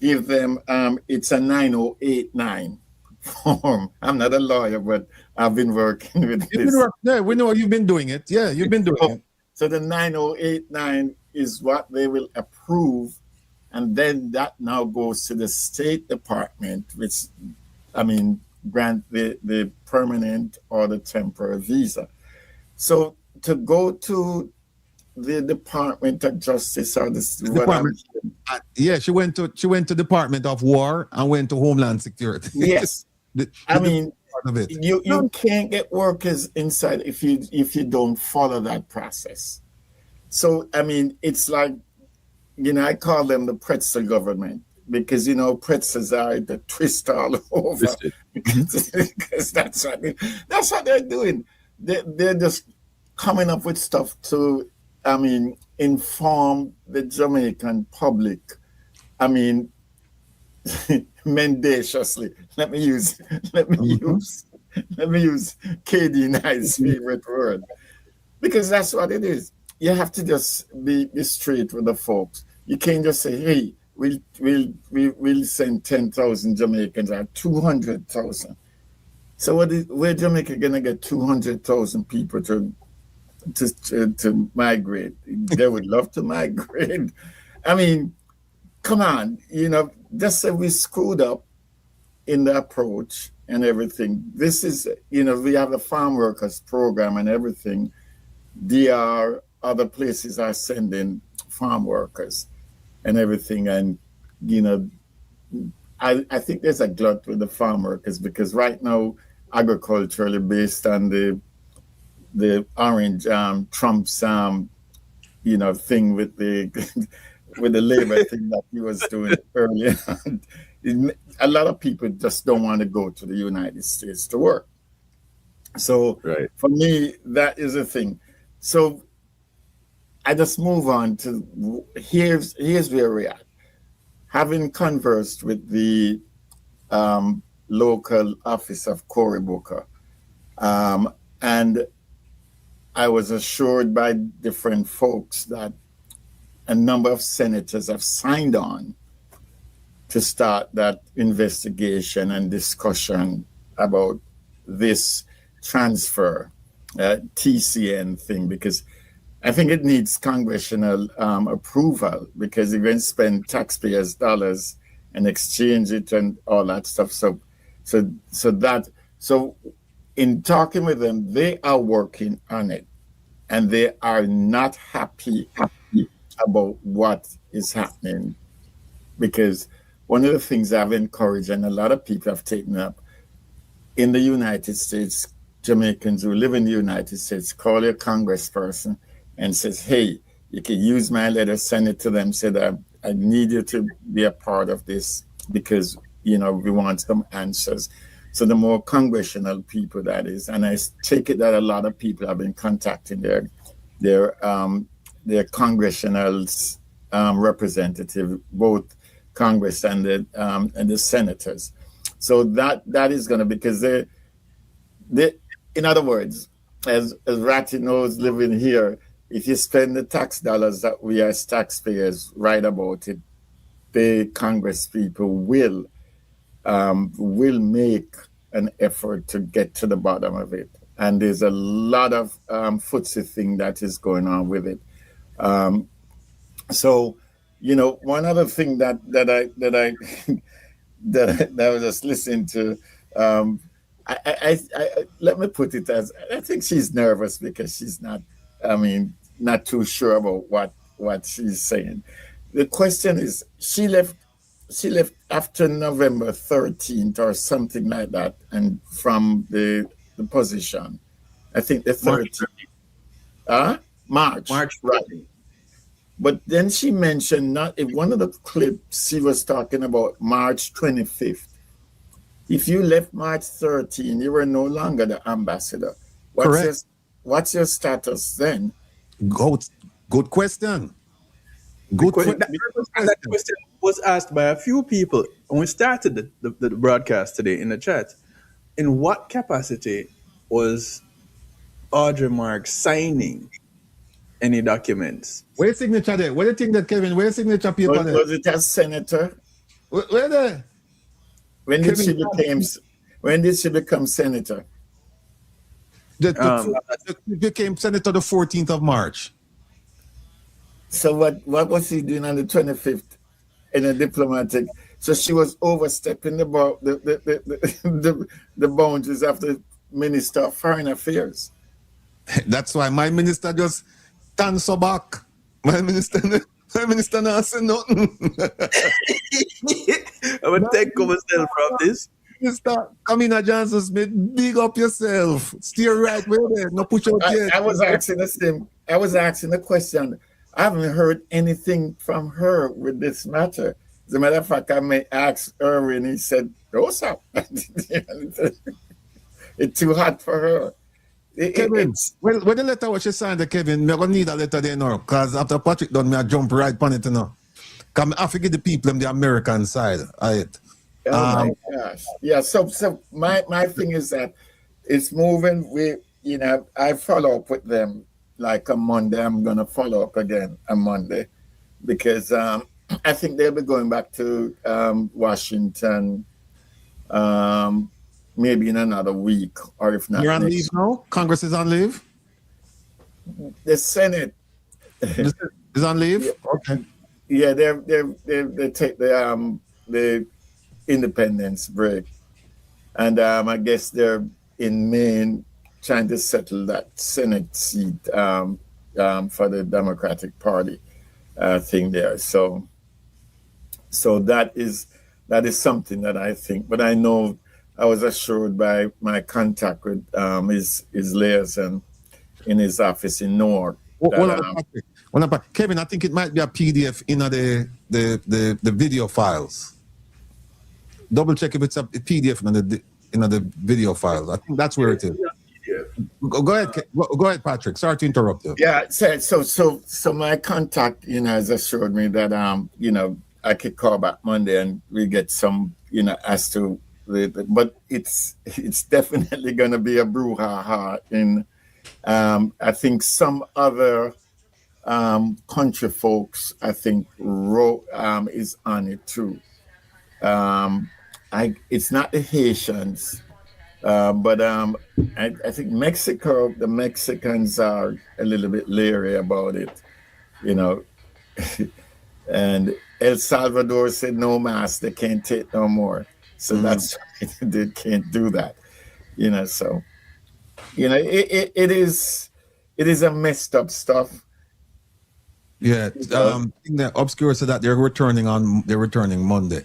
give them, it's a 9089 form. I'm not a lawyer, but I've been working with this. Yeah, we know you've been doing it. Yeah, you've been doing it. So the 9089 is what they will approve. And then that now goes to the State Department, which, I mean, grant the permanent or the temporary visa. So to go to the Department of Justice or this yeah, she went to Department of War and went to Homeland Security. Yes. I mean, you can't get workers inside if you don't follow that process. So I mean, it's like, I call them the pretzel government, because pretzels are the twist all over. Because that's what they're doing. They're just coming up with stuff to, inform the Jamaican public. Mendaciously. Let me use KD Knight's favorite word, because that's what it is. You have to just be straight with the folks. You can't just say, "Hey, we'll send 10,000 Jamaicans or 200,000." So where Jamaica gonna get 200,000 people to migrate? They would love to migrate. I mean, come on, just say we screwed up in the approach and everything. This is, we have the farm workers program and everything. DR, other places are sending farm workers and everything. And, I think there's a glut with the farm workers, because right now, agriculturally based on the orange Trump's, thing with the with the labor thing that he was doing earlier. A lot of people just don't want to go to the United States to work. So for me, that is a thing. So I just move on to here's where we're at. Having conversed with the local office of Cory Booker, and I was assured by different folks that a number of senators have signed on to start that investigation and discussion about this transfer, TCN thing, because I think it needs congressional approval, because you're going to spend taxpayers' dollars and exchange it and all that stuff. So in talking with them, they are working on it, and they are not happy about what is happening, because one of the things I've encouraged, and a lot of people have taken up in the United States, Jamaicans who live in the United States, call your congressperson and says, "Hey, you can use my letter, send it to them, say that I need you to be a part of this, because we want some answers." So the more congressional people that is, and I take it that a lot of people have been contacting their congressional representative, both Congress and the senators. So that is going to, because they, in other words, as Ratty knows, living here, if you spend the tax dollars that we as taxpayers write about it, the Congress people will make an effort to get to the bottom of it. And there's a lot of footsie thing that is going on with it. So, one other thing that I was just listening to, I let me put it as, I think she's nervous because she's not too sure about what she's saying. The question is, she left after November 13th or something like that, and from the position, I think the 13th. March, right. But then she mentioned, in one of the clips, she was talking about March 25th. If you left March 13, you were no longer the ambassador. What's your status then? Good question. That question was asked by a few people when we started the broadcast today in the chat. In what capacity was Audrey Marks signing any documents? Where's signature there? What do you think that, Kevin? Where's signature paper there? Was it as senator? Where there? When did she become senator? Became senator the 14th of March. So what was he doing on the 25th in a diplomatic? So she was overstepping the boundaries of the Minister of Foreign Affairs. That's why my minister just stands so back. My minister not say nothing. I would take myself from this. Mr. Kamina Johnson Smith, big up yourself. Stay right where there. No push out yet. I was asking the question. I haven't heard anything from her with this matter. As a matter of fact, I may ask her and he said, no, sir. It's too hot for her. Kevin, well, when the letter was she signed to Kevin, I'm going to need a letter there now. Because after Patrick done me, I jump right on it now. Because I forget the people on the American side. My gosh. Yeah, so my thing is that it's moving. I follow up with them like on Monday. I'm going to follow up again on Monday. Because I think they'll be going back to Washington maybe in another week, or if not. You're on leave now? Congress is on leave? The Senate is on leave? Okay. Yeah, they take the independence break. And I guess they're in Maine trying to settle that Senate seat for the Democratic Party thing there. So that is something that I think. But I know I was assured by my contact with his liaison in his office in Newark. Kevin, I think it might be a PDF in the video files. Double check if it's a PDF in the video files. I think that's where it is. Go ahead, Patrick. Sorry to interrupt you. Yeah, so my contact, has assured me that I could call back Monday and we get some, as to but it's definitely going to be a brouhaha in I think some other country folks I think is on it too. It's not the Haitians, but I think Mexico, the Mexicans are a little bit leery about it, and El Salvador said no mass, they can't take no more. So that's they can't do that, So, it is a messed up stuff. Yeah, Obscure said that they're returning Monday.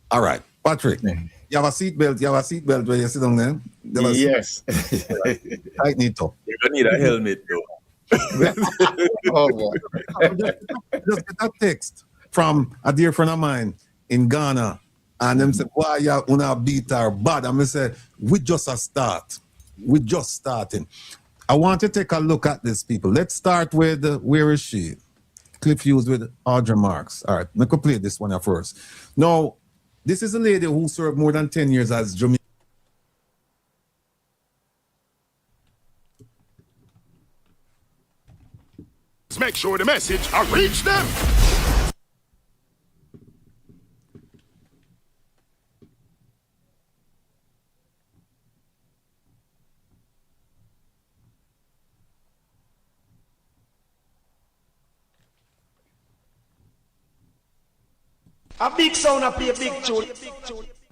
All right, Patrick, you have a seatbelt. You have a seatbelt when you sit down there. Yes, I need to. You don't need a helmet though. Oh boy! Just get that text from a dear friend of mine in Ghana. And them said, why you una beat our bad? And I said, we just a start. We just starting. I want to take a look at this, people. Let's start with, where is she? Cliff Hughes with Audrey Marks. All right, let me play this one first. Now, this is a lady who served more than 10 years as Jamaican. Make sure the message reach them. A big sound a play a big tune.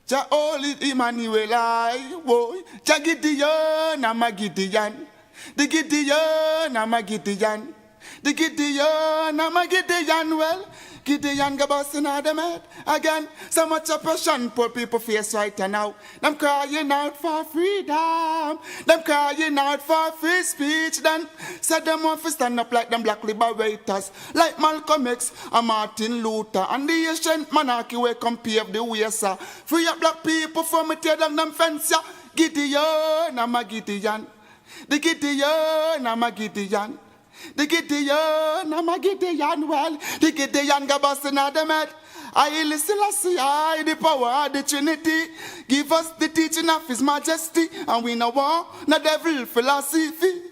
Ja Oli Emmanuel I boy. Ja Gideon I'm a Gideon. The Gideon I'm a Gideon. The Gideon I'm a Gideon. Well, Gideon go busting out them head again. So much oppression poor people face right now. Them crying out for freedom. Them crying out for free speech. Then said them want to stand up like them black liberators, like Malcolm X and Martin Luther and the ancient monarchy where come pave the way, sir. Free up black people from me tear down them fence, yeah. Gideon I'm a Gideon. The Gideon I'm a Gideon. The Gideon, I'm a Gideon, well, the Gideon go busting out them head. I listen, I the power of the Trinity. Give us the teaching of His Majesty, and we know war, no devil philosophy.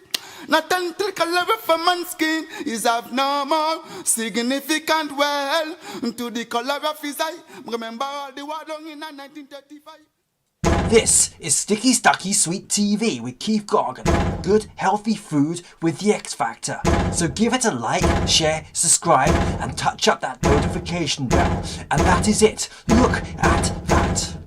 Not until color for man's skin is have no more significant well to the color of his eye. Remember all the war done in 1935. This is Sticky Stucky Sweet TV with Keith Gargan. Good, healthy food with the X Factor. So give it a like, share, subscribe, and touch up that notification bell. And that is it. Look at that.